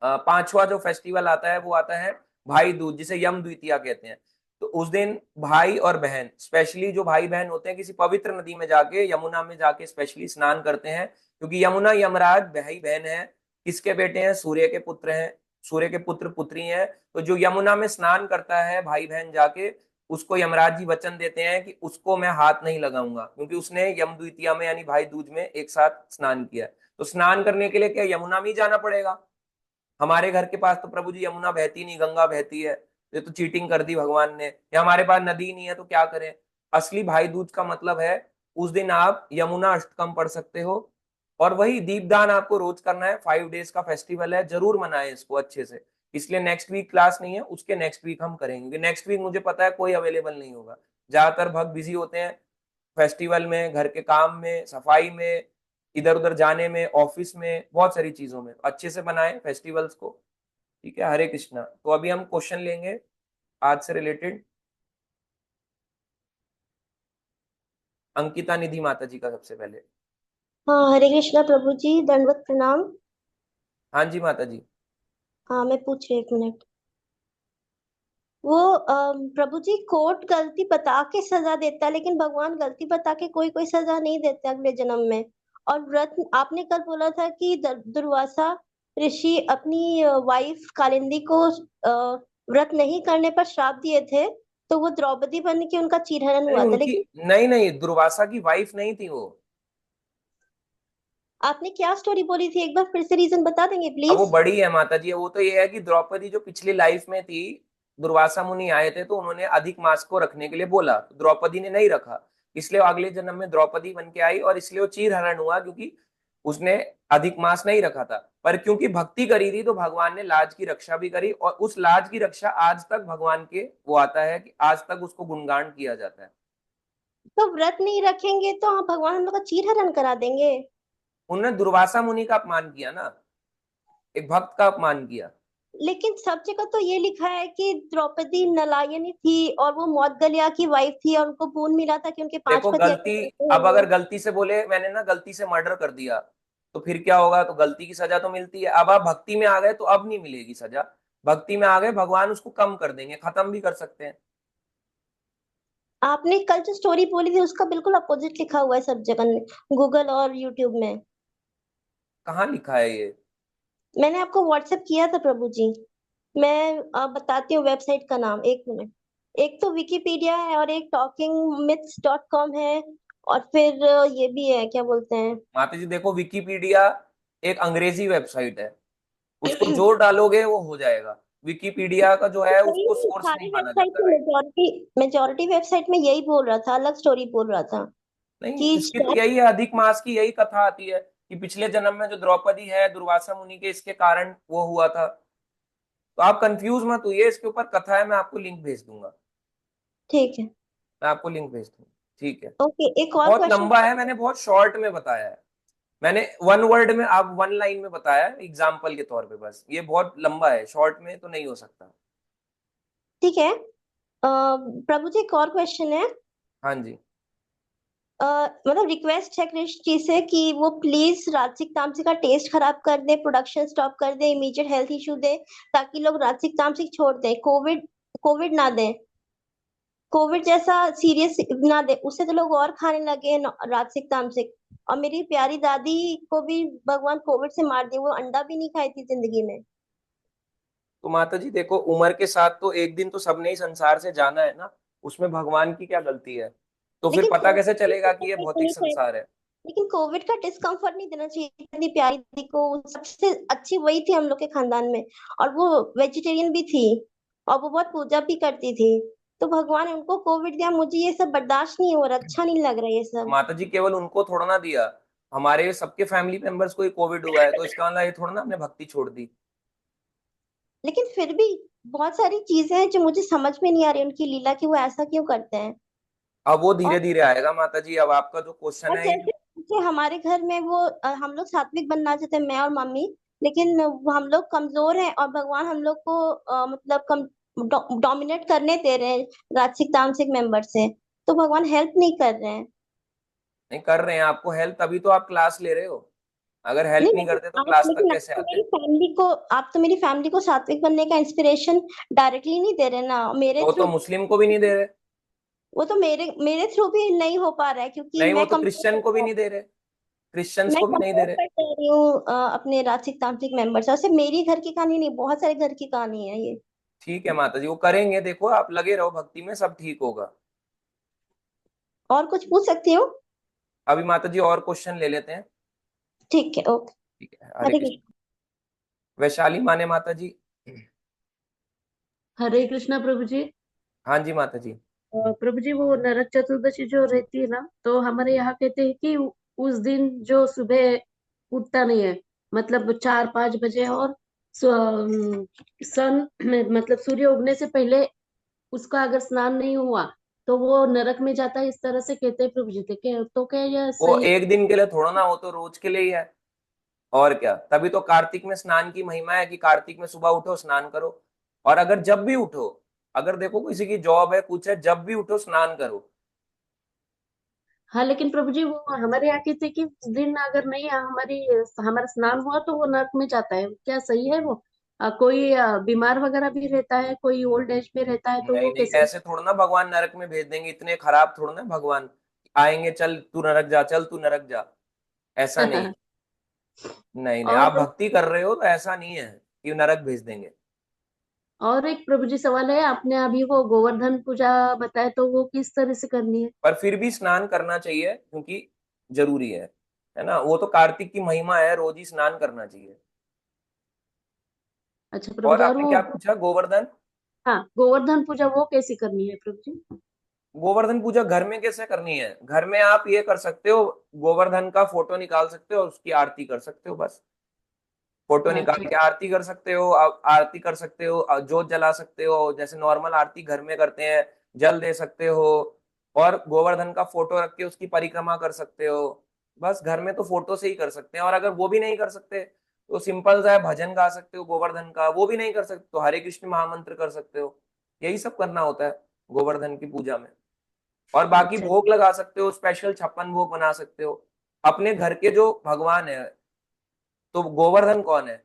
पांचवा जो फेस्टिवल आता है वो आता है भाई दूज, जिसे यम द्वितीया कहते हैं। तो उस दिन भाई और बहन, स्पेशली जो भाई बहन होते हैं, किसी पवित्र नदी में जाके, यमुना में जाके स्पेशली स्नान करते हैं, क्योंकि यमुना यमराज भाई बहन है। किसके बेटे हैं? सूर्य के पुत्र हैं, सूर्य के पुत्र पुत्री हैं। तो जो यमुना में स्नान करता है भाई बहन जाके, उसको यमराज जी वचन देते हैं कि उसको मैं हाथ नहीं लगाऊंगा, क्योंकि उसने यम द्वितीया में यानी भाई दूज में एक साथ स्नान किया। तो स्नान करने के लिए क्या यमुना में ही जाना पड़ेगा? हमारे घर के पास तो प्रभु जी यमुना बहती नहीं, गंगा बहती है, ये तो चीटिंग कर दी भगवान ने। या हमारे पास नदी नहीं है तो क्या करें? असली भाई दूज का मतलब है उस दिन आप यमुना अष्टकम पढ़ सकते हो, और वही दीपदान आपको रोज करना है। 5 डेज का फेस्टिवल है, जरूर मनाएं इसको अच्छे से। इसलिए नेक्स्ट वीक क्लास नहीं है, उसके नेक्स्ट वीक हम करेंगे। नेक्स्ट वीक मुझे पता है कोई अवेलेबल नहीं होगा, ज्यादातर भक्त बिजी होते हैं फेस्टिवल में, घर के काम में, सफाई में, इधर उधर जाने में, ऑफिस में, बहुत सारी चीजों में। अच्छे से बनाएं फेस्टिवल्स को। ठीक है, हरे कृष्णा। तो अभी हम क्वेश्चन लेंगे आज से रिलेटेड, अंकिता निधि माता जी का सबसे पहले। हाँ, हरे कृष्णा प्रभु जी, दंडवत प्रणाम। हाँ जी माता जी। हाँ, मैं पूछ रही, एक मिनट। वो प्रभु जी, कोर्ट गलती बता के सजा देता है, लेकिन भगवान गलती बता के कोई कोई सजा नहीं देते अगले जन्म में। और व्रत आपने कल बोला था कि दुर्वासा ऋषि अपनी वाइफ कालिंदी को व्रत नहीं करने पर श्राप दिए थे, तो वो द्रौपदी बन के उनका चीरहरण नहीं हुआ था, उनकी, लेकिन नहीं नहीं, दुर्वासा की वाइफ नहीं थी वो। आपने क्या स्टोरी बोली थी, एक बार फिर से रीजन बता देंगे अब वो प्लीज। बड़ी है माता जी, वो तो ये है कि द्रौपदी जो पिछली लाइफ में थी, दुर्वासा मुनि आए थे तो उन्होंने अधिक मास को रखने के लिए बोला, तो द्रौपदी ने नहीं रखा, इसलिए वो अगले जन्म में द्रौपदी बन के आई, और इसलिए वो चीर हरण हुआ, क्योंकि उसने अधिक मास नहीं रखा था। पर क्योंकि भक्ति करी थी तो भगवान ने लाज की रक्षा भी करी, और उस लाज की रक्षा आज तक भगवान के वो आता है कि आज तक उसको गुणगान किया जाता है। तो व्रत नहीं रखेंगे तो हम भगवान हम लोग का चीरहरण करा देंगे। उन्होंने दुर्वासा मुनि का अपमान किया ना, एक भक्त का अपमान किया। लेकिन सब जगह तो ये लिखा है कि द्रौपदी नलायनी थी और वो मौदगल्या की वाइफ थी और उनको बोन मिला था कि उनके पांच देखो पति गलती, अकेले अब होंगे। अगर गलती से बोले मैंने ना गलती से मर्डर कर दिया, तो फिर क्या होगा, तो गलती की सजा तो मिलती है। अब आप भक्ति में आ गए तो अब नहीं मिलेगी सजा, भक्ति में आ गए भगवान उसको कम कर देंगे, खत्म भी कर सकते हैं। आपने कल जो स्टोरी बोली थी उसका बिल्कुल अपोजिट लिखा हुआ है सब जगह, गूगल और यूट्यूब में। कहाँ लिखा है ये? मैंने आपको व्हाट्सएप किया था प्रभु जी। मैं बताती हूँ वेबसाइट का नाम, एक मिनट। एक तो विकिपीडिया है और एक टॉकिंग मिथ्स डॉट कॉम है, और फिर ये भी है, क्या बोलते हैं। माता जी देखो, विकिपीडिया एक अंग्रेजी वेबसाइट है, उसको जो डालोगे वो हो जाएगा। विकिपीडिया का जो है वही उसको नहीं, सोर्स नहीं सारी माना वेबसाइट जाता, में राइट? मेजोरिटी मेजोरिटी वेबसाइट में यही बोल रहा था, अलग स्टोरी बोल रहा था नहीं, कि इसकी तो यही है, अधिक मास की यही कथा आती है कि पिछले जन्म में जो द्रौपदी है दुर्वासा मुनि के इसके कारण वो हुआ था। तो आप कंफ्यूज मत होइए, इसके ऊपर कथा है, मैं आपको लिंक भेज दूंगा। ठीक है। मैं आपको लिंक भेज दूंगा, ठीक है। ओके, एक और बहुत क्वेश्चन। लंबा है, मैंने बहुत शॉर्ट में बताया है। मैंने वन वर्ड में, आप वन लाइन में बताया है एग्जाम्पल के तौर पे, बस ये बहुत लंबा है, शॉर्ट में तो नहीं हो सकता। ठीक है। प्रभु जी, एक और क्वेश्चन है। हाँ जी। मतलब रिक्वेस्ट है कृष्ण जी से कि वो प्लीज राजसिक तामसिक का टेस्ट खराब कर दे, प्रोडक्शन स्टॉप कर दे, इमीडिएट हेल्थ इशू दे, ताकि लोग राजसिक तामसिक छोड़ दें, कोविड कोविड ना दे, कोविड जैसा सीरियस ना दे, उससे तो लोग और खाने लगे राजसिक तामसिक। और मेरी प्यारी दादी को भी भगवान कोविड से मार दिया, वो अंडा भी नहीं खाई थी जिंदगी में। तो माता जी देखो, उम्र के साथ तो एक दिन तो सबने ही संसार से जाना है ना, उसमें भगवान की क्या गलती है? तो फिर लेकिन पता कैसे कोविड चलेगा कि ये भौतिक संसार है? लेकिन कोविड का डिस्कम्फर्ट नहीं देना चाहिए इतनी प्यारी दीदी को। सबसे अच्छी वही थी हम लोग के खानदान में, और वो वेजिटेरियन भी थी, और वो बहुत पूजा भी करती थी। तो भगवान ने उनको कोविड दिया, मुझे ये सब बर्दाश्त नहीं हो रहा, अच्छा नहीं लग रहा ये तो सब। माता जी केवल उनको थोड़ा ना दिया, हमारे सबके फैमिली मेंबर्स को ही कोविड हुआ है, तो इसका मतलब ये थोड़ा ना हमने भक्ति छोड़ दी। लेकिन फिर भी बहुत सारी चीजें हैं जो मुझे समझ में नहीं आ रही उनकी लीला, कि वो ऐसा क्यों करते हैं। अब वो और धीरे धीरे आएगा माता जी, अब आपका जो क्वेश्चन और है ये। जैसे जैसे हमारे घर में वो हम लोग सात्विक बनना चाहते हैं, मैं और मम्मी, लेकिन वो हम लोग कमजोर हैं और भगवान हम लोग को मतलब कम डोमिनेट करने दे रहे हैं राजसिक तामसिक मेंबर से, तो भगवान हेल्प नहीं कर रहे हैं। नहीं कर रहे हैं आपको हेल्प, तभी तो आप क्लास ले रहे हो। अगर हेल्प नहीं, नहीं करते तो आप क्लास तक लेकिन कैसे आते? आप तो मेरी फैमिली को सात्विक बनने का इंस्पिरेशन डायरेक्टली नहीं दे रहे ना, मेरे तो वो तो थ्रू। मुस्लिम को भी नहीं दे रहे। वो तो मेरे मेरे थ्रू भी नहीं हो पा रहा है, क्योंकि नहीं, वो तो क्रिश्चियन को भी नहीं दे रहे, क्रिश्चियंस मैं को भी नहीं दे कंपेयर रहे। कर रही हूँ अपने राजसिक तांत्रिक मेंबर से। और सिर्फ मेरी घर की कहानी नहीं, बहुत सारे घर की कहानी है ये। ठीक है माता जी, वो करेंगे, देखो आप लगे रहो भक्ति में, सब ठीक होगा। और कुछ पूछ सकती हूँ? अभी माता जी और क्वेश्चन ले लेते हैं। ठीक है, ओके। ठीक है, हरे हरे कृष्ण। कृष्ण। वैशाली माने माता जी। हरे कृष्णा प्रभु जी। हाँ जी माता जी। प्रभु जी, वो नरक चतुर्दशी जो रहती है ना, तो हमारे यहाँ कहते हैं कि उस दिन जो सुबह उठता नहीं है, मतलब 4-5 बजे, और सन मतलब सूर्य उगने से पहले उसका अगर स्नान नहीं हुआ तो वो नरक में जाता है, इस तरह से कहते हैं प्रभु जी। तो क्या यह वो सही? एक दिन के लिए थोड़ा ना, वो तो रोज के लिए ही है। और क्या, तभी तो कार्तिक में स्नान की महिमा है कि कार्तिक में सुबह उठो स्नान करो। और अगर जब भी उठो, अगर देखो किसी की जॉब है कुछ है, जब भी उठो स्नान करो। हाँ, लेकिन प्रभु जी वो हमारे यहाँ कहते कि उस दिन अगर नहीं हमारी हमारा स्नान हुआ तो वो नरक में जाता है, क्या सही है वो? कोई बीमार वगैरह भी रहता है, कोई ओल्ड एज में रहता है, तो नहीं वो नहीं, कैसे? ऐसे थोड़ा ना भगवान नरक में भेज देंगे, इतने खराब थोड़ा ना भगवान आएंगे, चल तू नरक जा, चल तू नरक जा, ऐसा नहीं है। नहीं नहीं, और आप भक्ति कर रहे हो तो ऐसा नहीं है कि नरक भेज देंगे। और एक प्रभु जी सवाल है, आपने अभी वो गोवर्धन पूजा बताया, तो वो किस तरह से करनी है? पर फिर भी स्नान करना चाहिए क्योंकि जरूरी है ना, वो तो कार्तिक की महिमा है, रोज ही स्नान करना चाहिए। अच्छा प्रभु और जी, और आपने वो, क्या पूछा, गोवर्धन? हाँ, गोवर्धन पूजा वो कैसी करनी है प्रभु जी? गोवर्धन पूजा घर में कैसे करनी है? घर में आप ये कर सकते हो, गोवर्धन का फोटो निकाल सकते हो, उसकी आरती कर सकते हो बस। फोटो निकाल अच्छा। के आरती कर सकते हो, आरती कर सकते हो, जोत जला सकते हो, जैसे नॉर्मल आरती घर में करते हैं, जल दे सकते हो। और गोवर्धन का फोटो रख के उसकी परिक्रमा कर सकते हो। बस घर में तो फोटो से ही कर सकते हैं। और अगर वो भी नहीं कर सकते तो सिंपल सा है, भजन गा सकते हो गोवर्धन का, वो भी नहीं कर सकते तो हरे कृष्ण महामंत्र कर सकते हो। यही सब करना होता है गोवर्धन की पूजा में। और बाकी अच्छा। भोग लगा सकते हो, स्पेशल 56 भोग बना सकते हो। अपने घर के जो भगवान है, तो गोवर्धन कौन है?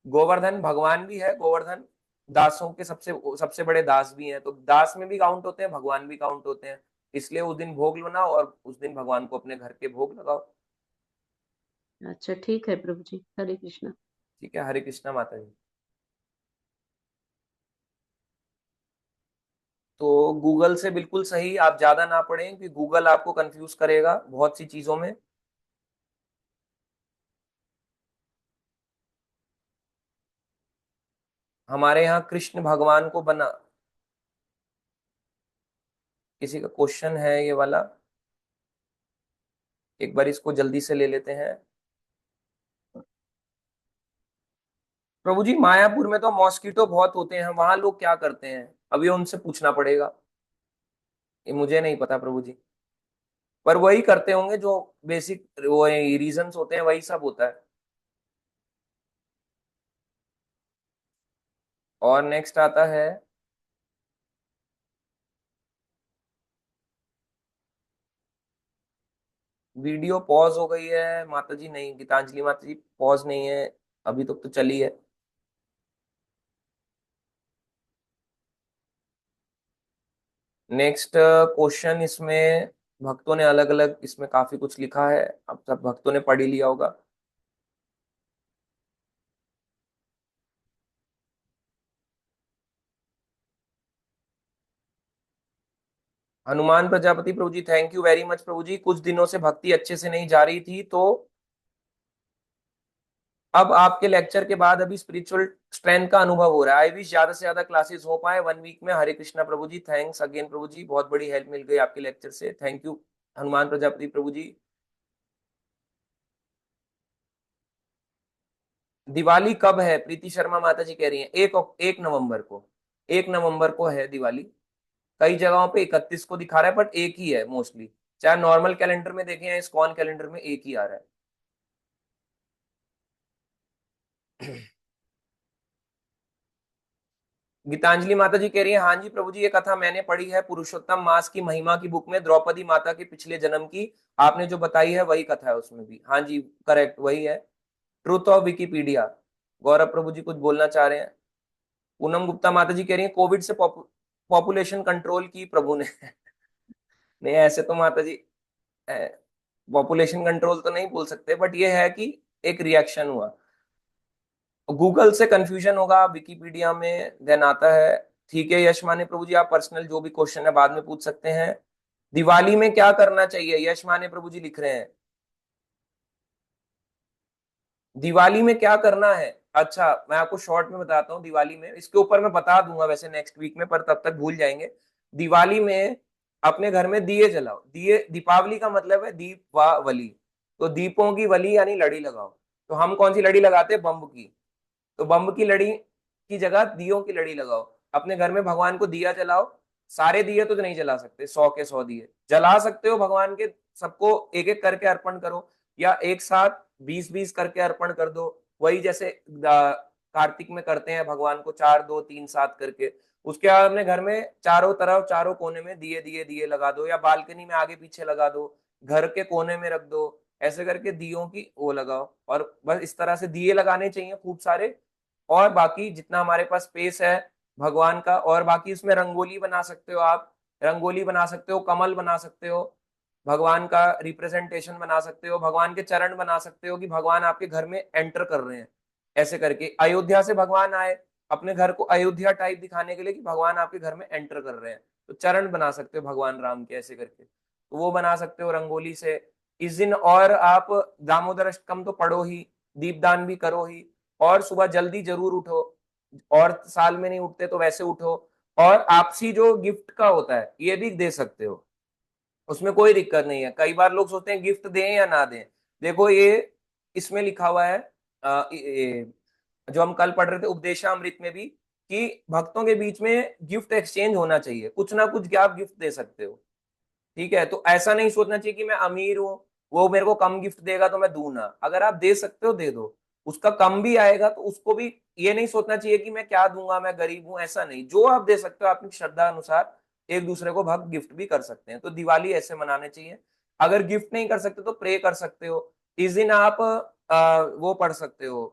गोवर्धन भगवान भी है, गोवर्धन दासों के सबसे सबसे बड़े दास भी हैं, तो दास में भी काउंट होते हैं, भगवान भी काउंट होते हैं। इसलिए उस दिन भोग बनाओ और उस दिन भगवान को अपने घर के भोग लगाओ। अच्छा ठीक है प्रभु जी, हरे कृष्णा। ठीक है, हरे कृष्णा माता जी। तो गूगल से बिल्कुल सही, आप ज्यादा ना पढ़ें कि गूगल आपको कंफ्यूज करेगा बहुत सी चीजों में। हमारे यहाँ कृष्ण भगवान को बना, किसी का क्वेश्चन है ये वाला, एक बार इसको जल्दी से ले लेते हैं। प्रभु जी मायापुर में तो मॉस्किटो बहुत होते हैं, वहां लोग क्या करते हैं? अभी उनसे पूछना पड़ेगा, ये मुझे नहीं पता प्रभु जी। पर वही करते होंगे जो बेसिक वो रीजंस होते हैं, वही सब होता है। और नेक्स्ट आता है, वीडियो पॉज हो गई है माता जी? नहीं गीतांजलि माता जी, पॉज नहीं है, अभी तक तो चली है। नेक्स्ट क्वेश्चन इसमें भक्तों ने अलग अलग, इसमें काफी कुछ लिखा है, अब सब भक्तों ने पढ़ ही लिया होगा। हनुमान प्रजापति, प्रभु जी थैंक यू वेरी मच प्रभु जी, कुछ दिनों से भक्ति अच्छे से नहीं जा रही थी, तो अब आपके लेक्चर के बाद अभी स्पिरिचुअल स्ट्रेंथ का अनुभव हो रहा है। आई विश ज्यादा से ज्यादा क्लासेस हो पाए 1 वीक में। हरे कृष्णा प्रभु जी, थैंक्स अगेन प्रभु जी, बहुत बड़ी हेल्प मिल गई आपके लेक्चर से, थैंक यू हनुमान प्रजापति प्रभु जी। दिवाली कब है? प्रीति शर्मा माता जी कह रही हैं 1 नवंबर को। 1 नवंबर को है दिवाली। कई जगहों पे 31 को दिखा रहा है, बट एक ही है मोस्टली। चाहे नॉर्मल कैलेंडर में देखें या इस्कॉन कैलेंडर में, एक ही आ रहा है। गीतांजलि माता जी कह रही है, हाँ जी प्रभु जी, ये कथा मैंने पढ़ी है पुरुषोत्तम मास की महिमा की बुक में, द्रौपदी माता के पिछले जन्म की। आपने जो बताई है वही कथा है उसमें भी, हाँ जी करेक्ट वही है। Truth of Wikipedia. Gaurav Prabhu ji कुछ बोलना चाह रहे हैं। पूनम गुप्ता माता जी कह रही है, कोविड से पॉपुलेशन कंट्रोल की प्रभु ने। नहीं ऐसे तो माता जी पॉपुलेशन कंट्रोल तो नहीं बोल सकते, बट ये है कि एक रिएक्शन हुआ। गूगल से कंफ्यूजन होगा, विकिपीडिया में देन आता है। ठीक है यश माने प्रभु जी, आप पर्सनल जो भी क्वेश्चन है बाद में पूछ सकते हैं। दिवाली में क्या करना चाहिए, यश माने प्रभु जी लिख रहे हैं, दिवाली में क्या करना है? अच्छा मैं आपको शॉर्ट में बताता हूँ, दिवाली में इसके ऊपर मैं बता दूंगा वैसे नेक्स्ट वीक में, पर तब तक भूल जाएंगे। दिवाली में अपने घर में दिए जलाओ, दिए, दीपावली का मतलब है दीपावली, तो दीपों की वली यानी लड़ी लगाओ। तो हम कौन सी लड़ी लगाते हैं? बम्ब की। तो बम्ब की लड़ी की जगह दियों की लड़ी लगाओ। अपने घर में भगवान को दिया जलाओ। सारे दिए तो नहीं जला सकते, 100 के 100 दिए जला सकते हो भगवान के, सबको एक एक करके अर्पण करो। या एक साथ 20-20 करके अर्पण कर दो। वही जैसे कार्तिक में करते हैं भगवान को 4 2 3 7 करके। उसके बाद अपने घर में चारों तरफ चारों कोने में दिए दिए दिए लगा दो, या बालकनी में आगे पीछे लगा दो, घर के कोने में रख दो। ऐसे करके दियों की वो लगाओ, और बस इस तरह से दिए लगाने चाहिए खूब सारे। और बाकी जितना हमारे पास स्पेस है भगवान का, और बाकी उसमें रंगोली बना सकते हो आप, रंगोली बना सकते हो, कमल बना सकते हो, भगवान का रिप्रेजेंटेशन बना सकते हो, भगवान के चरण बना सकते हो कि भगवान आपके घर में एंटर कर रहे हैं। ऐसे करके अयोध्या से भगवान आए, अपने घर को अयोध्या टाइप दिखाने के लिए कि भगवान आपके घर में एंटर कर रहे हैं, तो चरण बना सकते हो भगवान राम के ऐसे करके, तो वो बना सकते हो रंगोली से इस दिन। और आप दामोदर अष्टकम तो पढ़ो ही, दीपदान भी करो ही, और सुबह जल्दी जरूर उठो, और साल में नहीं उठते तो वैसे उठो। और आपसी जो गिफ्ट का होता है ये भी दे सकते हो, उसमें कोई दिक्कत नहीं है। कई बार लोग सोचते हैं गिफ्ट दें या ना दें। देखो ये इसमें लिखा हुआ है, जो हम कल पढ़ रहे थे उपदेशामृत में भी, कि भक्तों के बीच में गिफ्ट एक्सचेंज होना चाहिए, कुछ ना कुछ क्या आप गिफ्ट दे सकते हो। ठीक है, तो ऐसा नहीं सोचना चाहिए कि मैं अमीर हूं, वो मेरे को कम गिफ्ट देगा तो मैं दूं ना। अगर आप दे सकते हो दे दो, उसका कम भी आएगा तो उसको भी ये नहीं सोचना चाहिए कि मैं क्या दूंगा, मैं गरीब हूं, ऐसा नहीं। जो आप दे सकते हो अपनी श्रद्धा अनुसार एक दूसरे को भक्त गिफ्ट भी कर सकते हैं, तो दिवाली ऐसे मनाने चाहिए। अगर गिफ्ट नहीं कर सकते तो प्रे कर सकते हो। इस दिन आप वो पढ़ सकते हो।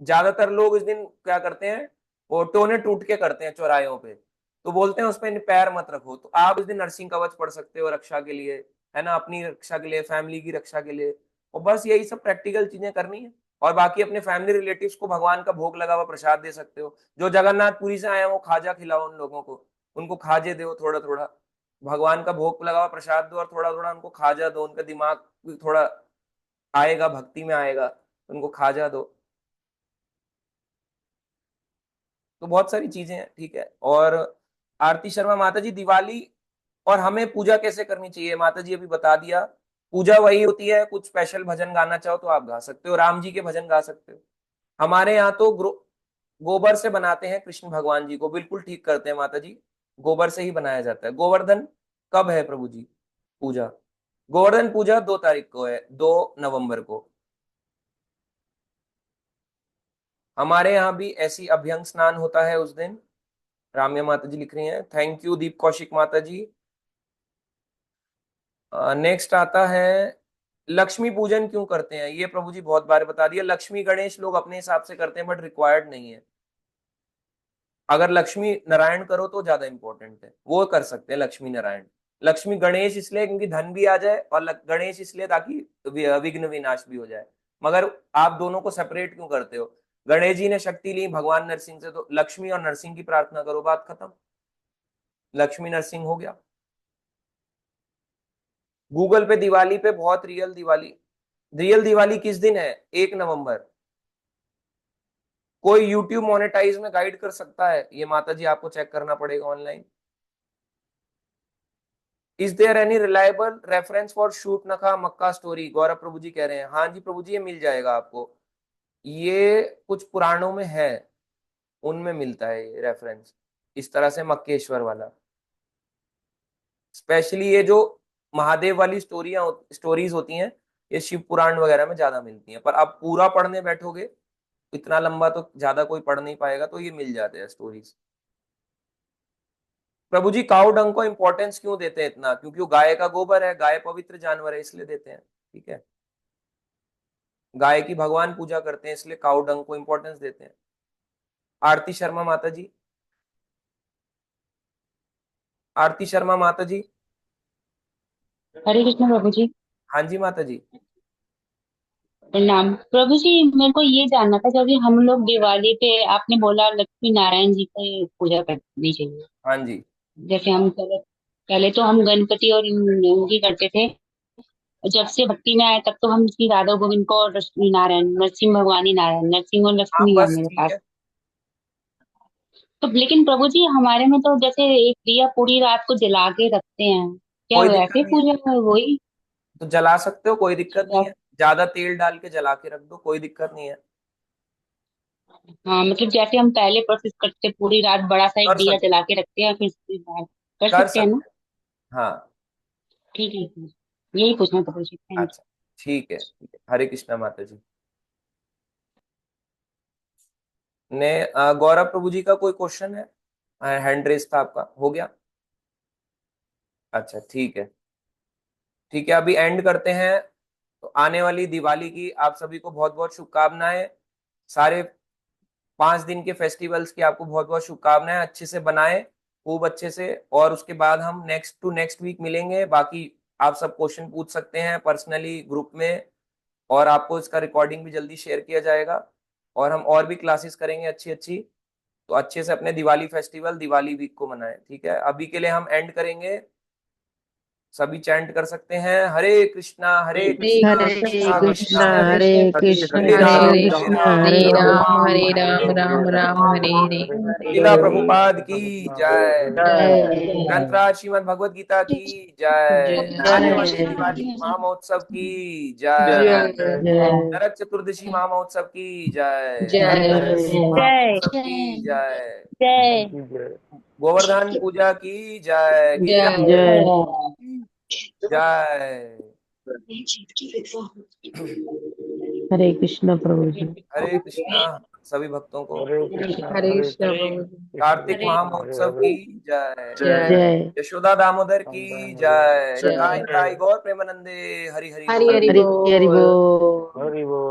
ज्यादातर लोग इस दिन क्या करते हैं, वो टोने टूट के करते हैं चौरायों पे, तो बोलते हैं उसमें पैर मत रखो। तो आप इस दिन नरसिंह कवच पढ़ सकते हो रक्षा के लिए, है ना, अपनी रक्षा के लिए, फैमिली की रक्षा के लिए। और बस यही सब प्रैक्टिकल चीजें करनी है। और बाकी अपने फैमिली रिलेटिव्स को भगवान का भोग लगा हुआ प्रसाद दे सकते हो। जो जगन्नाथपुरी से आए हैं वो खाजा खिलाओ उन लोगों को, उनको खाजे दो थोड़ा थोड़ा। भगवान का भोग लगा हुआ प्रसाद दो, और थोड़ा थोड़ा उनको खाजा दो, उनका दिमाग थोड़ा आएगा, भक्ति में आएगा, उनको खाजा दो। तो बहुत सारी चीजें हैं, ठीक है। और आरती शर्मा माता जी, दिवाली और हमें पूजा कैसे करनी चाहिए माता जी अभी बता दिया। पूजा वही होती है, कुछ स्पेशल भजन गाना चाहो तो आप गा सकते हो, राम जी के भजन गा सकते हो। हमारे यहाँ तो गोबर से बनाते हैं कृष्ण भगवान जी को, बिल्कुल ठीक करते हैं माता जी, गोबर से ही बनाया जाता है। गोवर्धन कब है प्रभु जी पूजा? गोवर्धन पूजा 2 तारीख को है, 2 नवंबर को। हमारे यहाँ भी ऐसी अभ्यंग स्नान होता है उस दिन। राम्या माता जी लिख रही हैं, थैंक यू दीप कौशिक माता जी। नेक्स्ट आता है, लक्ष्मी पूजन क्यों करते हैं? ये प्रभु जी बहुत बार बता दिया। लक्ष्मी गणेश लोग अपने हिसाब से करते हैं बट रिक्वायर्ड नहीं है। अगर लक्ष्मी नारायण करो तो ज्यादा इंपॉर्टेंट है, वो कर सकते हैं लक्ष्मी नारायण। लक्ष्मी गणेश इसलिए क्योंकि धन भी आ जाए, और गणेश इसलिए ताकि विघ्न विनाश भी हो जाए। मगर आप दोनों को सेपरेट क्यों करते हो? गणेश जी ने शक्ति ली भगवान नरसिंह से, तो लक्ष्मी और नरसिंह की प्रार्थना करो, बात खत्म। लक्ष्मी नरसिंह हो गया। गूगल पे दिवाली पे बहुत रियल दिवाली किस दिन है? 1 नवंबर। कोई यूट्यूब मोनेटाइज में गाइड कर सकता है? ये माता जी आपको चेक करना पड़ेगा online. Is there any reliable reference for शूट नखा मक्का स्टोरी? गौरव प्रभु जी कह रहे हैं, हाँ जी प्रभु जी ये मिल जाएगा आपको। ये कुछ पुराणों में है, उनमें मिलता है ये रेफरेंस, इस तरह से मक्केश्वर वाला। स्पेशली ये जो महादेव वाली स्टोरीज होती हैं, ये शिव पुराण वगैरह में ज्यादा मिलती हैं। पर आप पूरा पढ़ने बैठोगे, इतना लंबा तो ज्यादा कोई पढ़ नहीं पाएगा, तो ये मिल जाते हैं स्टोरीज। प्रभु जी काऊ डंग को इंपॉर्टेंस क्यों देते हैं इतना? क्योंकि वो गाय का गोबर है, गाय पवित्र जानवर है, इसलिए देते हैं। ठीक है, गाय की भगवान पूजा करते हैं, इसलिए काऊ डंग को इंपॉर्टेंस देते हैं। आरती शर्मा माता जी, आरती शर्मा माता जी। हरे कृष्ण प्रभु जी। हाँ जी माता जी। प्रणाम प्रभु जी, मेरे को ये जानना था, जब हम लोग दिवाली पे आपने बोला लक्ष्मी नारायण जी की पूजा करनी चाहिए। हाँ जी। जैसे हम पहले पहले तो हम गणपति और उनकी करते थे। जब से भक्ति में आए तब तो हम श्री राधा गोविंद को और लक्ष्मी नारायण नरसिंह भगवानी नारायण नरसिंह और हाँ लक्ष्मी है बस मेरे ठीक पास। है। तो लेकिन प्रभु जी हमारे में तो जैसे एक दिया पूरी रात को जला के रखते हैं, क्या कोई दिक्कत वैसे नहीं है, पूजा है वही? तो जला सकते हो, कोई दिक्कत नहीं है। ज्यादा तेल डाल के जला के रख दो, कोई दिक्कत नहीं है। हाँ मतलब जैसे हम पहले प्रोसेस करते, पूरी रात बड़ा सा एक कर दिया सकते जला के रखते हैं, फिर उसके बाद कर कर सकते हैं ना? सकते हैं, हाँ। ठीक है, यही पूछना था मुझे, थैंक अच्छा, ठीक है, ठीक है। हरे कृष्णा माता जी। ने गौरव प्रभु जी का कोई क्वेश्चन है? हैंड रेस था आपका, हो गया? अच्छा, ठीक है, ठीक है। अभी एंड करते हैं। तो आने वाली दिवाली की आप सभी को बहुत बहुत शुभकामनाएं। सारे 5 दिन के फेस्टिवल्स की आपको बहुत बहुत शुभकामनाएं। अच्छे से बनाएं, खूब अच्छे से। और उसके बाद हम नेक्स्ट टू नेक्स्ट वीक मिलेंगे। बाकी आप सब क्वेश्चन पूछ सकते हैं पर्सनली ग्रुप में, और आपको इसका रिकॉर्डिंग भी जल्दी शेयर किया जाएगा। और हम और भी क्लासेस करेंगे अच्छी अच्छी। तो अच्छे से अपने दिवाली फेस्टिवल, दिवाली वीक को मनाएं, ठीक है? अभी के लिए हम एंड करेंगे। सभी चैंट कर सकते हैं, हरे कृष्णा हरे कृष्णा हरे कृष्णा कृष्णा कृष्णा हरे कृष्णा हरे हरे राम कृष्णा हरे राम राम राम हरे हरे। श्रीला प्रभुपाद की जय। जय ग्रंथराज श्रीमद् भगवत गीता की जय। आने वाली जय दिवाली महामहोत्सव की जय। जय नरक चतुर्दशी महामहोत्सव की जय। जय महामहोत्सव की जय। गोवर्धन पूजा की जय। गिरिराज जय जय। हरे कृष्णा प्रभु जी। हरे कृष्णा सभी भक्तों को। हरे कृष्णा प्रभु जी। कार्तिक महामहोत्सव की जय। जय यशोदा दामोदर की जय। जय निताई निताई गौर प्रेमानंदे हरि हरि हरि बोल। हरि हरि हरि बोल। बोल।